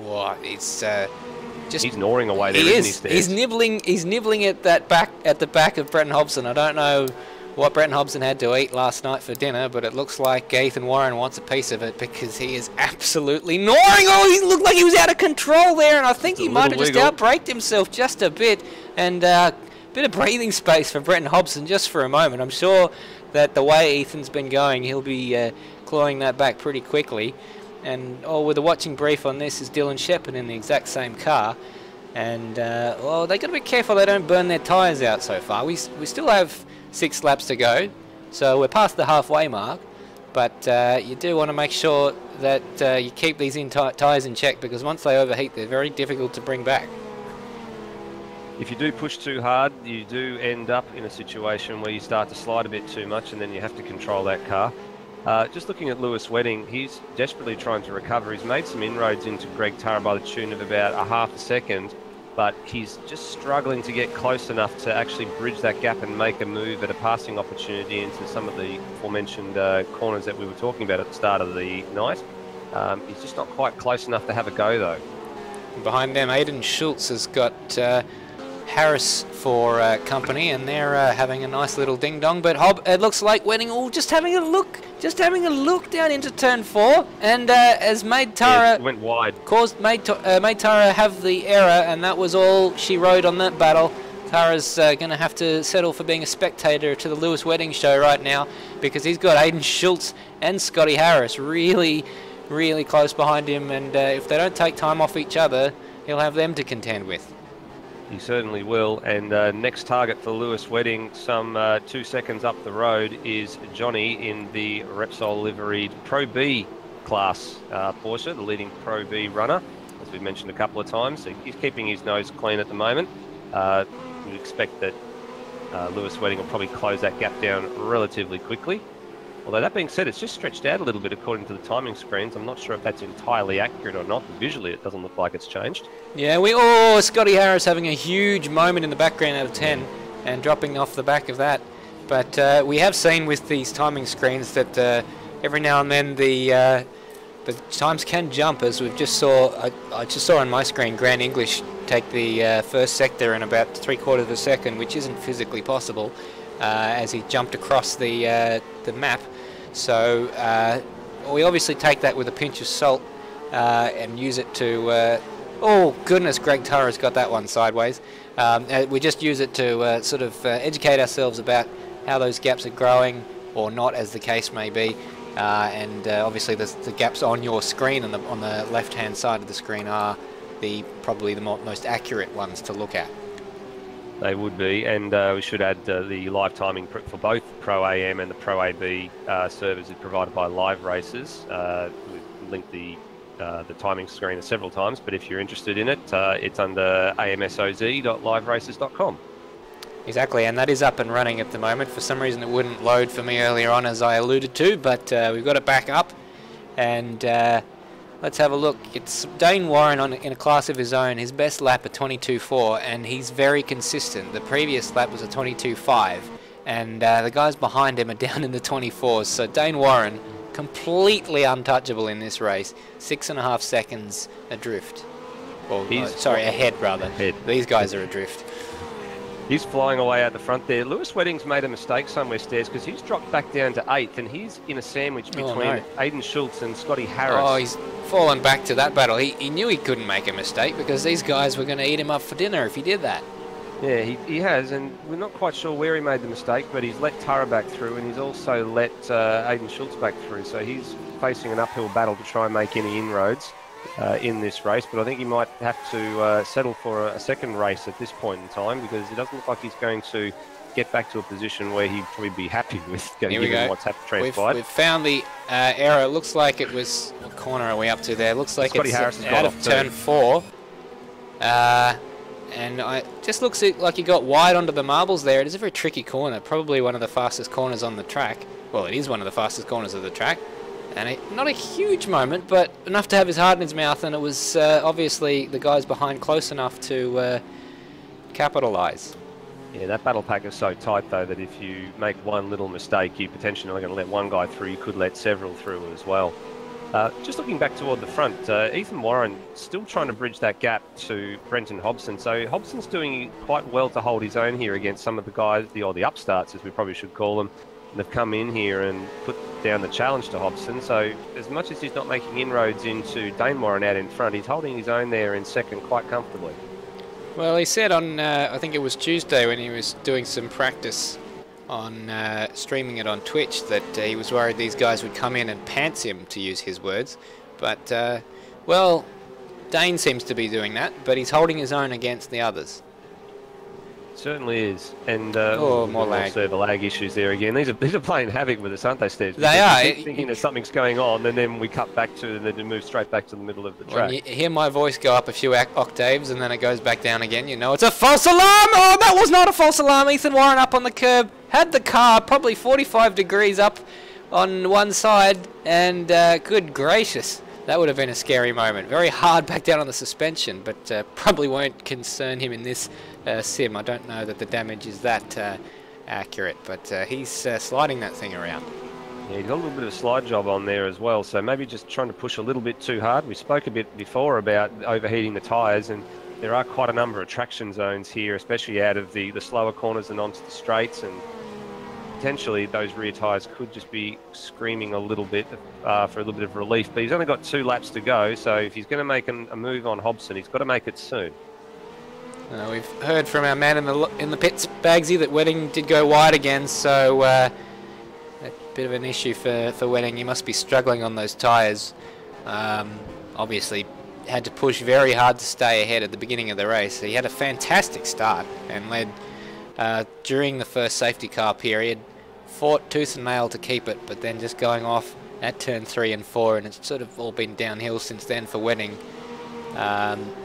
What? It's just he's gnawing away there, isn't he? He's nibbling at the back of Brenton Hobson. I don't know what Brenton Hobson had to eat last night for dinner, but it looks like Ethan Warren wants a piece of it, because he is absolutely gnawing. Oh, he looked like he was out of control there, and I think he might have just outbraked himself just a bit, and a bit of breathing space for Brenton Hobson just for a moment. I'm sure that the way Ethan's been going, he'll be clawing that back pretty quickly. And with a watching brief on this is Dylan Shepherd in the exact same car, and well, they got to be careful they don't burn their tyres out so far. We still have 6 laps to go, so we're past the halfway mark, but you do want to make sure that you keep these tyres in check, because once they overheat, they're very difficult to bring back. If you do push too hard, you do end up in a situation where you start to slide a bit too much, and then you have to control that car. Just looking at Lewis Wedding, he's desperately trying to recover. He's made some inroads into Greg Turra by the tune of about a half a second, but he's just struggling to get close enough to actually bridge that gap and make a move at a passing opportunity into some of the aforementioned corners that we were talking about at the start of the night. He's just not quite close enough to have a go, though. Behind them, Aiden Schultz has got Harris for company, and they're having a nice little ding dong. But it looks like Wedding just having a look down into turn 4, and as made Turra went wide, made Turra have the error, and that was all she wrote on that battle. Turra's going to have to settle for being a spectator to the Lewis Wedding show right now, because he's got Aiden Schultz and Scotty Harris really, really close behind him, and if they don't take time off each other, he'll have them to contend with. He certainly will, and next target for Lewis Wedding, some 2 seconds up the road, is Johnny in the Repsol liveried Pro B class Porsche, the leading Pro B runner, as we've mentioned a couple of times. He's keeping his nose clean at the moment. We expect that Lewis Wedding will probably close that gap down relatively quickly. Although that being said, it's just stretched out a little bit according to the timing screens. I'm not sure if that's entirely accurate or not, but visually it doesn't look like it's changed. Yeah, Scotty Harris having a huge moment in the background out of 10 and dropping off the back of that. But we have seen with these timing screens that every now and then the times can jump, as we've just saw. I just saw on my screen Grant English take the first sector in about 3/4 of a second, which isn't physically possible, as he jumped across the map. So we obviously take that with a pinch of salt and use it to... oh goodness, Greg Turra's got that one sideways. We just use it to sort of educate ourselves about how those gaps are growing or not, as the case may be. And obviously the gaps on your screen and on the left-hand side of the screen are probably the most accurate ones to look at. They would be, and we should add the live timing for both Pro AM and the Pro AB servers is provided by Live Races. We've linked the timing screen several times, but if you're interested in it, it's under amsoz.liveraces.com. Exactly, and that is up and running at the moment. For some reason it wouldn't load for me earlier on, as I alluded to, but we've got it back up, and let's have a look. It's Dane Warren in a class of his own. His best lap a 22.4, and he's very consistent. The previous lap was a 22.5, and the guys behind him are down in the 24s. So Dane Warren, completely untouchable in this race, 6.5 seconds adrift. Well, ahead rather. These guys are adrift. He's flying away out the front there. Lewis Wedding's made a mistake somewhere, Stairs, because he's dropped back down to 8th, and he's in a sandwich between Aiden Schultz and Scotty Harris. Oh, he's fallen back to that battle. He knew he couldn't make a mistake, because these guys were going to eat him up for dinner if he did that. Yeah, he has, and we're not quite sure where he made the mistake, but he's let Turra back through, and he's also let Aiden Schultz back through, so he's facing an uphill battle to try and make any inroads in this race, but I think he might have to settle for a second race at this point in time, because it doesn't look like he's going to get back to a position where he'd probably be happy with Here we given go. what's transpired. We've found the error. It looks like it was... What corner are we up to there? Looks like Scotty it's Harris has out got of off turn too. 4. And it just looks like he got wide onto the marbles there. It is a very tricky corner. Probably one of the fastest corners on the track. Well, it is one of the fastest corners of the track. And not a huge moment, but enough to have his heart in his mouth. And it was obviously the guys behind close enough to capitalise. Yeah, that battle pack is so tight, though, that if you make one little mistake, you potentially are going to let one guy through. You could let several through as well. Just looking back toward the front, Ethan Warren still trying to bridge that gap to Brenton Hobson. So Hobson's doing quite well to hold his own here against some of the guys, the upstarts, as we probably should call them. And they've come in here and put down the challenge to Hobson. So as much as he's not making inroads into Dane Warren out in front, he's holding his own there in second quite comfortably. Well, he said on, I think it was Tuesday when he was doing some practice on streaming it on Twitch, that he was worried these guys would come in and pants him, to use his words. But, well, Dane seems to be doing that, but he's holding his own against the others. Certainly is, and more lag. server lag issues there again. These are playing havoc with us, aren't they, Steve? They are. Thinking that something's going on, and then we cut back to, and then move straight back to the middle of the track. When you hear my voice go up a few octaves and then it goes back down again, you know it's a false alarm! Oh, that was not a false alarm! Ethan Warren up on the curb, had the car probably 45 degrees up on one side, and good gracious, that would have been a scary moment. Very hard back down on the suspension, but probably won't concern him in this sim. I don't know that the damage is that accurate, but he's sliding that thing around. Yeah, he's got a little bit of a slide job on there as well, so maybe just trying to push a little bit too hard. We spoke a bit before about overheating the tyres, and there are quite a number of traction zones here, especially out of the slower corners and onto the straights, and potentially those rear tyres could just be screaming a little bit for a little bit of relief. But he's only got 2 laps to go, so if he's going to make a move on Hobson, he's got to make it soon. We've heard from our man in the pits, Bagsy, that Wedding did go wide again, so a bit of an issue for Wedding. He must be struggling on those tyres. Obviously had to push very hard to stay ahead at the beginning of the race. He had a fantastic start and led during the first safety car period, fought tooth and nail to keep it, but then just going off at turn 3 and 4, and it's sort of all been downhill since then for Wedding.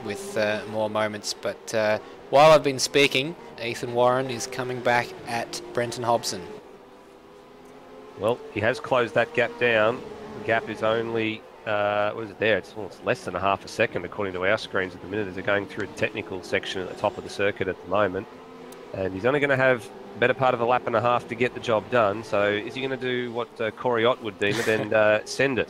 With more moments, but while I've been speaking, Ethan Warren is coming back at Brenton Hobson. Well, he has closed that gap down. The gap is only, what is it there? It's less than a half a second according to our screens at the minute as they're going through the technical section at the top of the circuit at the moment. And he's only going to have the better part of a lap and a half to get the job done. So is he going to do what Corey Ott would deem it and send it?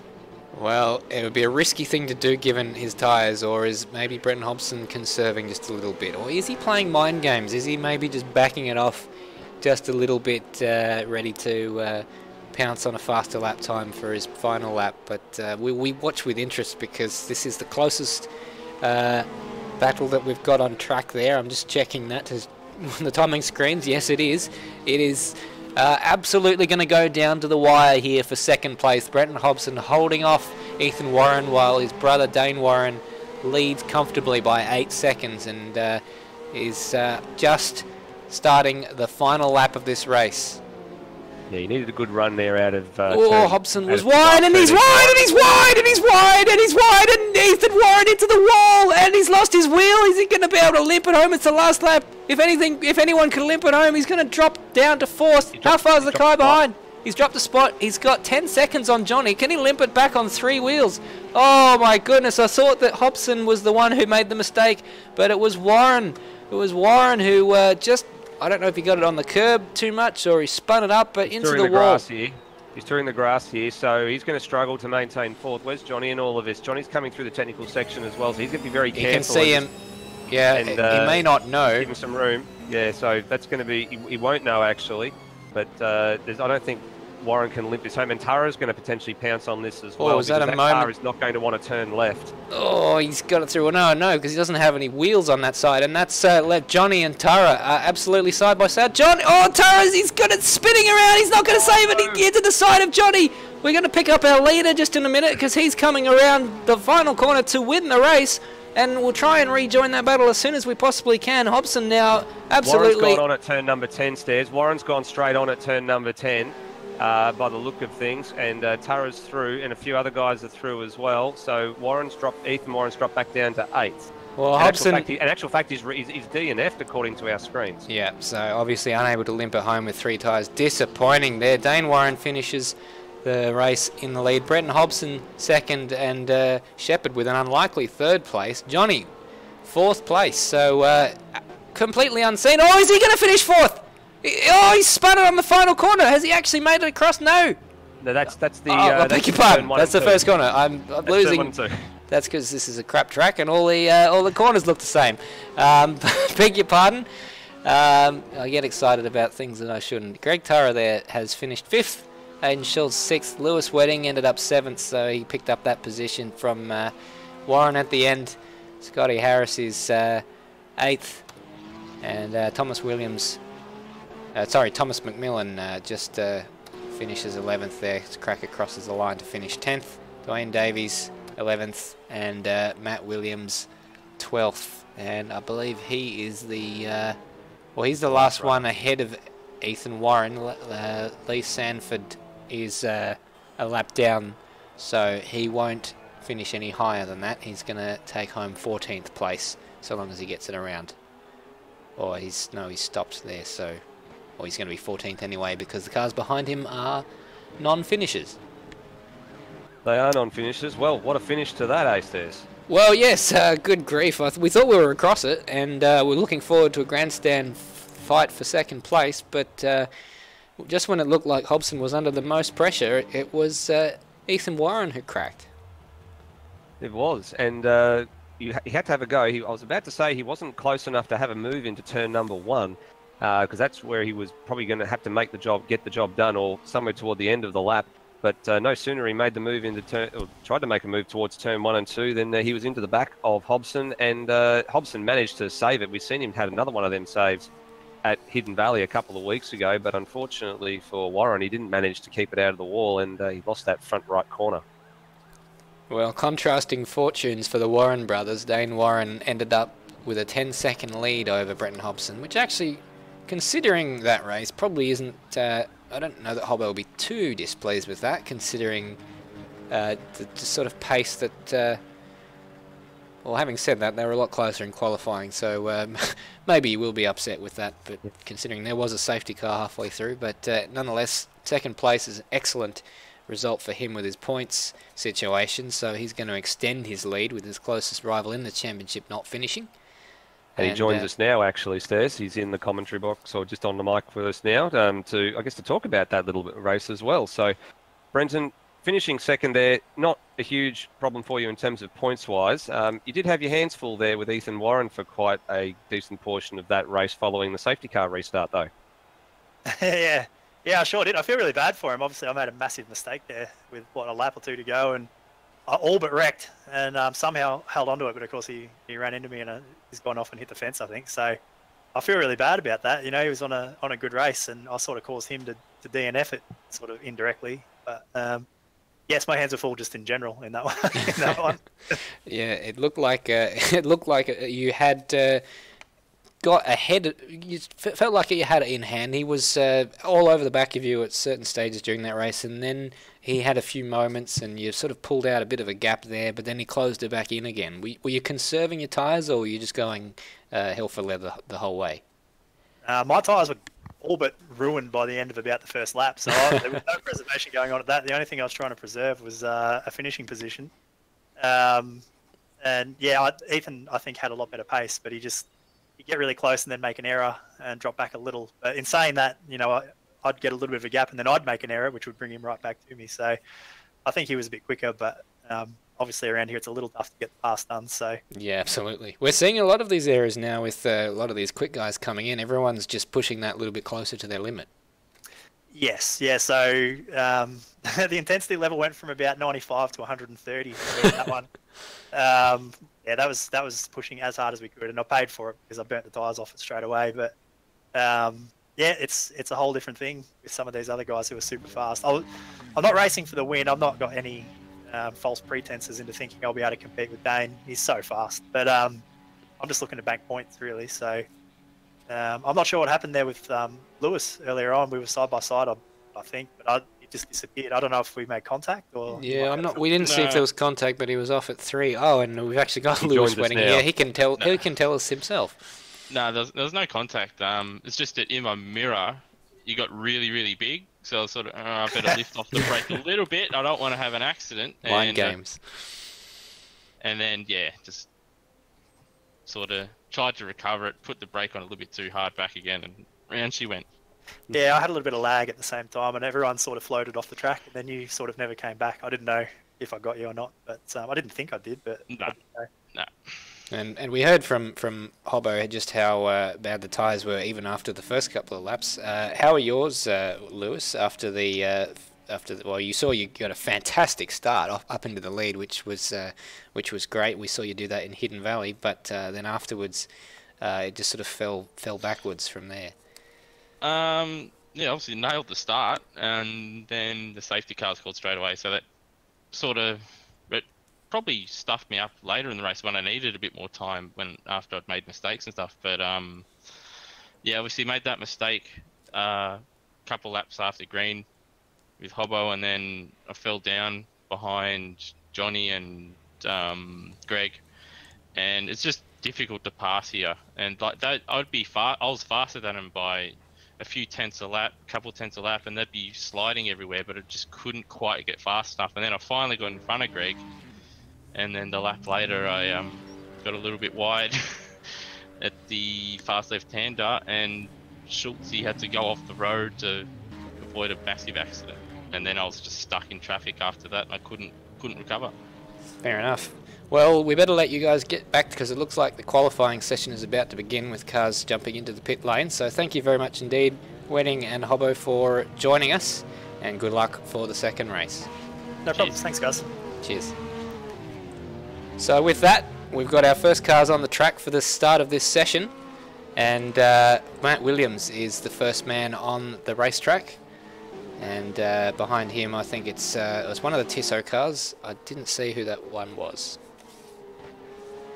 Well, it would be a risky thing to do given his tyres, or is maybe Brenton Hobson conserving just a little bit? Or is he playing mind games? Is he maybe just backing it off just a little bit, ready to pounce on a faster lap time for his final lap? But we watch with interest because this is the closest battle that we've got on track there. I'm just checking that on the timing screens. Yes, it is. It is absolutely going to go down to the wire here for second place. Brenton Hobson holding off Ethan Warren while his brother Dane Warren leads comfortably by 8 seconds and is just starting the final lap of this race. Yeah, he needed a good run there out of... Hobson was wide, and he's wide, and he's wide, and he's wide, and he's wide, and Ethan Warren into the wall, and he's lost his wheel. Is he going to be able to limp it home? It's the last lap. If anyone can limp it home, he's going to drop down to 4th. How far is the guy behind? He's dropped a spot. He's got 10 seconds on Johnny. Can he limp it back on 3 wheels? Oh, my goodness. I thought that Hobson was the one who made the mistake, but it was Warren. It was Warren who just... I don't know if he got it on the curb too much or he spun it up, but into the wall. He's touring the grass here, so he's going to struggle to maintain 4th. Where's Johnny in all of this? Johnny's coming through the technical section as well, so he's going to be very careful. You can see him. Yeah, and, he may not know. Give him some room. Yeah, so that's going to be... He won't know, actually. But I don't think Warren can limp this home. And Tara's going to potentially pounce on this as well. Was that a moment? Car is not going to want to turn left. Oh, he's got it through. Well, no, because he doesn't have any wheels on that side. And that's let Johnny and Tara absolutely side by side. Tara's, he's got it spinning around. He's not going to save it. He into the side of Johnny. We're going to pick up our leader just in a minute because he's coming around the final corner to win the race. and we'll try and rejoin that battle as soon as we possibly can. Hobson now absolutely... Warren's gone on at turn number 10, Stairs. Warren's gone straight on at turn number 10 by the look of things, and Tara's through, and a few other guys are through as well. So Ethan Warren's dropped back down to 8th. Well, Hobson... In actual fact, he's DNF'd according to our screens. Yeah, so obviously unable to limp it home with 3 tyres. Disappointing there. Dane Warren finishes the race in the lead. Brenton Hobson 2nd, and Shepherd with an unlikely 3rd place. Johnny 4th place. So completely unseen. Oh, is he going to finish 4th? Oh, he spun it on the final corner. Has he actually made it across? No. No, that's the. I beg your pardon. That's the first corner. I'm losing. Turn 1 and 2. That's because this is a crap track and all the corners look the same. Beg your pardon. I get excited about things that I shouldn't. Greg Tara there has finished 5th. Aiden Schultz 6th. Lewis Wedding ended up 7th, so he picked up that position from Warren at the end. Scotty Harris is 8th, and Thomas McMillan just finishes 11th there. Cracker crosses the line to finish 10th. Dwayne Davies 11th, and Matt Williams 12th, and I believe he is he's the last one ahead of Ethan Warren. Lee Sanford is a lap down, so he won't finish any higher than that. He's going to take home 14th place so long as he gets it around. Or he's stopped there, so he's going to be 14th anyway because the cars behind him are non-finishers. They are non-finishers. Well, what a finish to that, Stairs. Well, yes, good grief. We thought we were across it, and we're looking forward to a grandstand fight for 2nd place, but just when it looked like Hobson was under the most pressure, it was Ethan Warren who cracked. It was, and he had to have a go. I was about to say he wasn't close enough to have a move into turn number 1, because that's where he was probably going to have to get the job done, or somewhere toward the end of the lap. But no sooner he made the move tried to make a move towards turn 1 and 2, then he was into the back of Hobson, and Hobson managed to save it. We've seen him had another one of them saves at Hidden Valley a couple of weeks ago, but unfortunately for Warren, he didn't manage to keep it out of the wall, and he lost that front right corner. Well, contrasting fortunes for the Warren brothers. Dane Warren ended up with a 10-second lead over Brenton Hobson, which actually, considering that race, probably isn't... I don't know that Hobbo will be too displeased with that, considering the sort of pace that... well, having said that, they were a lot closer in qualifying, so maybe he will be upset with that, but considering there was a safety car halfway through. But nonetheless, 2nd place is an excellent result for him with his points situation, so he's going to extend his lead with his closest rival in the championship not finishing. And he joins us now, actually, Stairs. He's in the commentary box, or just on the mic with us now, to talk about that little bit of race as well. So, Brenton, finishing 2nd there, not a huge problem for you in terms of points-wise. You did have your hands full there with Ethan Warren for quite a decent portion of that race following the safety car restart, though. Yeah, I sure did. I feel really bad for him. Obviously, I made a massive mistake there with, a lap or 2 to go, and I all but wrecked, and somehow held onto it, but of course he ran into me, and he's gone off and hit the fence, I think. So I feel really bad about that. You know, he was on a good race, and I sort of caused him to DNF it sort of indirectly. But yes, my hands are full just in general in that one. Yeah, it looked like you had got ahead. You felt like you had it in hand. He was all over the back of you at certain stages during that race, and then he had a few moments, and you sort of pulled out a bit of a gap there, but then he closed it back in again. Were you conserving your tyres, or were you just going hell for leather the whole way? My tyres were all but ruined by the end of about the first lap, so there was no preservation going on at that. The only thing I was trying to preserve was a finishing position. And yeah, Ethan, I think, had a lot better pace, but he'd get really close and then make an error and drop back a little. But in saying that, I'd get a little bit of a gap and then I'd make an error, which would bring him right back to me. So I think he was a bit quicker, but obviously around here it's a little tough to get the pass done. So yeah, absolutely. We're seeing a lot of these errors now with a lot of these quick guys coming in. Everyone's just pushing that little bit closer to their limit. Yes, yeah. So the intensity level went from about 95 to 130 in that one. Yeah, that was pushing as hard as we could, and I paid for it because I burnt the tyres off it straight away. But yeah, it's a whole different thing with some of these other guys who are super fast. I'm not racing for the win. I've not got any false pretenses into thinking I'll be able to compete with Dane. He's so fast. But I'm just looking to bank points, really. So I'm not sure what happened there with Lewis earlier on. We were side by side, I think, but it just disappeared. I don't know if we made contact or... Yeah, we didn't see if there was contact, but he was off at 3. Oh, and we've actually got Lewis waiting here. He can tell. He can tell us himself. No, there was no contact. It's just that in my mirror, you got really, really big. So I was sort of, I better lift off the brake a little bit. I don't want to have an accident. Mind games. And then, yeah, just sort of tried to recover it, put the brake on a little bit too hard back again, and round she went. Yeah, I had a little bit of lag at the same time, and everyone sort of floated off the track, and then you sort of never came back. I didn't know if I got you or not, but I didn't think I did, but... No. And we heard from Hobbo just how bad the tyres were even after the first couple of laps. How are yours, Lewis, after well, you got a fantastic start up into the lead, which was great. We saw you do that in Hidden Valley, but then afterwards it just sort of fell backwards from there. Yeah, obviously nailed the start, and then the safety car was called straight away, so that sort of probably stuffed me up later in the race when I needed a bit more time after I'd made mistakes and stuff. But yeah, obviously made that mistake a couple laps after green with Hobbo, and then I fell down behind Johnny and Greg, and it's just difficult to pass here. And like that, I was faster than him by a few tenths a lap, couple tenths a lap, and they'd be sliding everywhere, but I just couldn't quite get fast enough. And then I finally got in front of Greg, and then the lap later I got a little bit wide at the fast left-hander, and Schultz, he had to go off the road to avoid a massive accident. And then I was just stuck in traffic after that, and I couldn't recover. Fair enough. Well, we better let you guys get back, because it looks like the qualifying session is about to begin with cars jumping into the pit lane. So thank you very much indeed, Winton and Hobbo, for joining us, and good luck for the second race. No problems. Thanks, guys. Cheers. So with that, we've got our first cars on the track for the start of this session, and Matt Williams is the first man on the racetrack, and behind him I think it was one of the Tissot cars. I didn't see who that one was.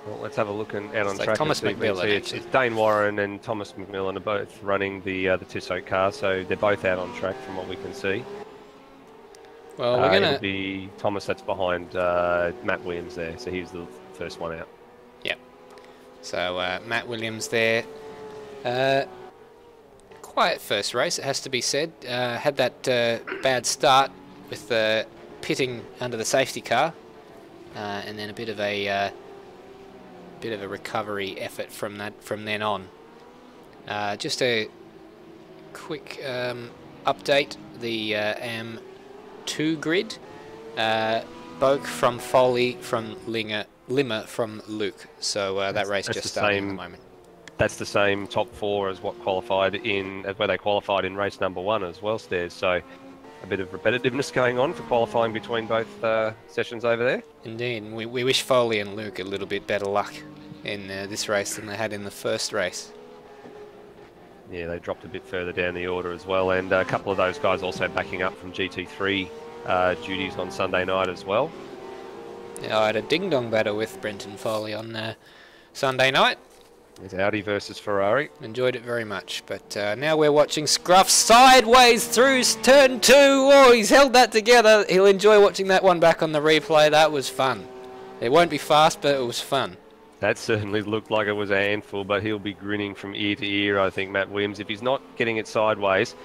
Well, let's have a look out on like track. Thomas McMillan. It's Dane Warren and Thomas McMillan are both running the Tissot car, so they're both out on track from what we can see. Well, we're gonna it'll be Thomas that's behind Matt Williams there, so he's the first one out. Yep. So Matt Williams there. Quiet first race, it has to be said. Had that bad start with the pitting under the safety car, and then a bit of a recovery effort from then on. Just a quick update: the AM2 grid. Boak from Foley from Limmer from Luke. So that race just started at the moment. That's the same top 4 as what qualified where they qualified in race number 1 as well, Stairs. So a bit of repetitiveness going on for qualifying between both sessions over there. Indeed. We wish Foley and Luke a little bit better luck in this race than they had in the first race. Yeah, they dropped a bit further down the order as well, and a couple of those guys also backing up from GT3 duties on Sunday night as well. Yeah, I had a ding-dong battle with Brenton Foley on Sunday night. It's Audi versus Ferrari. Enjoyed it very much, but now we're watching Scruff sideways through turn 2. Oh, he's held that together. He'll enjoy watching that one back on the replay. That was fun. It won't be fast, but it was fun. That certainly looked like it was a handful, but he'll be grinning from ear to ear, I think, Matt Williams. If he's not getting it sideways,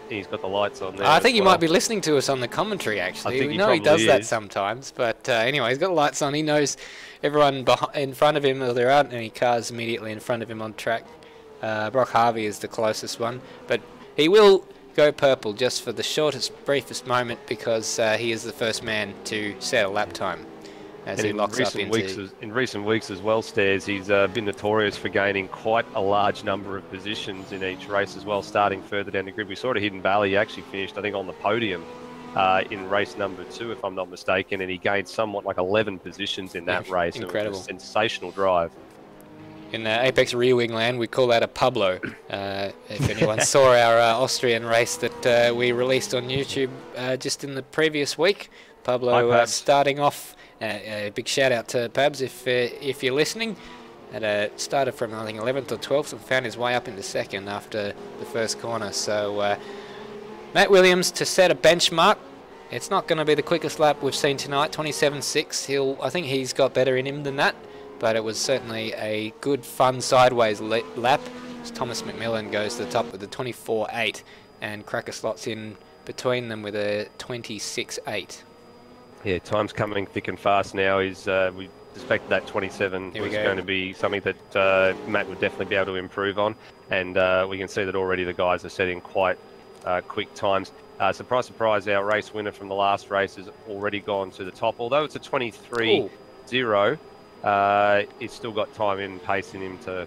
he's got the lights on there. I think he might be listening to us on the commentary, actually. We know he does that sometimes, but anyway, he's got the lights on. He knows everyone in front of him, or there aren't any cars immediately in front of him on track. Brock Harvey is the closest one, but he will go purple just for the shortest, briefest moment, because he is the first man to set a lap time. As he locks up into... In recent weeks as well, Stairs, he's been notorious for gaining quite a large number of positions in each race as well, starting further down the grid. We saw it at Hidden Valley. He actually finished, I think, on the podium in race number 2, if I'm not mistaken, and he gained somewhat like 11 positions in that race. Incredible. It was a sensational drive. In Apex Rear Wing land, we call that a Pablo. If anyone saw our Austrian race that we released on YouTube just in the previous week, Pablo Hi, Pabs. starting off. A big shout out to Pabs if you're listening. Started from, I think, 11th or 12th and found his way up into second after the first corner. So Matt Williams to set a benchmark. It's not going to be the quickest lap we've seen tonight, 27.6. I think he's got better in him than that, but it was certainly a good, fun sideways lap. As Thomas McMillan goes to the top with a 24.8, and Cracker slots in between them with a 26.8. Yeah, time's coming thick and fast now. We suspected that 27 was going to be something that Matt would definitely be able to improve on, and we can see that already the guys are setting quite quick times. Surprise, surprise, our race winner from the last race has already gone to the top. Although it's a 23.0, it's still got time and pace in him to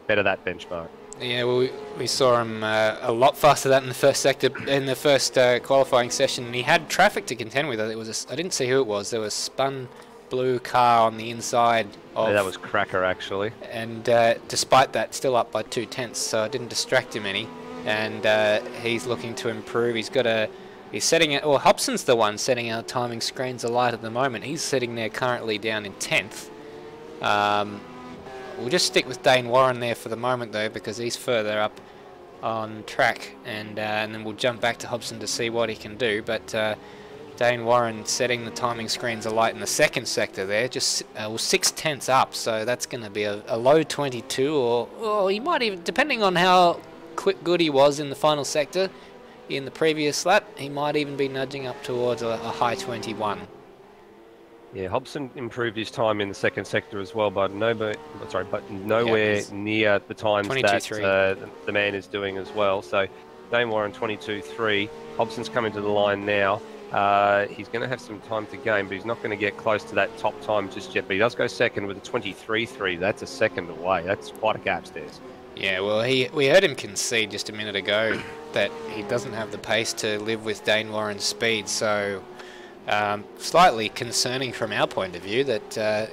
better that benchmark. Yeah, well, we saw him a lot faster than in the first sector, in the first qualifying session, and he had traffic to contend with. I didn't see who it was. There was a spun blue car on the inside of... Yeah, that was Cracker, actually. And despite that, still up by 2/10, so it didn't distract him any. And he's looking to improve. He's setting it. Well, Hobson's the one setting our timing screens alight at the moment. He's sitting there currently down in 10th. We'll just stick with Dane Warren there for the moment, though, because he's further up on track, and then we'll jump back to Hobson to see what he can do. But Dane Warren setting the timing screens alight in the second sector there, just 6/10 up. So that's going to be a low 22, or he might even, depending on how good he was in the final sector in the previous lap, he might even be nudging up towards a high 21. Yeah, Hobson improved his time in the second sector as well, but nowhere near the times that the man is doing as well. So Dane Warren 22.3. Hobson's coming to the line now. He's going to have some time to gain, but he's not going to get close to that top time just yet. But he does go second with a 23.3. That's a second away. That's quite a gap, Stairs. Yeah, well, we heard him concede just a minute ago that he doesn't have the pace to live with Dane Warren's speed, so slightly concerning from our point of view that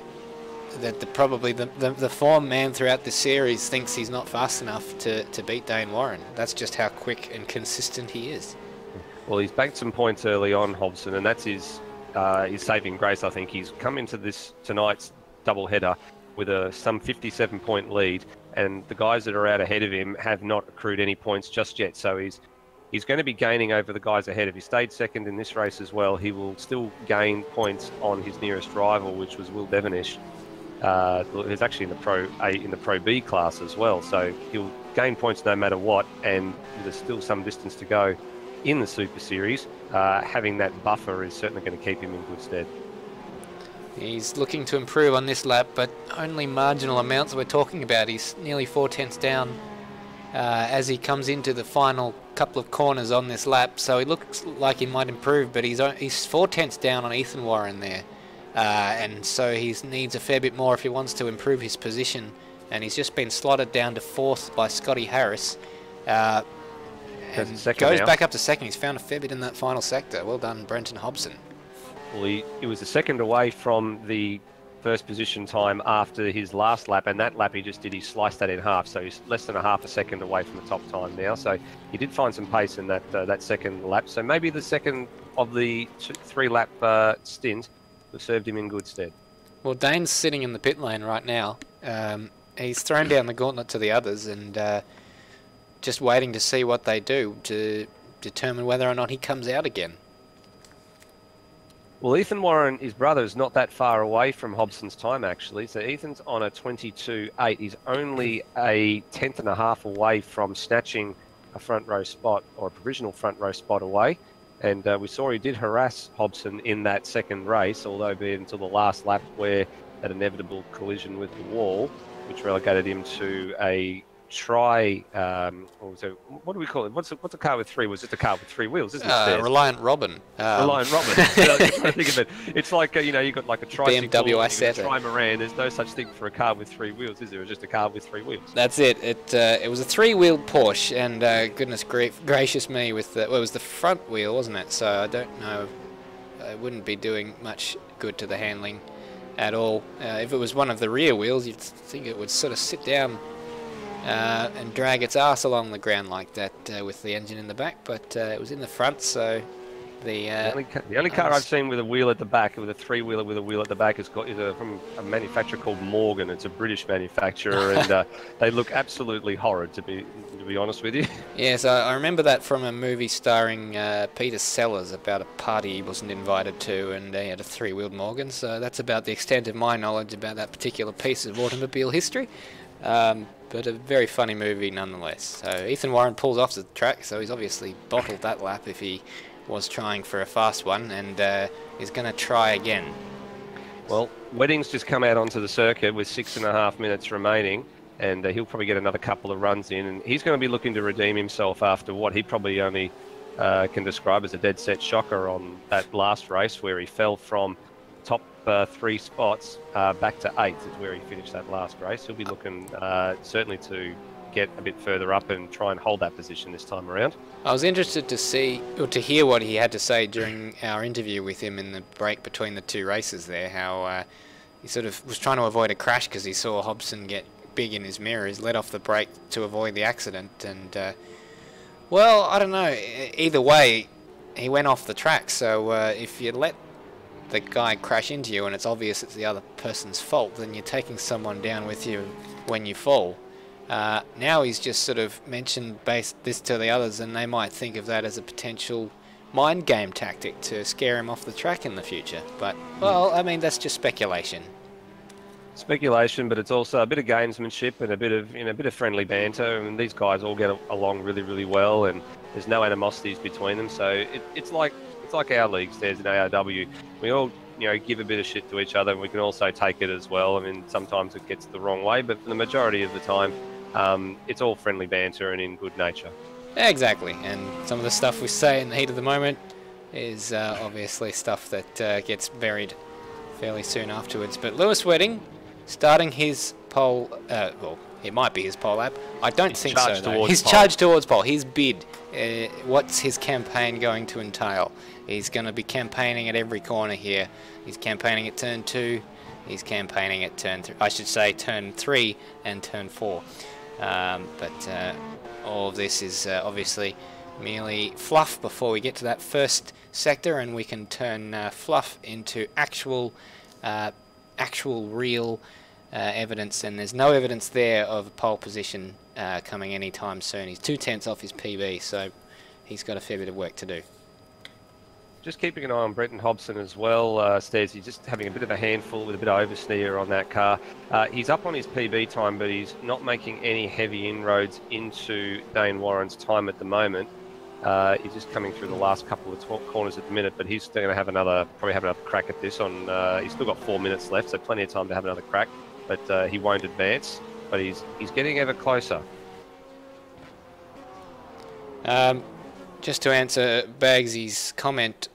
probably the form man throughout the series thinks he's not fast enough to beat Dane Warren. That's just how quick and consistent he is. Well, he's backed some points early on, Hobson, and that's his saving grace, I think. He's come into tonight's double-header with some 57-point lead, and the guys that are out ahead of him have not accrued any points just yet. So he's going to be gaining over the guys ahead. If he stayed second in this race as well, he will still gain points on his nearest rival, which was Will Devonish. He's actually in the Pro B class as well, so he'll gain points no matter what, and there's still some distance to go in the Super Series. Having that buffer is certainly going to keep him in good stead. He's looking to improve on this lap, but only marginal amounts we're talking about. He's nearly 4/10 down as he comes into the final couple of corners on this lap, so he looks like he might improve, but he's 4/10 down on Ethan Warren there, and so he needs a fair bit more if he wants to improve his position, and he's just been slotted down to 4th by Scotty Harris, and goes back up to second. He's found a fair bit in that final sector. Well done, Brenton Hobson. Well, he was a second away from the first position time after his last lap, and that lap he sliced that in half, so he's less than a half a second away from the top time now. So he did find some pace in that second lap, so maybe the second of the 3-lap stint have served him in good stead. Well, Dane's sitting in the pit lane right now. He's thrown down the gauntlet to the others and just waiting to see what they do to determine whether or not he comes out again. Well, Ethan Warren, his brother, is not that far away from Hobson's time, actually. So Ethan's on a 22.8. He's only a 10th and a half away from snatching a front row spot, or a provisional front row spot away. And we saw he did harass Hobson in that second race, although be until the last lap where that inevitable collision with the wall, which relegated him to a what do we call it? What's a car with 3 wheels? It's a car with 3 wheels, isn't it? Reliant Robin. Reliant Robin. I'm trying to think of it. It's like you've got like a tricycle, BMW a trimaran. There's no such thing for a car with 3 wheels, is there? It's just a car with 3 wheels. That's it. It was a 3-wheeled Porsche, and goodness gracious me, it was the front wheel, wasn't it? So I don't know. It wouldn't be doing much good to the handling at all. If it was one of the rear wheels, you'd think it would sort of sit down and drag its ass along the ground like that with the engine in the back, but it was in the front, so The only car I've seen with a wheel at the back, with a three-wheeler with a wheel at the back, is from a manufacturer called Morgan. It's a British manufacturer, and they look absolutely horrid, to be honest with you. Yes, I remember that from a movie starring Peter Sellers about a party he wasn't invited to, and they had a three-wheeled Morgan. So that's about the extent of my knowledge about that particular piece of automobile history. But a very funny movie nonetheless. So Ethan Warren pulls off the track, so he's obviously bottled that lap if he was trying for a fast one, and is going to try again. Well, Wedding's just come out onto the circuit with 6.5 minutes remaining, and he'll probably get another couple of runs in, and he's going to be looking to redeem himself after what he probably only can describe as a dead set shocker on that last race, where he fell from top 3 spots back to 8th is where he finished that last race. He'll be looking certainly to get a bit further up and try and hold that position this time around. I was interested to see, or to hear what he had to say during our interview with him in the break between the two races there, how he sort of was trying to avoid a crash because he saw Hobson get big in his mirrors, let off the brake to avoid the accident, and well, I don't know, either way he went off the track. So if you let the guy crash into you and it's obvious it's the other person's fault, then you're taking someone down with you when you fall. Now he's just sort of mentioned this to the others, and they might think of that as a potential mind game tactic to scare him off the track in the future. But, well, I mean, that's just speculation. Speculation, but it's also a bit of gamesmanship and a bit of friendly banter. And these guys all get along really, really well, and there's no animosities between them. So it's like our leagues. There's an ARW. We all give a bit of shit to each other, and we can also take it as well. I mean, sometimes it gets the wrong way, but for the majority of the time, it's all friendly banter and in good nature. Exactly, and some of the stuff we say in the heat of the moment is obviously stuff that gets buried fairly soon afterwards. But Lewis Wedding, starting his pole, well, it might be his pole lap. I don't think so, though. He's charged towards pole. His bid. What's his campaign going to entail? He's going to be campaigning at every corner here. He's campaigning at turn 2. He's campaigning at turn 3. I should say turn 3 and turn 4. But all of this is obviously merely fluff before we get to that first sector, and we can turn fluff into actual real evidence. And there's no evidence there of a pole position coming anytime soon. He's 2/10 off his PB, so he's got a fair bit of work to do. Just keeping an eye on Brenton Hobson as well, Stairs. He's just having a bit of a handful with a bit of oversteer on that car. He's up on his PB time, but he's not making any heavy inroads into Dane Warren's time at the moment. He's just coming through the last couple of corners at the minute, but he's still going to probably have another crack at this. He's still got 4 minutes left, so plenty of time to have another crack, but he won't advance. But he's getting ever closer. Just to answer Bagsy's comment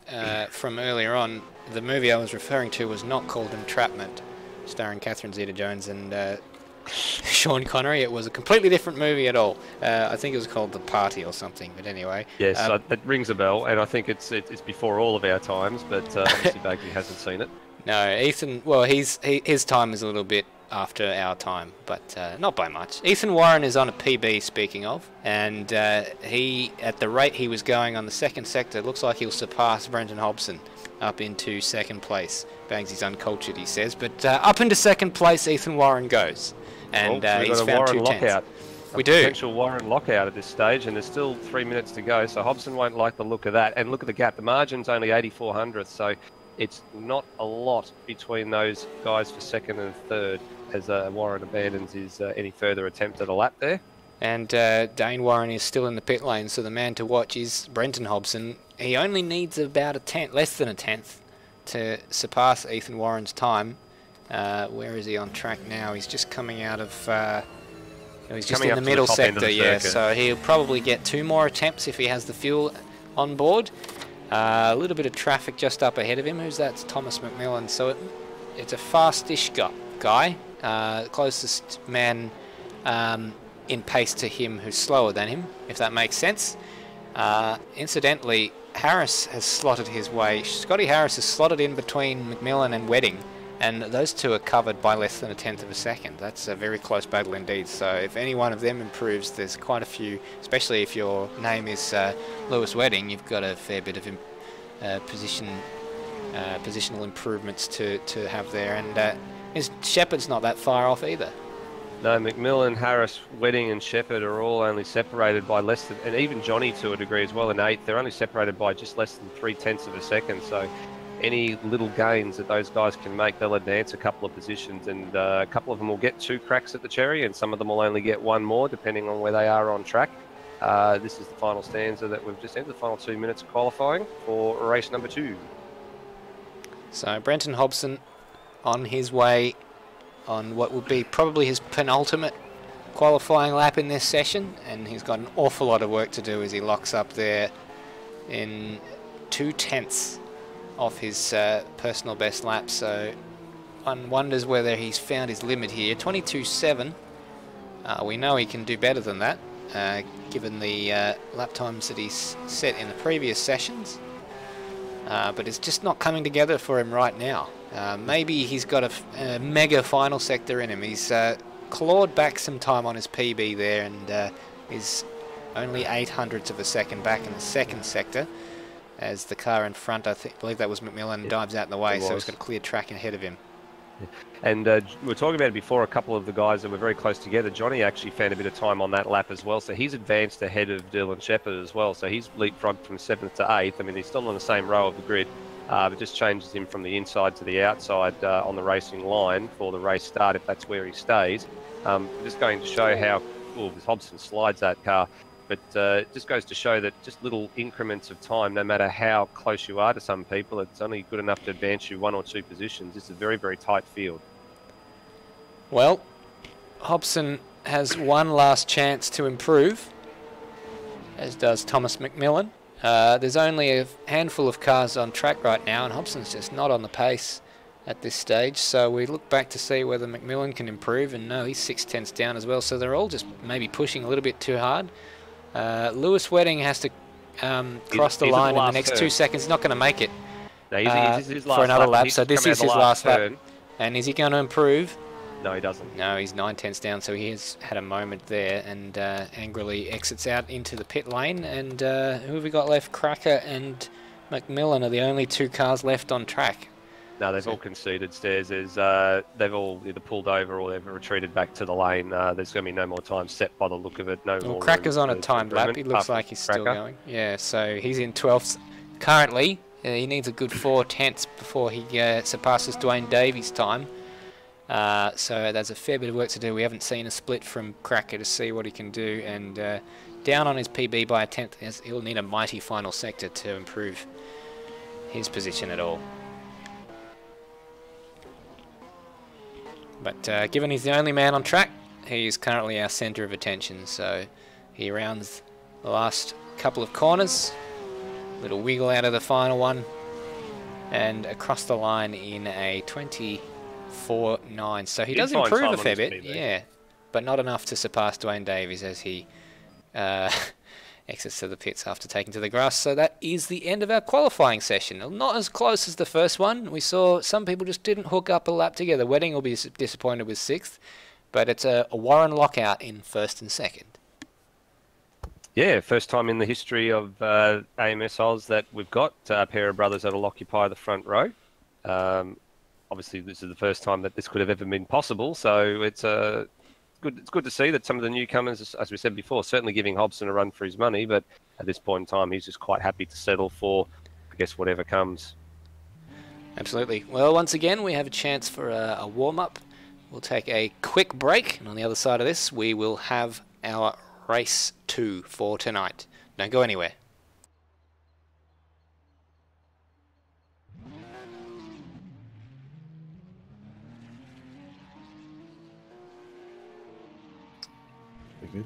from earlier on, the movie I was referring to was not called Entrapment, starring Catherine Zeta-Jones and Sean Connery. It was a completely different movie at all. I think it was called The Party or something, but anyway. Yes, that rings a bell, and I think it's before all of our times, but obviously Bagsy hasn't seen it. No, Ethan, well, his time is a little bit after our time, but not by much. Ethan Warren is on a PB, speaking of, and he, at the rate he was going on the second sector, looks like he'll surpass Brenton Hobson up into second place. Bagsy's uncultured, he says, but up into second place Ethan Warren goes, and so he's found 2 tenths. We do. Potential Warren lockout at this stage, and there's still 3 minutes to go, so Hobson won't like the look of that. And look at the gap, the margin's only 84 hundredths, so it's not a lot between those guys for second and third as Warren abandons his any further attempt at a lap there. And Dane Warren is still in the pit lane, so the man to watch is Brenton Hobson. He only needs about a tenth, less than a tenth, to surpass Ethan Warren's time. Where is he on track now? He's just coming out of... he's just in the middle sector, yeah, so he'll probably get 2 more attempts if he has the fuel on board. A little bit of traffic just up ahead of him. Who's that? It's Thomas McMillan. So it's a fast-ish guy. Closest man in pace to him who's slower than him, if that makes sense. Incidentally, Harris has slotted his way. Scotty Harris has slotted in between McMillan and Wedding, and those two are covered by less than a tenth of a second. That's a very close battle indeed. So if any one of them improves, there's quite a few, especially if your name is Lewis Wedding, you've got a fair bit of positional improvements to have there, and Shepherd's not that far off either. No, McMillan, Harris, Wedding and Shepherd are all only separated by less than, and even Johnny to a degree as well in 8th, they're only separated by just less than 0.3 of a second. So any little gains that those guys can make, they'll advance a couple of positions, and a couple of them will get 2 cracks at the cherry, and some of them will only get 1 more depending on where they are on track. This is the final stanza that we've just entered, the final 2 minutes of qualifying for race number 2. So Brenton Hobson on his way on what will be probably his penultimate qualifying lap in this session, and he's got an awful lot of work to do as he locks up there in 0.2 off his personal best lap. So one wonders whether he's found his limit here. 22.7. We know he can do better than that, given the lap times that he's set in the previous sessions. But it's just not coming together for him right now. Maybe he's got a mega final sector in him. He's clawed back some time on his PB there, and is only 0.08 of a second back in the second sector, as the car in front, I believe that was McMillan, dives out in the way, so he's got a clear track ahead of him. And we were talking about it before, a couple of the guys that were very close together. Johnny actually found a bit of time on that lap as well, so he's advanced ahead of Dylan Shepherd as well. So he's leapfrogged from 7th to 8th. I mean, he's still on the same row of the grid, but just changes him from the inside to the outside on the racing line for the race start, if that's where he stays. Just going to show how Hobson slides that car. But it just goes to show that just little increments of time, no matter how close you are to some people, it's only good enough to advance you 1 or 2 positions. It's a very, very tight field. Well, Hobson has one last chance to improve, as does Thomas McMillan. There's only a handful of cars on track right now, and Hobson's just not on the pace at this stage. So we look back to see whether McMillan can improve, and no, he's 0.6 down as well. So they're all just maybe pushing a little bit too hard. Lewis Wedding has to cross the line in the next 2 seconds. He's not going to make it for another lap. So this is his last lap. And is he going to improve? No, he doesn't. No, he's 0.9 down, so he has had a moment there, and angrily exits out into the pit lane. And who have we got left? Cracker and McMillan are the only 2 cars left on track. No, they've all conceded, Stairs. They've all either pulled over or they've retreated back to the lane. There's going to be no more time set by the look of it. No more. Cracker's on a timed lap. He looks like he's still going. Yeah, so he's in 12th currently. He needs a good 0.4 before he surpasses Dwayne Davies' time. So there's a fair bit of work to do. We haven't seen a split from Cracker to see what he can do. And down on his PB by 1/10, he'll need a mighty final sector to improve his position at all. But given he's the only man on track, he is currently our centre of attention. So he rounds the last couple of corners, little wiggle out of the final one, and across the line in a 24.9. So he does improve a fair bit, yeah, but not enough to surpass Dwayne Davies as he exits to the pits after taking to the grass. So that is the end of our qualifying session. Not as close as the first one. We saw some people just didn't hook up a lap together. Wedding will be disappointed with 6th, but it's a Warren lockout in 1st and 2nd. Yeah, first time in the history of AMS Oz that we've got a pair of brothers that'll occupy the front row. Obviously, this is the first time that this could have ever been possible, so it's good to see that some of the newcomers, as we said before, certainly giving Hobson a run for his money, but at this point in time, he's just quite happy to settle for, I guess, whatever comes. Absolutely. Well, once again, we have a chance for a warm-up. We'll take a quick break, and on the other side of this, we will have our race 2 for tonight. Don't go anywhere. Good.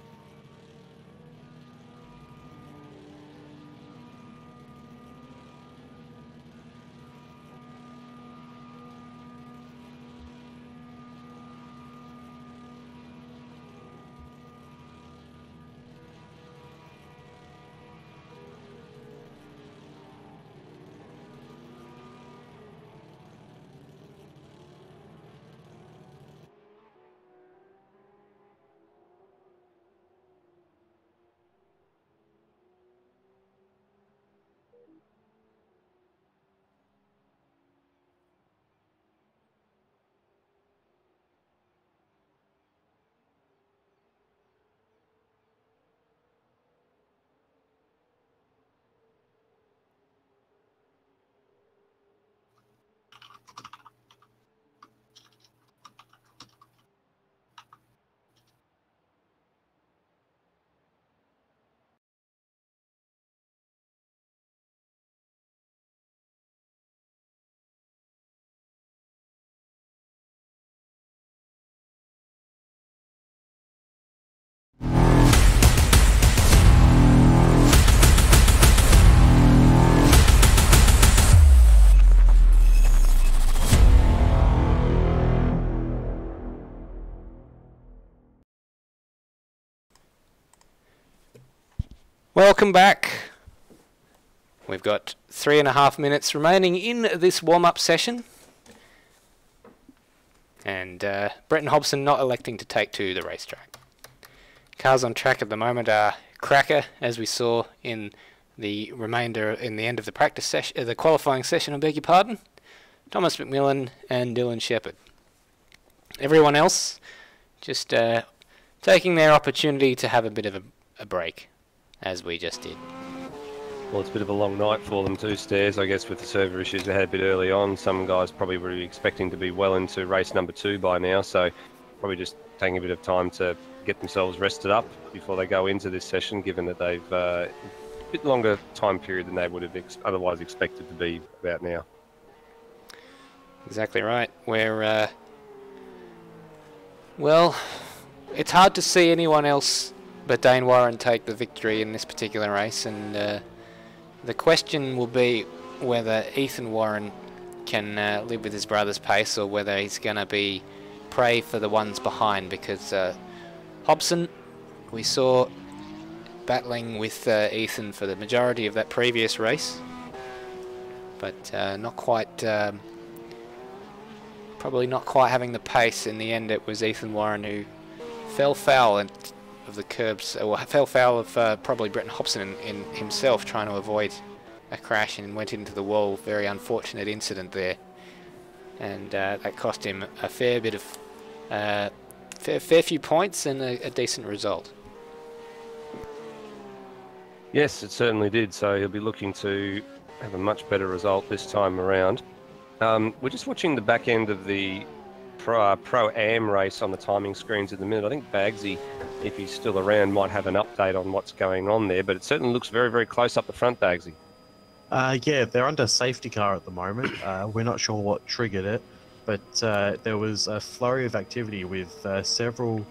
Welcome back. We've got 3.5 minutes remaining in this warm-up session. And Brenton Hobson not electing to take to the racetrack. Cars on track at the moment are Cracker, as we saw in the end of the practice session, the qualifying session, I beg your pardon, Thomas McMillan and Dylan Shepherd. Everyone else just taking their opportunity to have a bit of a break, as we just did. Well, it's a bit of a long night for them too, Stairs, I guess, with the server issues we had a bit early on. Some guys probably were expecting to be well into race number 2 by now, so probably just taking a bit of time to get themselves rested up before they go into this session, given that they've a bit longer time period than they would have otherwise expected to be about now. Exactly right. We're, well, it's hard to see anyone else but Dane Warren take the victory in this particular race, and the question will be whether Ethan Warren can live with his brother's pace, or whether he's going to be prey for the ones behind, because Hobson, we saw battling with Ethan for the majority of that previous race, but not quite, probably not quite having the pace. In the end, it was Ethan Warren who fell foul of the curbs, or fell foul of probably Brenton Hobson in himself, trying to avoid a crash, and went into the wall. Very unfortunate incident there, and that cost him a fair bit of fair few points and a decent result. Yes, it certainly did. So he'll be looking to have a much better result this time around. We're just watching the back end of the Pro-Am race on the timing screens at the minute. I think Bagsy, if he's still around, might have an update on what's going on there, but it certainly looks very, very close up the front, Bagsy. Yeah, they're under safety car at the moment. We're not sure what triggered it, but there was a flurry of activity with several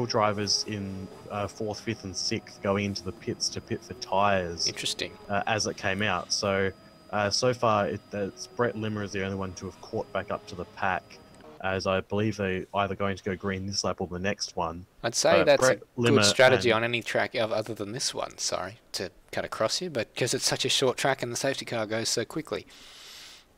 drivers in 4th, 5th and 6th going into the pits to pit for tyres. Interesting. As it came out. So far, it's Brett Limmer is the only one to have caught back up to the pack, as I believe they're either going to go green this lap or the next one. I'd say that's Brett a Limmer good strategy on any track other than this one. Sorry to cut across you, but because it's such a short track and the safety car goes so quickly.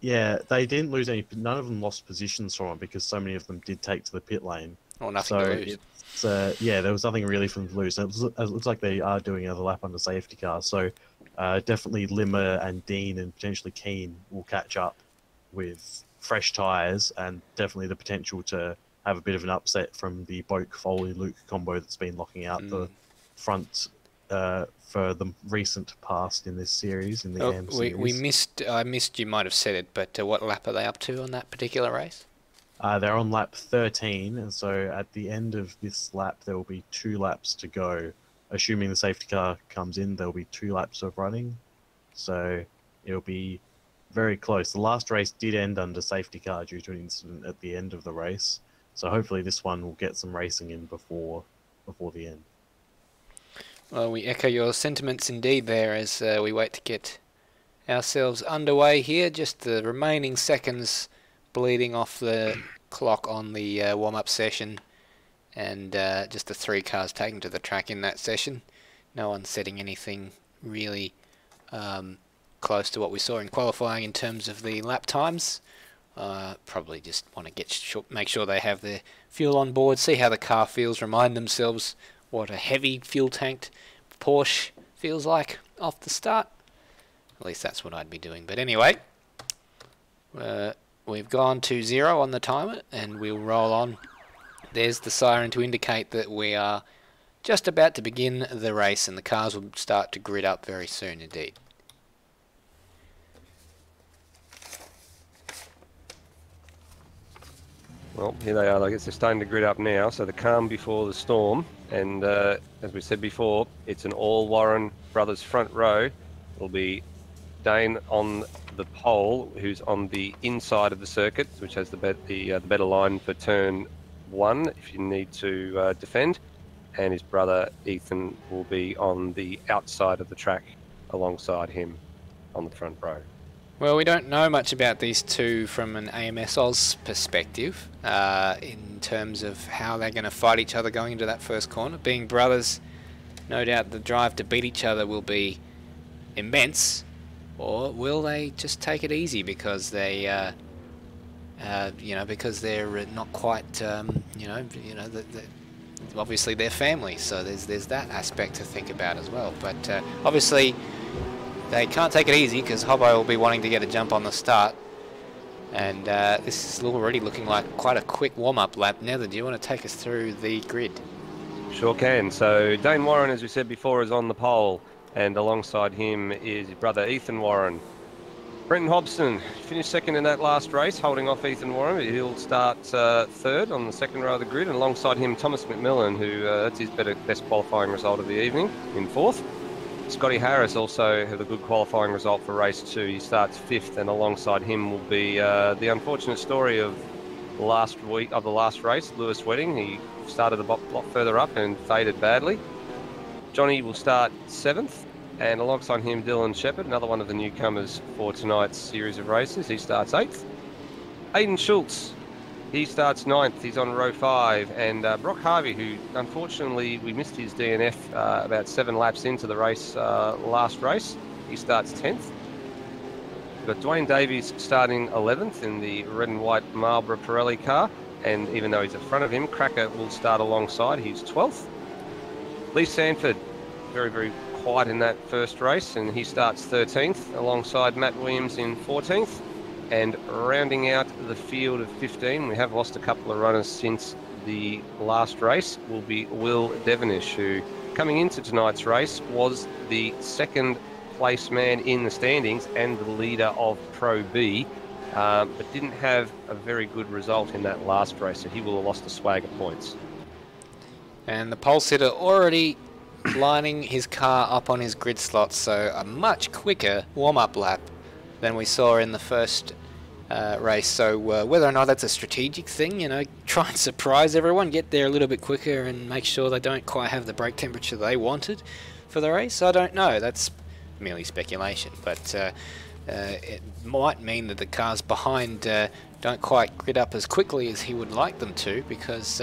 Yeah, they didn't lose any. None of them lost positions from it, because so many of them did take to the pit lane. Or nothing to lose. Yeah, there was nothing really for them to lose. It looks like they are doing another lap on the safety car. So definitely Limmer and Dean and potentially Keane will catch up with fresh tyres, and definitely the potential to have a bit of an upset from the Boak Foley Luke combo that's been locking out the front for the recent past in this series, in the AMS series. I missed, you might have said it, but what lap are they up to on that particular race? They're on lap 13, and so at the end of this lap there will be 2 laps to go. Assuming the safety car comes in, there will be 2 laps of running, so it'll be very close. The last race did end under safety car due to an incident at the end of the race, so hopefully this one will get some racing in before the end. Well, we echo your sentiments indeed there, as we wait to get ourselves underway here. Just the remaining seconds bleeding off the clock on the warm-up session, and just the 3 cars taken to the track in that session. No one setting anything really close to what we saw in qualifying in terms of the lap times. Probably just want to make sure they have their fuel on board, see how the car feels, remind themselves what a heavy fuel-tanked Porsche feels like off the start. At least that's what I'd be doing. But anyway, we've gone to 0 on the timer, and we'll roll on. There's the siren to indicate that we are just about to begin the race, and the cars will start to grid up very soon indeed. Well, here they are. I guess they're starting to grid up now, so the calm before the storm. And as we said before, it's an all Warren brothers front row. It'll be Dane on the pole, who's on the inside of the circuit, which has the better line for turn 1 if you need to defend. And his brother Ethan will be on the outside of the track alongside him on the front row. Well, we don't know much about these two from an AMS Oz perspective in terms of how they're going to fight each other going into that first corner. Being brothers, no doubt the drive to beat each other will be immense. Or will they just take it easy because they, because they're not quite, obviously they're family, so there's that aspect to think about as well. But obviously they can't take it easy because Hobbo will be wanting to get a jump on the start. And this is already looking like quite a quick warm-up lap. Nether, do you want to take us through the grid? Sure can. So Dane Warren, as we said before, is on the pole, and alongside him is his brother Ethan Warren. Brenton Hobson finished second in that last race, holding off Ethan Warren. He'll start third on the second row of the grid, and alongside him Thomas McMillan, who that's his best qualifying result of the evening, in fourth. Scotty Harris also had a good qualifying result for race 2. He starts fifth, and alongside him will be the unfortunate story of the last race, Lewis Wedding. He started a lot further up and faded badly. Johnny will start 7th, and alongside him Dylan Shepherd, another one of the newcomers for tonight's series of races. He starts 8th. Aidan Schultz, he starts 9th. He's on row 5, and Brock Harvey, who unfortunately we missed his DNF about 7 laps into the race last race. He starts 10th. We've got Dwayne Davies starting 11th in the red and white Marlboro Pirelli car, and even though he's in front of him, Cracker will start alongside. He's 12th. Lee Sanford, very, very quiet in that first race, and he starts 13th alongside Matt Williams in 14th. And rounding out the field of 15, we have lost a couple of runners since the last race, will be Will Devonish, who coming into tonight's race was the second place man in the standings and the leader of Pro B, but didn't have a very good result in that last race, so he will have lost a swag of points. And the pole sitter already lining his car up on his grid slot, so a much quicker warm-up lap than we saw in the first race. So whether or not that's a strategic thing, try and surprise everyone, get there a little bit quicker and make sure they don't quite have the brake temperature they wanted for the race, I don't know. That's merely speculation, but it might mean that the cars behind don't quite grid up as quickly as he would like them to, because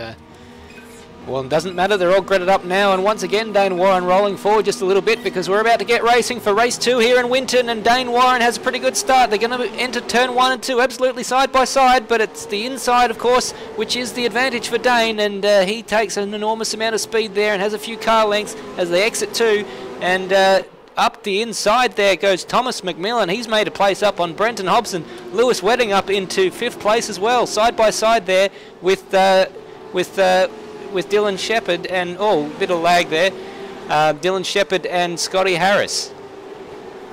well, it doesn't matter, they're all gridded up now, and once again Dane Warren rolling forward just a little bit because we're about to get racing for race 2 here in Winton, and Dane Warren has a pretty good start. They're going to enter turn 1 and 2 absolutely side by side, but it's the inside, of course, which is the advantage for Dane, and he takes an enormous amount of speed there and has a few car lengths as they exit 2, and up the inside there goes Thomas McMillan. He's made a place up on Brenton Hobson. Lewis Wedding up into 5th place as well, side by side there with Dylan Shepherd and, a bit of lag there, Dylan Shepherd and Scotty Harris.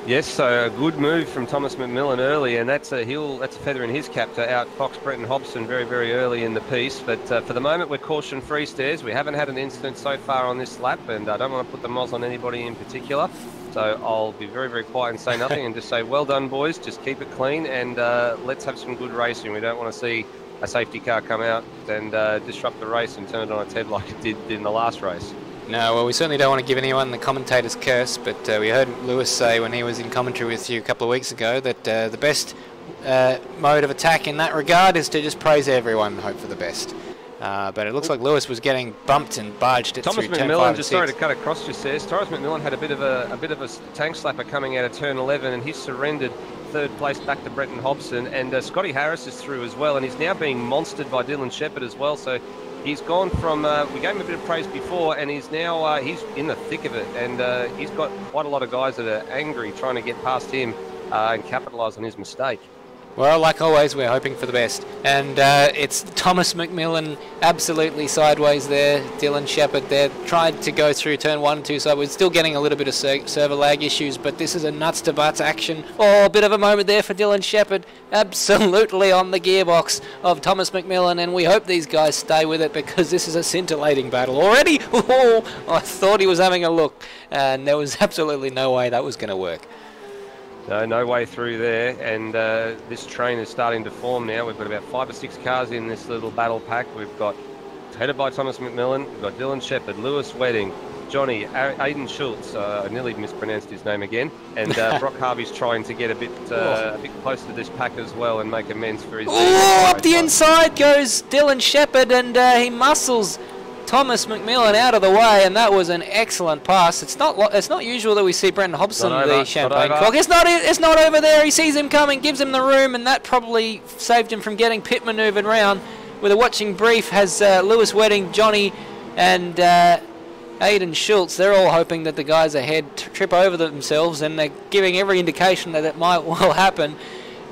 Yes, so a good move from Thomas McMillan early, and that's a feather in his cap to outfox Brenton Hobson very, very early in the piece. But for the moment, we're caution-free, Stairs. We haven't had an incident so far on this lap, and I don't want to put the moz on anybody in particular. So I'll be very, very quiet and say nothing and just say, well done, boys. Just keep it clean, and let's have some good racing. We don't want to see a safety car come out and disrupt the race and turn it on its head like it did in the last race. No, well, we certainly don't want to give anyone the commentator's curse, but we heard Lewis say when he was in commentary with you a couple of weeks ago that the best mode of attack in that regard is to just praise everyone and hope for the best. But it looks like Lewis was getting bumped and barged it through turn 5 and 6. Sorry to cut across just there. Thomas McMillan had a bit of a tank slapper coming out of turn 11, and he's surrendered 3rd place back to Brenton Hobson, and Scotty Harris is through as well, and he's now being monstered by Dylan Shepherd as well. So he's gone from we gave him a bit of praise before, and he's now he's in the thick of it, and he's got quite a lot of guys that are angry trying to get past him and capitalise on his mistake. Well, like always, we're hoping for the best. And it's Thomas McMillan absolutely sideways there. Dylan Shepherd there tried to go through turn 1 and 2, so we're still getting a little bit of server lag issues, but this is a nuts to butts action. Oh, a bit of a moment there for Dylan Shepherd. Absolutely on the gearbox of Thomas McMillan, and we hope these guys stay with it because this is a scintillating battle already. Oh, I thought he was having a look, and there was absolutely no way that was going to work. No way through there, and this train is starting to form now. We've got about 5 or 6 cars in this little battle pack. We've got, headed by Thomas McMillan, we've got Dylan Shepherd, Lewis Wedding, Johnny, Aidan Schultz, I nearly mispronounced his name again, and Brock Harvey's trying to get a bit closer to this pack as well and make amends for his... Oh, up the inside goes Dylan Shepherd, and he muscles Thomas McMillan out of the way, and that was an excellent pass. It's not usual that we see Brenton Hobson, the champagne cork. It's not over there. He sees him coming, gives him the room, and that probably saved him from getting pit manoeuvred round. With a watching brief has Lewis Wedding, Johnny, and Aidan Schultz. They're all hoping that the guys ahead trip over themselves, and they're giving every indication that it might well happen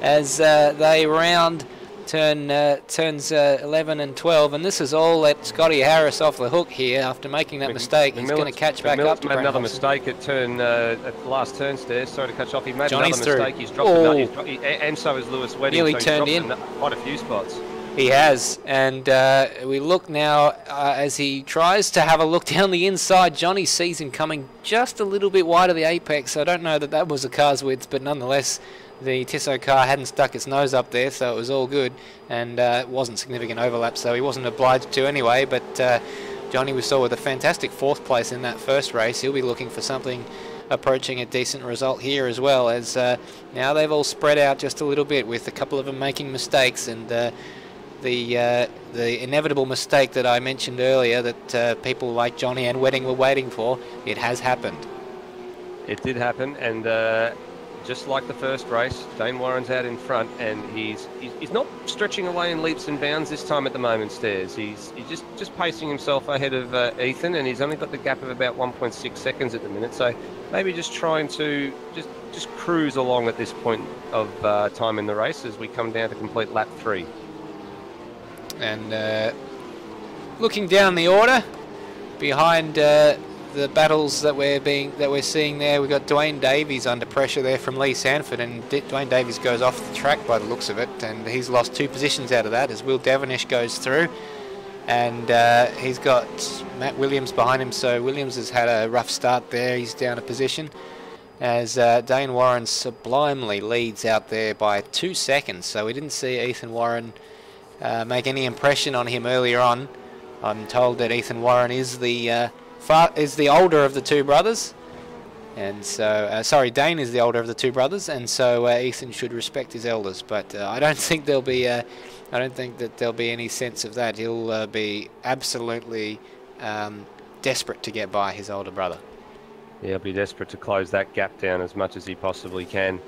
as they round turns 11 and 12, and this is all let Scotty Harris off the hook here after making that mistake. He's going to catch back up to made another Hobson. mistake at the last turn stairs. Sorry to cut you off. He made Johnny's another through. mistake. He's dropped and so is Lewis Wedding. Nearly so he's turned dropped in. Quite a few spots. He has, and we look now as he tries to have a look down the inside. Johnny sees him coming just a little bit wide of the apex. I don't know that was the car's width, but nonetheless, the Tissot car hadn't stuck its nose up there, so it was all good, and it wasn't significant overlap, so he wasn't obliged to anyway. But Johnny we saw with a fantastic 4th place in that first race. He'll be looking for something approaching a decent result here as well, as now they've all spread out just a little bit, with a couple of them making mistakes, and the inevitable mistake that I mentioned earlier that people like Johnny and Wedding were waiting for, it has happened. It did happen, and just like the first race, Dane Warren's out in front, and he's not stretching away in leaps and bounds this time at the moment, Stairs. He's just pacing himself ahead of Ethan, and he's only got the gap of about 1.6 seconds at the minute, so maybe just trying to just cruise along at this point of time in the race as we come down to complete lap 3. And looking down the order, behind the battles that we're seeing there, we've got Dwayne Davies under pressure there from Lee Sanford, and Dwayne Davies goes off the track by the looks of it, and he's lost 2 positions out of that as Will Devonish goes through, and he's got Matt Williams behind him, so Williams has had a rough start there. He's down a position as Dane Warren sublimely leads out there by 2 seconds, so we didn't see Ethan Warren make any impression on him earlier on. I'm told that Ethan Warren is the older of the 2 brothers, and so Dane is the older of the 2 brothers, and so Ethan should respect his elders. But I don't think there'll be any sense of that. He'll be absolutely desperate to get by his older brother. Yeah, he'll be desperate to close that gap down as much as he possibly can.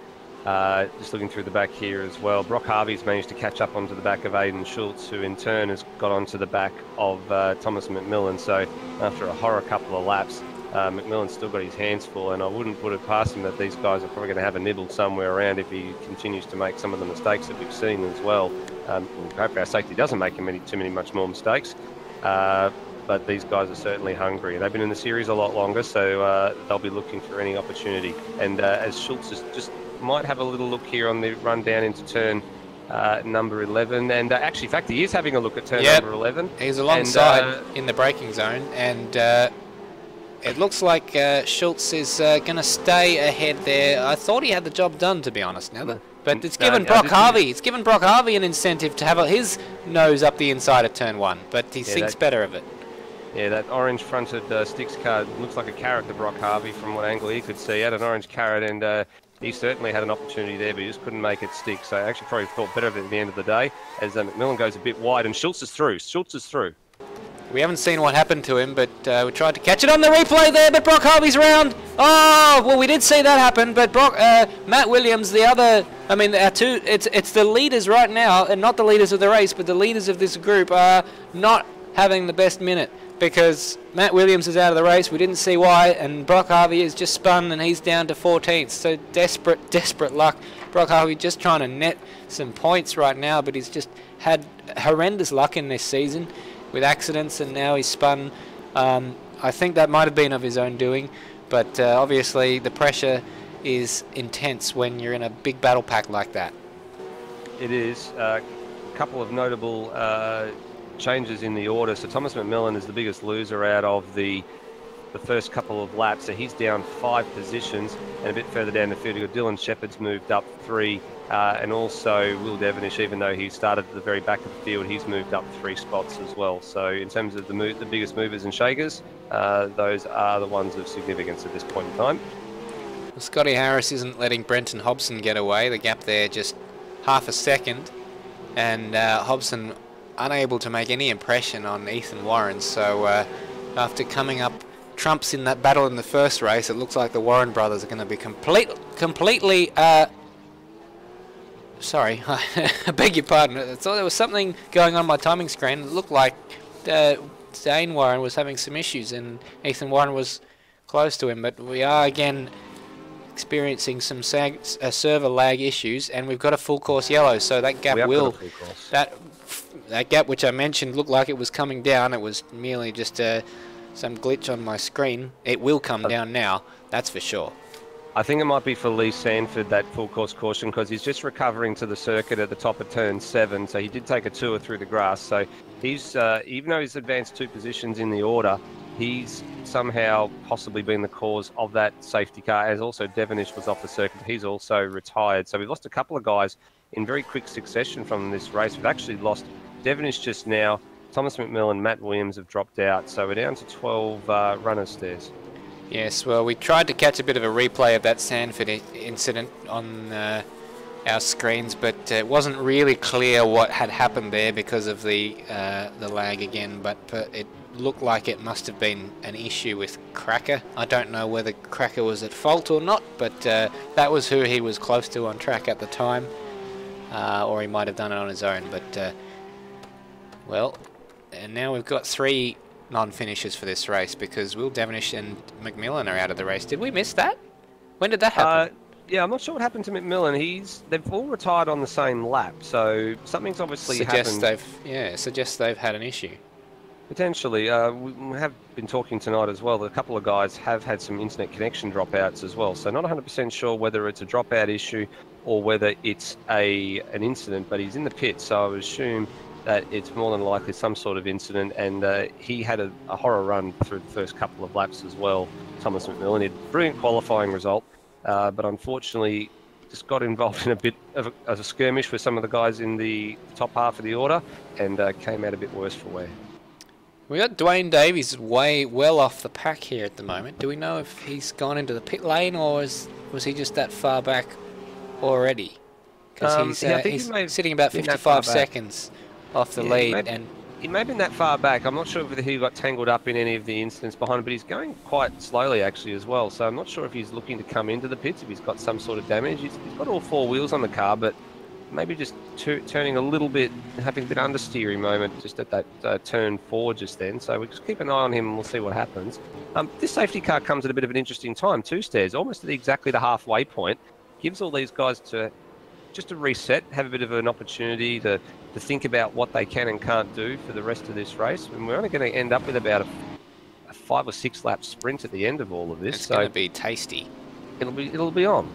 Just looking through the back here as well, Brock Harvey's managed to catch up onto the back of Aidan Schultz, who in turn has got onto the back of Thomas McMillan. So after a horror couple of laps, McMillan's still got his hands full, and I wouldn't put it past him that these guys are probably going to have a nibble somewhere around if he continues to make some of the mistakes that we've seen as well. Hope our safety doesn't make him much more mistakes. But these guys are certainly hungry. They've been in the series a lot longer, so they'll be looking for any opportunity. And as Schultz is just might have a little look here on the run down into turn number 11, and actually, in fact, he is having a look at turn number 11. He's alongside in the braking zone, and it looks like Schultz is going to stay ahead there. I thought he had the job done, to be honest. Now, but it's given Brock Harvey. It's given Brock Harvey an incentive to have his nose up the inside of turn 1, but he thinks better of it. Yeah, that orange-fronted Sticks car looks like a carrot to Brock Harvey from what angle he could see. He had an orange carrot, and he certainly had an opportunity there, but he just couldn't make it stick. So I actually probably thought better of it at the end of the day, as McMillan goes a bit wide, and Schultz is through. We haven't seen what happened to him, but we tried to catch it on the replay there, but Brock Harvey's round. Oh, well, we did see that happen, but Matt Williams, the other, it's the leaders right now, and not the leaders of the race, but the leaders of this group are not having the best minute, because Matt Williams is out of the race. We didn't see why, and Brock Harvey is just spun, and he's down to 14th. So desperate luck. Brock Harvey just trying to net some points right now, but he's just had horrendous luck in this season with accidents, and now he's spun. I think that might have been of his own doing, but obviously the pressure is intense when you're in a big battle pack like that. It is. A couple of notable changes in the order. So Thomas McMillan is the biggest loser out of the first couple of laps. So he's down 5 positions, and a bit further down the field, you've got Dylan Shepherd's moved up 3, and also Will Devonish, even though he started at the very back of the field, he's moved up 3 spots as well. So in terms of the biggest movers and shakers, those are the ones of significance at this point in time. Well, Scotty Harris isn't letting Brenton Hobson get away. The gap there just half a second, and Hobson unable to make any impression on Ethan Warren. So after coming up trumps in that battle in the first race, it looks like the Warren brothers are going to be completely... sorry, I beg your pardon. I thought there was something going on my timing screen. It looked like Dane Warren was having some issues and Ethan Warren was close to him, but we are again experiencing some server lag issues, and we've got a full course yellow, so that gap that gap which I mentioned looked like it was coming down. It was merely just some glitch on my screen. It will come down now, that's for sure. I think it might be for Lee Sanford, that full course caution, because he's just recovering to the circuit at the top of turn 7, so he did take a tour through the grass. So he's, even though he's advanced 2 positions in the order, he's somehow possibly been the cause of that safety car, as also Devonish was off the circuit. He's also retired. So we've lost a couple of guys in very quick succession from this race. We've actually lost Devonish just now. Thomas McMillan, Matt Williams have dropped out. So we're down to 12 runners, Stairs. Yes, well, we tried to catch a bit of a replay of that Sanford incident on our screens, but it wasn't really clear what had happened there because of the lag again, but it looked like it must have been an issue with Cracker. I don't know whether Cracker was at fault or not, but that was who he was close to on track at the time, or he might have done it on his own, but well, and now we've got 3 non-finishers for this race because Will Devonish and McMillan are out of the race. Did we miss that? When did that happen? Yeah, I'm not sure what happened to McMillan. They've all retired on the same lap, so something's obviously happened. Suggests they've had an issue. Potentially. We have been talking tonight as well. A couple of guys have had some internet connection dropouts as well, so not 100% sure whether it's a dropout issue or whether it's an incident, but he's in the pit, so I would assume that it's more than likely some sort of incident, and he had a horror run through the first couple of laps as well, Thomas McMillan. He had a brilliant qualifying result, but unfortunately just got involved in a bit of a skirmish with some of the guys in the top half of the order, and came out a bit worse for wear. We got Dwayne Davies well off the pack here at the moment. Do we know if he's gone into the pit lane, or was he just that far back already? Because he's sitting about 55 seconds off the lead, and he may have been that far back. I'm not sure whether he got tangled up in any of the incidents behind him, but he's going quite slowly actually as well. So I'm not sure if he's looking to come into the pits, if he's got some sort of damage. He's got all 4 wheels on the car, but maybe just turning a little bit, having a bit understeering moment just at that turn 4 just then. So we'll just keep an eye on him and we'll see what happens. This safety car comes at a bit of an interesting time too, Stairs, almost at exactly the halfway point. Gives all these guys just to reset, have a bit of an opportunity to think about what they can and can't do for the rest of this race. And we're only going to end up with about a 5 or 6 lap sprint at the end of all of this. It's going to be tasty. It'll be on.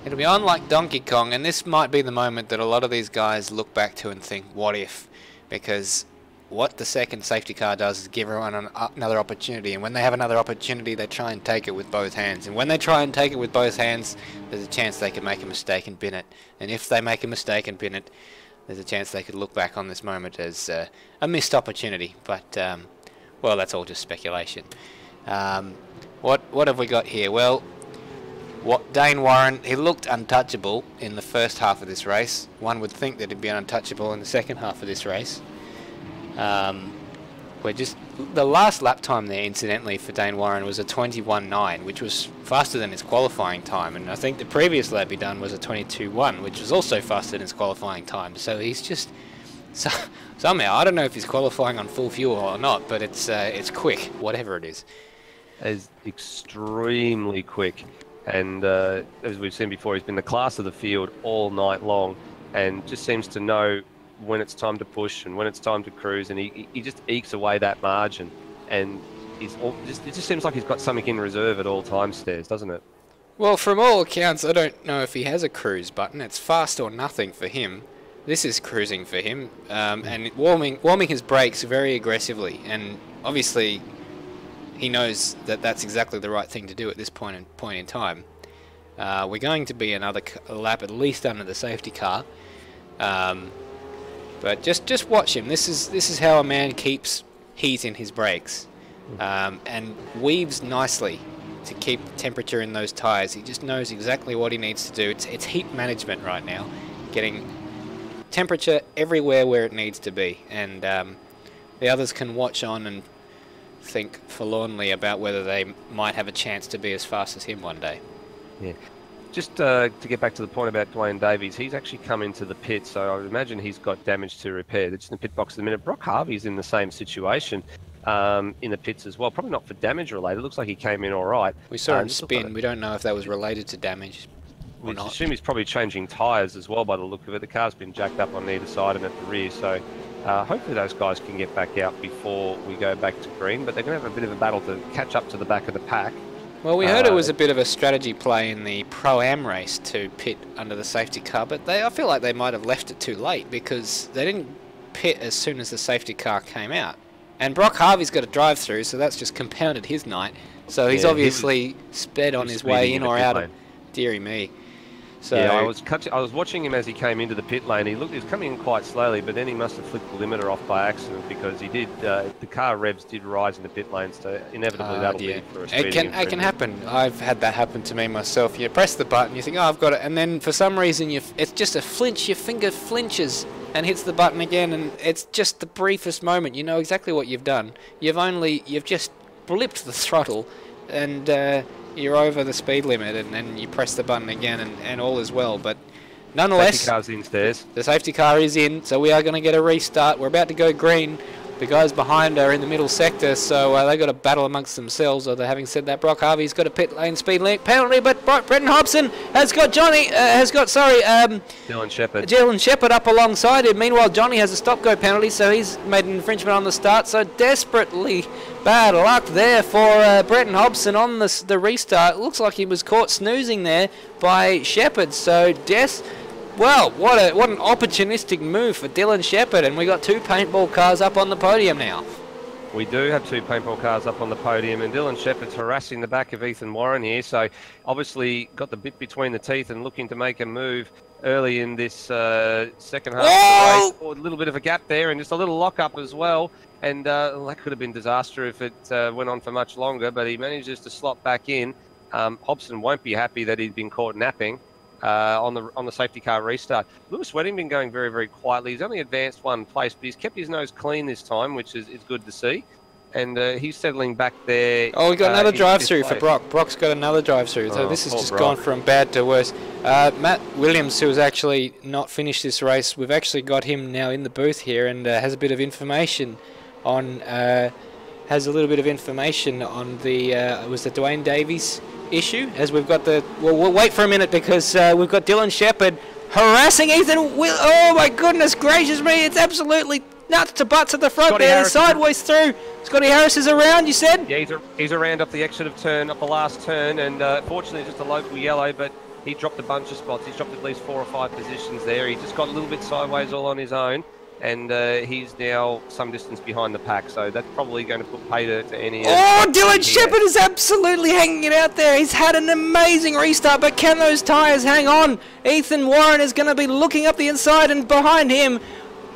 It'll be on like Donkey Kong, and this might be the moment that a lot of these guys look back to and think, what if? Because what the second safety car does is give everyone another opportunity, and when they have another opportunity, they try and take it with both hands. And when they try and take it with both hands, there's a chance they can make a mistake and bin it. And if they make a mistake and bin it, there's a chance they could look back on this moment as a missed opportunity. But, well, that's all just speculation. What have we got here? Well, Dane Warren, he looked untouchable in the first half of this race. One would think that he'd be untouchable in the second half of this race. The last lap time there, incidentally, for Dane Warren was a 21.9, which was faster than his qualifying time. And I think the previous lap he done was a 22.1, which was also faster than his qualifying time. So he's just somehow, I don't know if he's qualifying on full fuel or not, but it's quick, whatever it is. It's extremely quick. And as we've seen before, he's been the class of the field all night long, and just seems to know when it's time to push and when it's time to cruise, and he just ekes away that margin, and it just seems like he's got something in reserve at all times, Stairs, doesn't it? Well, from all accounts, I don't know if he has a cruise button. It's fast or nothing for him. This is cruising for him, and warming his brakes very aggressively, and obviously he knows that that's exactly the right thing to do at this point in time. We're going to be another lap at least under the safety car, but just watch him. This is how a man keeps heat in his brakes, and weaves nicely to keep the temperature in those tyres. He just knows exactly what he needs to do. It's heat management right now, getting temperature everywhere where it needs to be, and the others can watch on and think forlornly about whether they might have a chance to be as fast as him one day. Yeah. Just to get back to the point about Dwayne Davies, he's actually come into the pit, so I would imagine he's got damage to repair. They're just in the pit box at the minute. Brock Harvey's in the same situation in the pits as well. Probably not for damage related. It looks like he came in all right. We saw him spin. We don't know if that was related to damage or We not. assume he's probably changing tyres as well by the look of it. The car's been jacked up on either side and at the rear, so hopefully those guys can get back out before we go back to green, but they're going to have a bit of a battle to catch up to the back of the pack. Well, we heard it was a bit of a strategy play in the Pro-Am race to pit under the safety car, but I feel like they might have left it too late because they didn't pit as soon as the safety car came out. And Brock Harvey's got a drive-through, so that's just compounded his night. So he's obviously sped on his way in or out of... Deary me. So yeah, I was watching him as he came into the pit lane. He was coming in quite slowly, but then he must have flipped the limiter off by accident because he did. The car revs did rise in the pit lane, so inevitably that'll be for a speeding. It can happen. I've had that happen to me myself. You press the button, you think, oh, I've got it, and then for some reason it's just a flinch. Your finger flinches and hits the button again, and it's just the briefest moment. You know exactly what you've done. You've just blipped the throttle, and you're over the speed limit, and then you press the button again, and all is well. But nonetheless, safety car's in, Stairs. The safety car is in, so we are going to get a restart. We're about to go green. The guys behind are in the middle sector, so they've got to battle amongst themselves. Although having said that, Brock Harvey's got a pit lane speed limit penalty, but Brenton Hobson has got Dylan Shepherd up alongside him. Meanwhile, Johnny has a stop-go penalty, so he's made an infringement on the start. So desperately bad luck there for Brenton Hobson on the restart. It looks like he was caught snoozing there by Shepherd. So well, what an opportunistic move for Dylan Shepherd, and we got two paintball cars up on the podium now. We do have two paintball cars up on the podium, and Dylan Shepherd's harassing the back of Ethan Warren here, so obviously got the bit between the teeth and looking to make a move early in this second half of the race. A little bit of a gap there and just a little lock-up as well, and that could have been disaster if it went on for much longer, but he manages to slot back in. Hobson won't be happy that he'd been caught napping on the safety car restart. Lewis Wedding been going very, very quietly. He's only advanced one place, but he's kept his nose clean this time, which is good to see. And he's settling back there. Oh, we got another drive-through for Brock. Brock's got another drive-through. So this has just gone from bad to worse. Matt Williams, who has actually not finished this race, we've actually got him now in the booth here and has a bit of information on... has a little bit of information on the Dwayne Davies issue, as we've got we'll wait for a minute because we've got Dylan Shepherd harassing Ethan oh my goodness gracious me, it's absolutely nuts to butts at the front. Scotty there Harris sideways through. Scotty Harris is around, you said? Yeah, he's around up the exit of the last turn, and fortunately just a local yellow, but he dropped a bunch of spots. He's dropped at least 4 or 5 positions there. He just got a little bit sideways all on his own, and he's now some distance behind the pack, so that's probably going to put pay to any... Oh, Dylan Shepherd is absolutely hanging it out there. He's had an amazing restart, but can those tyres hang on? Ethan Warren is going to be looking up the inside, and behind him,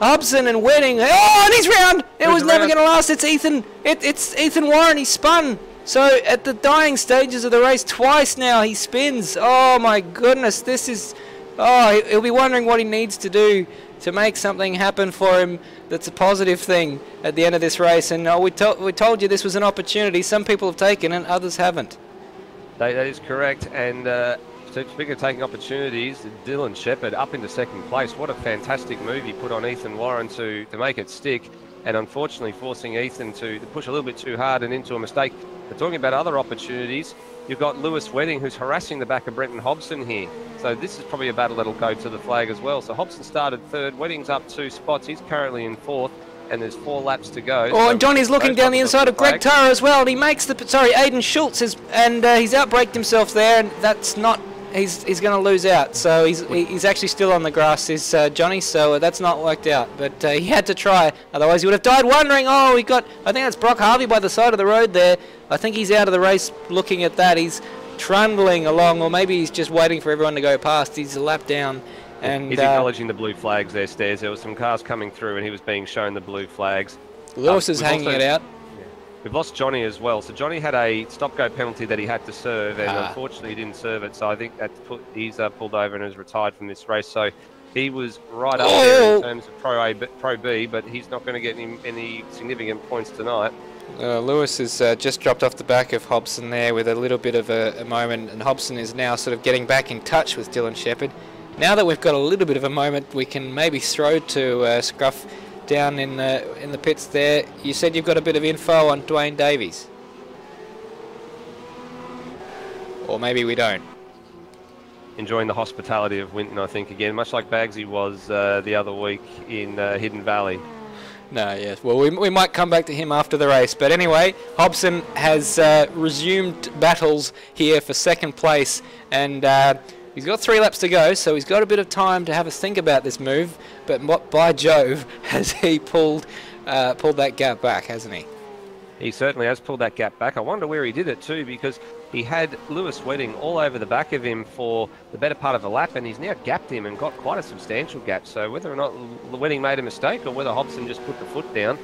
Hobson and Wedding. Oh, and he's round! It was never going to last. It's Ethan. It's Ethan Warren. He spun. So at the dying stages of the race, twice now he spins. Oh my goodness, this is... Oh, he'll be wondering what he needs to do to make something happen for him that's a positive thing at the end of this race. And we told you this was an opportunity. Some people have taken it, others haven't. That is correct. And speaking of taking opportunities, Dylan Shepherd up into second place. What a fantastic move he put on Ethan Warren to make it stick. And unfortunately forcing Ethan to push a little bit too hard and into a mistake. But talking about other opportunities, you've got Lewis Wedding, who's harassing the back of Brenton Hobson here. So this is probably a battle that'll go to the flag as well. So Hobson started third, Wedding's up 2 spots. He's currently in 4th, and there's 4 laps to go. Oh, so and Johnny's looking down the inside of Greg Tara as well. And he makes Aiden Schultz he's outbraked himself there, and that's not... He's going to lose out. So he's actually still on the grass, is Johnny. So that's not worked out. But he had to try. Otherwise, he would have died wondering, I think that's Brock Harvey by the side of the road there. I think he's out of the race looking at that. He's trundling along, or maybe he's just waiting for everyone to go past. He's a lap down. And he's acknowledging the blue flags there, Stairs. There were some cars coming through and he was being shown the blue flags. Lewis is hanging it out. We've lost Johnny as well. So Johnny had a stop-go penalty that he had to serve, and unfortunately he didn't serve it. So I think he's pulled over and has retired from this race. So He was right up there in terms of Pro B, but he's not going to get any significant points tonight. Lewis has just dropped off the back of Hobson there with a little bit of a moment, and Hobson is now sort of getting back in touch with Dylan Shepherd. Now that we've got a little bit of a moment, we can maybe throw to Scruff down in the pits there. You said you've got a bit of info on Dwayne Davies. Or maybe we don't. Enjoying the hospitality of Winton, I think, again, much like Bagsy was the other week in Hidden Valley. No, yes. Well, we might come back to him after the race. But anyway, Hobson has resumed battles here for second place. And he's got 3 laps to go, so he's got a bit of time to have a think about this move. But by Jove, has he pulled that gap back, hasn't he? He certainly has pulled that gap back. I wonder where he did it too, because he had Lewis Wedding all over the back of him for the better part of a lap, and he's now gapped him and got quite a substantial gap. So whether or not Wedding made a mistake or whether Hobson just put the foot down,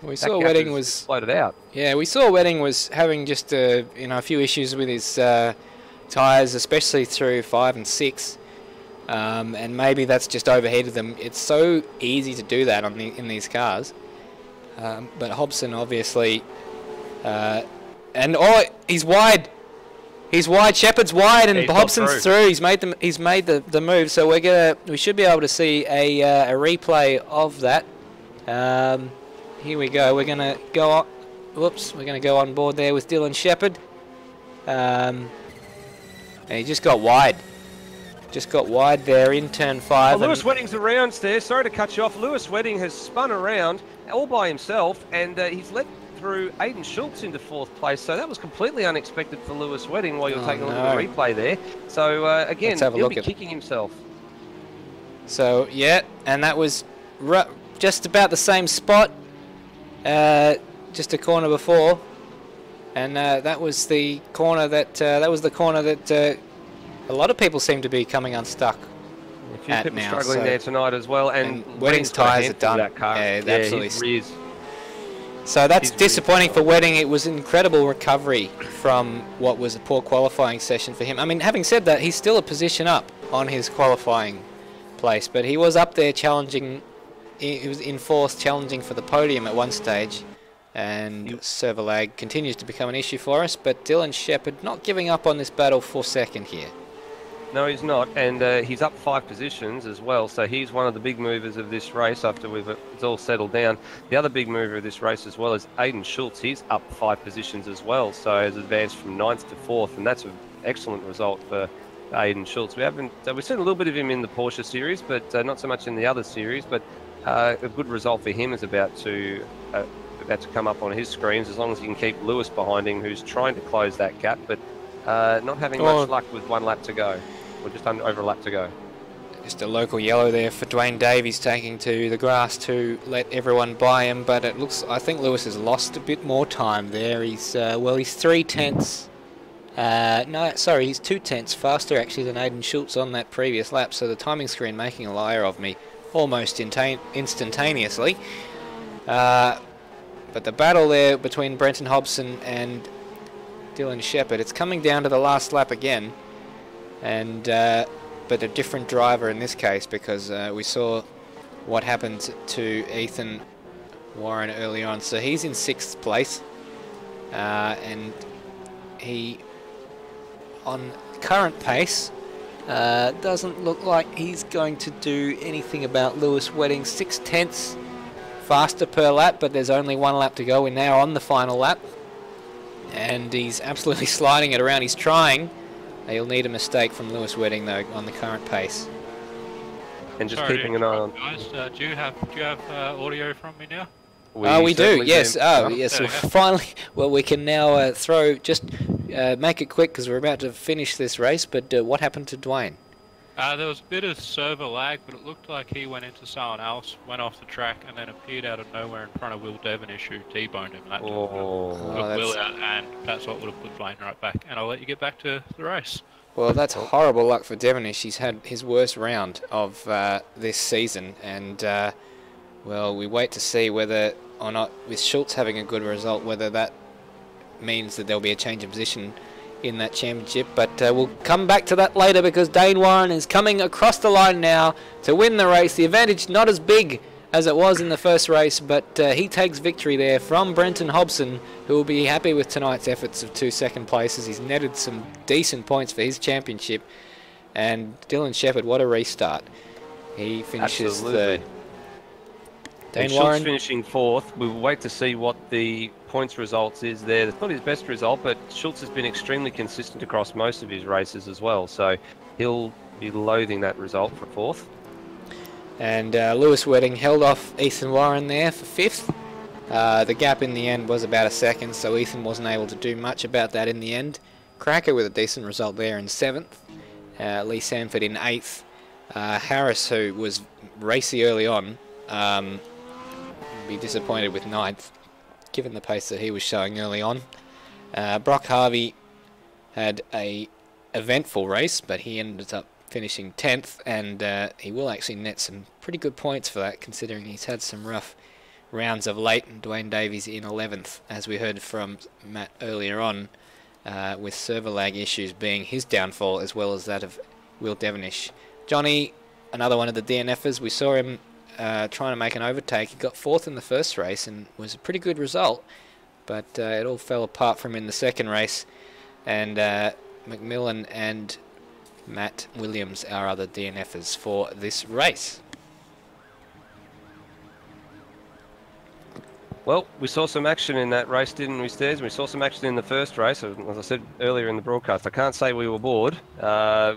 we saw Wedding was floated out. Yeah, we saw Wedding was having just a few issues with his tyres, especially through 5 and 6. And maybe that's just overheated them. It's so easy to do that in these cars. But Hobson obviously, and he's wide. He's wide. Shepherd's wide, and Hobson's through. He's made the move. So we should be able to see a replay of that. Here we go. We're gonna go on. Whoops. We're gonna go on board there with Dylan Shepherd. And he just got wide. Just got wide there in turn 5. Lewis Wedding's around there. Sorry to cut you off. Lewis Wedding has spun around all by himself, and he's let through Aidan Schultz into 4th place. So that was completely unexpected for Lewis Wedding while you're taking a look at the replay there. So again, he'll be kicking himself. So yeah, and that was just about the same spot, just a corner before, and that was the corner that a lot of people seem to be coming unstuck. A few people struggling there tonight as well, and Wedding's tyres are done. That car. Yeah, absolutely. His So that's disappointing for Wedding. It was incredible recovery from what was a poor qualifying session for him. I mean, having said that, he's still a position up on his qualifying place, but he was up there challenging. He was in 4th, challenging for the podium at one stage, and server lag continues to become an issue for us. But Dylan Shepherd not giving up on this battle for second here. No, he's not, and he's up 5 positions as well, so he's one of the big movers of this race after it's all settled down. The other big mover of this race as well is Aidan Schultz. He's up 5 positions as well, so he's advanced from 9th to 4th, and that's an excellent result for Aidan Schultz. We've seen a little bit of him in the Porsche series, but not so much in the other series, but a good result for him is about to come up on his screens, as long as he can keep Lewis behind him, who's trying to close that gap, but not having much luck with 1 lap to go. Or just over a lap to go. Just a local yellow there for Dwayne Davies, taking to the grass to let everyone by him, but I think Lewis has lost a bit more time there. He's 3 tenths. He's 2 tenths faster actually than Aidan Schultz on that previous lap, so the timing screen making a liar of me almost instantaneously. But the battle there between Brenton Hobson and Dylan Shepherd, it's coming down to the last lap again. And but a different driver in this case, because we saw what happened to Ethan Warren early on. So he's in 6th place, and he on current pace doesn't look like he's going to do anything about Lewis Wedding. 6 tenths faster per lap, but there's only 1 lap to go. We're now on the final lap, and he's absolutely sliding it around. He's trying. He'll need a mistake from Lewis Wedding though on the current pace. And just keeping an eye on. Guys, do you have audio from me now? We do. Yes. Yes. Finally, well, we can now make it quick because we're about to finish this race. But what happened to Dwayne? There was a bit of server lag, but it looked like he went into someone else, went off the track, and then appeared out of nowhere in front of Will Devonish, who T-boned him. That took Will out, and that's what would have put Dwayne right back. And I'll let you get back to the race. Well, that's horrible luck for Devonish. He's had his worst round of this season, and well, we wait to see whether or not, with Schultz having a good result, whether that means that there'll be a change of position in that championship, but we'll come back to that later because Dane Warren is coming across the line now to win the race. The advantage not as big as it was in the first race, but he takes victory there from Brenton Hobson, who will be happy with tonight's efforts of 2 second places. He's netted some decent points for his championship. And Dylan Shepherd, what a restart. He finishes third. Dane Warren finishing fourth. We'll wait to see what the points results is there. It's not his best result, but Schultz has been extremely consistent across most of his races as well, so he'll be loathing that result for fourth. And Lewis Wedding held off Ethan Warren there for fifth. The gap in the end was about a second, so Ethan wasn't able to do much about that in the end. Cracker with a decent result there in seventh. Lee Sanford in eighth. Harris, who was racy early on, be disappointed with ninth, given the pace that he was showing early on. Brock Harvey had a eventful race, but he ended up finishing 10th, and he will actually net some pretty good points for that, considering he's had some rough rounds of late. And Dwayne Davies in 11th, as we heard from Matt earlier on, with server lag issues being his downfall, as well as that of Will Devonish. Johnny, another one of the DNFers, we saw him trying to make an overtake. He got fourth in the first race and was a pretty good result, but it all fell apart from him in the second race. And McMillan and Matt Williams are other DNFers for this race. Well, we saw some action in that race, didn't we, Stairs? We saw some action in the first race. As I said earlier in the broadcast, I can't say we were bored.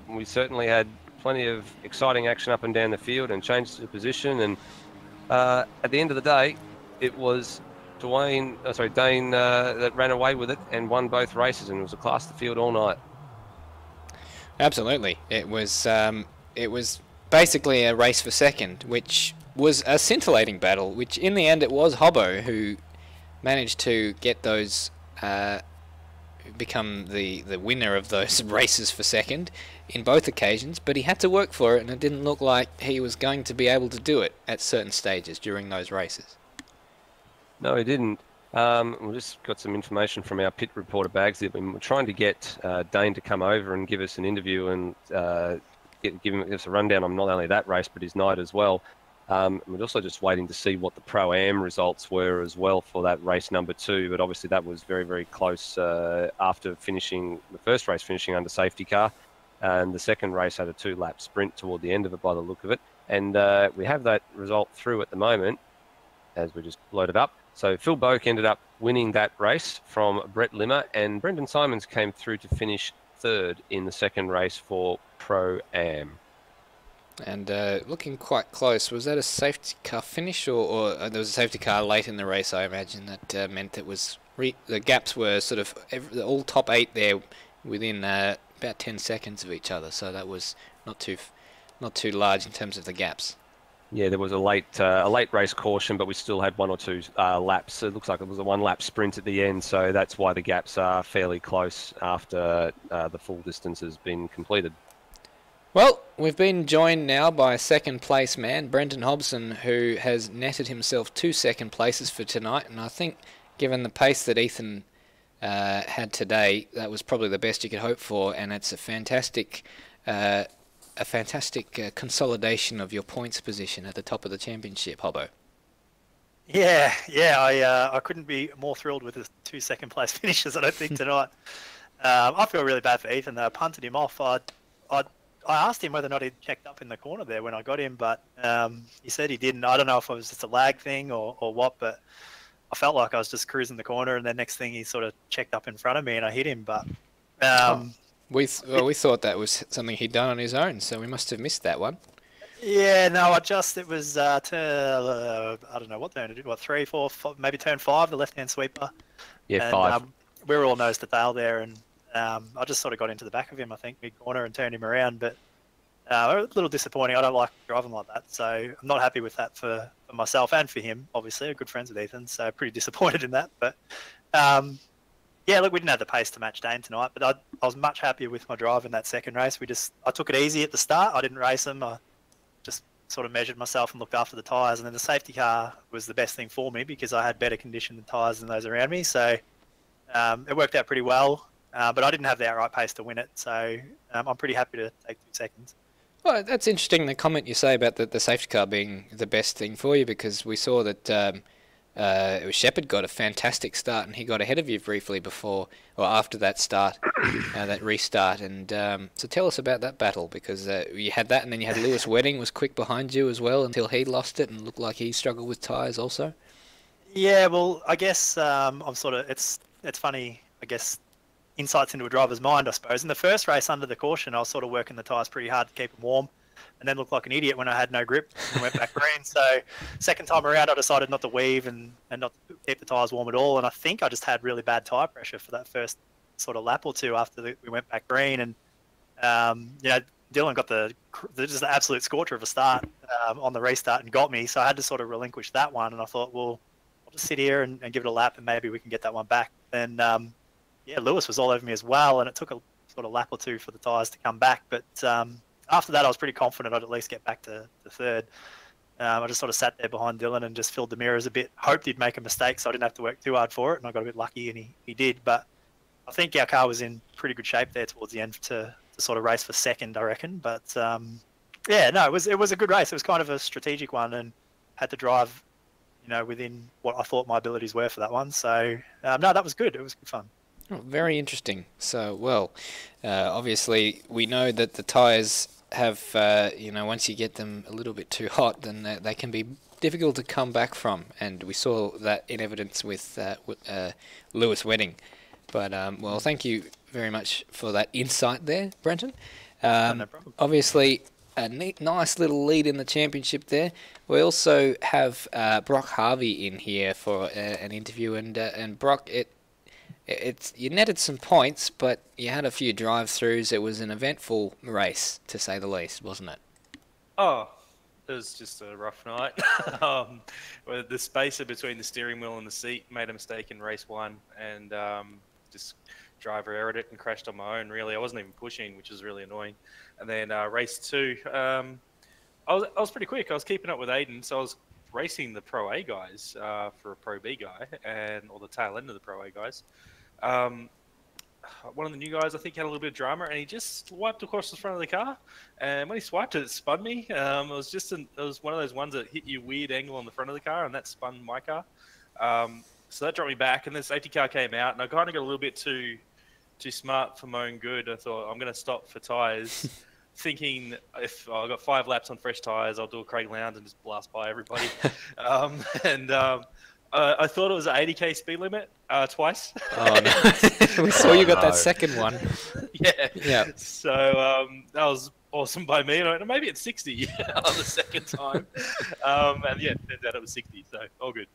We certainly had plenty of exciting action up and down the field and changes of position. And at the end of the day, it was Dane that ran away with it and won both races, and it was a class of the field all night. Absolutely, it was basically a race for second, which was a scintillating battle. Which in the end it was Hobbo who managed to get those, become the winner of those races for second in both occasions. But he had to work for it, and it didn't look like he was going to be able to do it at certain stages during those races. No, he didn't. We just got some information from our pit reporter Bags that we were trying to get Dane to come over and give us an interview and give us a rundown on not only that race but his night as well. We're also just waiting to see what the Pro-Am results were as well for that race number 2, but obviously that was very, very close after finishing the first race, finishing under safety car, and the second race had a 2-lap sprint toward the end of it by the look of it. And we have that result through at the moment as we just loaded up. So Phil Boak ended up winning that race from Brett Limmer, and Brendan Simons came through to finish third in the second race for Pro-Am. And looking quite close, was that a safety car finish, or there was a safety car late in the race, I imagine, that meant it was the gaps were sort of all top 8 there within about 10 seconds of each other, so that was not too large in terms of the gaps. Yeah, there was a late race caution, but we still had 1 or 2 laps. So it looks like it was a 1-lap sprint at the end, so that's why the gaps are fairly close after the full distance has been completed. Well, we've been joined now by second place man, Brenton Hobson, who has netted himself 2 second places for tonight, and I think given the pace that Ethan had today, that was probably the best you could hope for, and it's a fantastic consolidation of your points position at the top of the championship, Hobbo. Yeah, I couldn't be more thrilled with the 2 second place finishes, I don't think, tonight. I feel really bad for Ethan, though. I punted him off. I asked him whether or not he'd checked up in the corner there when I got him, but he said he didn't. I don't know if it was just a lag thing or what, but I felt like I was just cruising the corner, and then next thing he sort of checked up in front of me and I hit him, but... We thought that was something he'd done on his own, so we must have missed that one. Yeah, no, it was, I don't know what turn to do, 3, 4, 5, maybe turn 5, the left-hand sweeper. Yeah, and, 5. We were all nose to tail there, and I just sort of got into the back of him, I think, mid-corner, and turned him around, but a little disappointing. I don't like driving like that, so I'm not happy with that for myself and for him, obviously. We're good friends with Ethan, so pretty disappointed in that, but... yeah, look, we didn't have the pace to match Dane tonight, but I was much happier with my drive in that second race. I took it easy at the start. I didn't race them. I just sort of measured myself and looked after the tyres. And then the safety car was the best thing for me because I had better conditioned tyres than those around me. So it worked out pretty well. but I didn't have the outright pace to win it, so I'm pretty happy to take 2 seconds. Well, that's interesting, the comment you say about the safety car being the best thing for you, because we saw that Shepard got a fantastic start and he got ahead of you briefly before or after that start, that restart. And so tell us about that battle, because you had that, and then you had Lewis Wedding was quick behind you as well until he lost it and looked like he struggled with tyres also. Yeah, well, I guess I'm sort of it's funny, I guess. Insights into a driver's mind, I suppose. In the first race under the caution, I was sort of working the tyres pretty hard to keep them warm, and then looked like an idiot when I had no grip and went back green. So second time around, I decided not to weave and not to keep the tyres warm at all. And I think I just had really bad tyre pressure for that first sort of lap or two after we went back green. And Dylan got just the absolute scorcher of a start on the restart and got me. So I had to sort of relinquish that one. And I thought, well, I'll just sit here and give it a lap, and maybe we can get that one back. Then Lewis was all over me as well, and it took a sort of lap or two for the tyres to come back. But after that, I was pretty confident I'd at least get back to third. I just sort of sat there behind Dylan and just filled the mirrors a bit, hoped he'd make a mistake so I didn't have to work too hard for it, and I got a bit lucky, and he did. But I think our car was in pretty good shape there towards the end to sort of race for second, I reckon. But it was a good race. It was kind of a strategic one, and had to drive, within what I thought my abilities were for that one. So that was good. It was good fun. Oh, very interesting. So, obviously we know that the tyres have, once you get them a little bit too hot, then they can be difficult to come back from. And we saw that in evidence with Lewis Wedding. But, thank you very much for that insight there, Brenton. No problem. Obviously, a nice little lead in the championship there. We also have Brock Harvey in here for an interview. And Brock, you netted some points, but you had a few drive-throughs. It was an eventful race, to say the least, wasn't it? Oh, it was just a rough night. The spacer between the steering wheel and the seat made a mistake in race 1, and just driver errored it and crashed on my own, really. I wasn't even pushing, which was really annoying. And then race 2, I was pretty quick. I was keeping up with Aiden, so I was racing the Pro A guys for a Pro B guy, or the tail end of the Pro A guys. One of the new guys, I think, had a little bit of drama, and he just swiped across the front of the car. And when he swiped it, it spun me. It was one of those ones that hit you weird angle on the front of the car, and that spun my car. So that dropped me back, and the safety car came out, and I kind of got a little bit too smart for my own good. I thought, I'm going to stop for tyres, thinking if I got 5 laps on fresh tyres, I'll do a Craig Lowndes and just blast by everybody. I thought it was an 80k speed limit twice. Oh, no. We saw you got that second one. Yeah. So that was awesome by me. And I went, maybe it's 60 on the second time. And it turns out it was 60, so all good.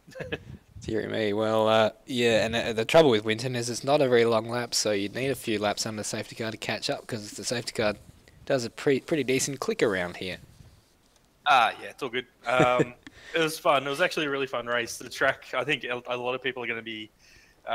Dear me. Well, and the trouble with Winton is it's not a very long lap, so you'd need a few laps under the safety car to catch up, because the safety car does a pretty decent click around here. It's all good. It was fun. It was actually a really fun race. The track, I think a lot of people are going to be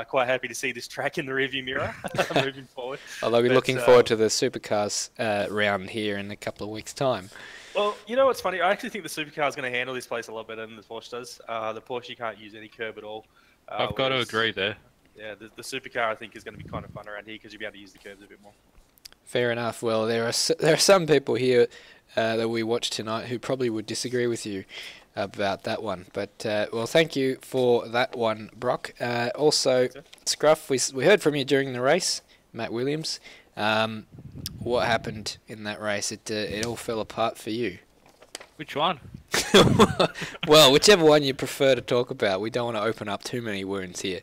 quite happy to see this track in the rearview mirror moving forward. Although we're looking forward to the supercars round here in a couple of weeks' time. Well, you know what's funny? I actually think the supercar is going to handle this place a lot better than the Porsche does. The Porsche can't use any curb at all. I've got to agree there. Yeah, the supercar I think is going to be kind of fun around here because you'll be able to use the curbs a bit more. Fair enough. Well, there are some people here that we watched tonight who probably would disagree with you about that one. But, thank you for that one, Brock. Also, Scruff, we heard from you during the race, Matt Williams. What happened in that race? It all fell apart for you. Which one? Well, whichever one you prefer to talk about. We don't want to open up too many wounds here.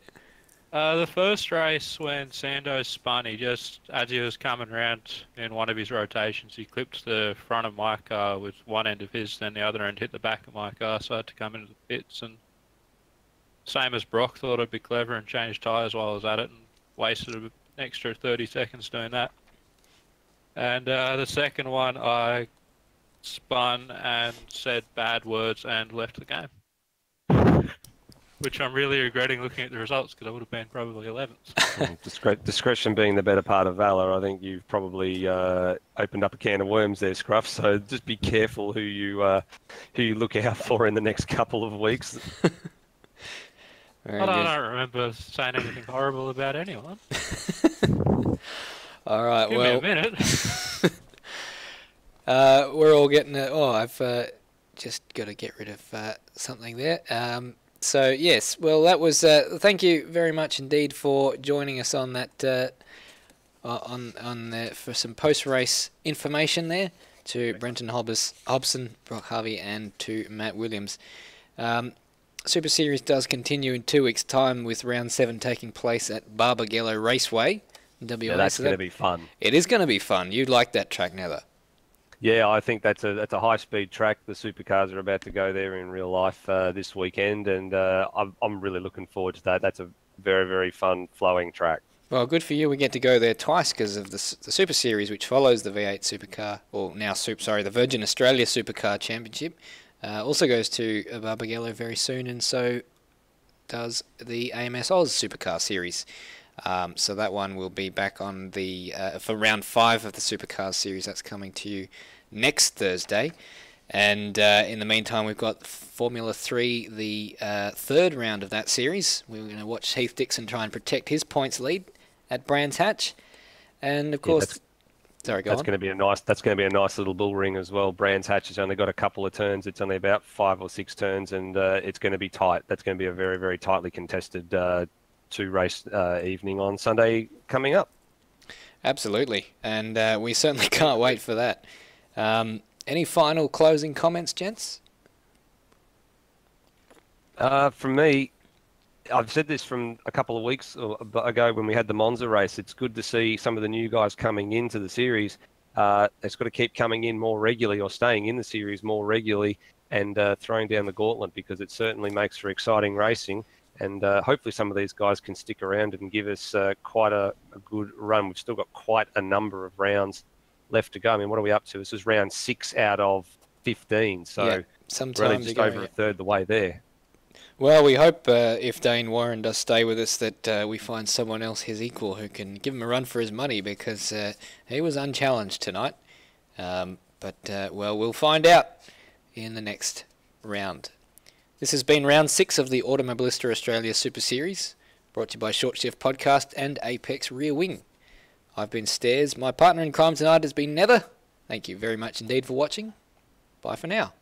The first race when Sando spun, as he was coming around in one of his rotations, he clipped the front of my car with one end of his, then the other end hit the back of my car, so I had to come into the pits. And same as Brock, thought I'd be clever and change tyres while I was at it, and wasted an extra 30 seconds doing that. And the second one, I spun and said bad words and left the game. Which I'm really regretting looking at the results, because I would have been probably 11th. Discretion being the better part of valour. I think you've probably opened up a can of worms there, Scruff. So just be careful who you look out for in the next couple of weeks. Very I good. don't remember saying anything horrible about anyone. All right, Give well, me a minute. we're all getting I've just got to get rid of something there. So yes, well, that was. Thank you very much indeed for joining us on that for some post-race information there to Brenton Hobson, Brock Harvey, and to Matt Williams. Super Series does continue in 2 weeks' time with round 7 taking place at Barbagallo Raceway in WA. Yeah, that's So going to be fun. It is going to be fun. You like that track, Nether? Yeah, I think that's a high-speed track. The supercars are about to go there in real life this weekend, and I'm really looking forward to that. That's a very, very fun, flowing track. Well, good for you. We get to go there twice because of the Super Series, which follows the V8 Supercar, or now the Virgin Australia Supercar Championship. Also goes to Barbagallo very soon, and so does the AMS Oz Supercar Series. So that one will be back on the for round 5 of the Supercars series. That's coming to you next Thursday. And in the meantime, we've got Formula 3, the third round of that series. We're going to watch Heath Dixon try and protect his points lead at Brands Hatch. And of course, sorry, go on. That's going to be a nice little bull ring as well. Brands Hatch has only got a couple of turns. It's only about 5 or 6 turns, and it's going to be tight. That's going to be a very, very tightly contested 2-race evening on Sunday coming up. Absolutely, and we certainly can't wait for that. Any final closing comments, gents? From me, I've said this from a couple of weeks ago when we had the Monza race. It's good to see some of the new guys coming into the series. It's got to keep coming in more regularly, or staying in the series more regularly, and throwing down the gauntlet, because it certainly makes for exciting racing. And hopefully some of these guys can stick around and give us quite a good run. We've still got quite a number of rounds left to go. I mean, what are we up to? This is round 6 out of 15, so yeah, we're only just over a third the way there. Well, we hope if Dane Warren does stay with us that we find someone else his equal who can give him a run for his money, because he was unchallenged tonight. But we'll find out in the next round. This has been round 6 of the Automobilista Australia Super Series, brought to you by Short Shift Podcast and Apex Rear Wing. I've been Stairs. My partner in crime tonight has been Nether. Thank you very much indeed for watching. Bye for now.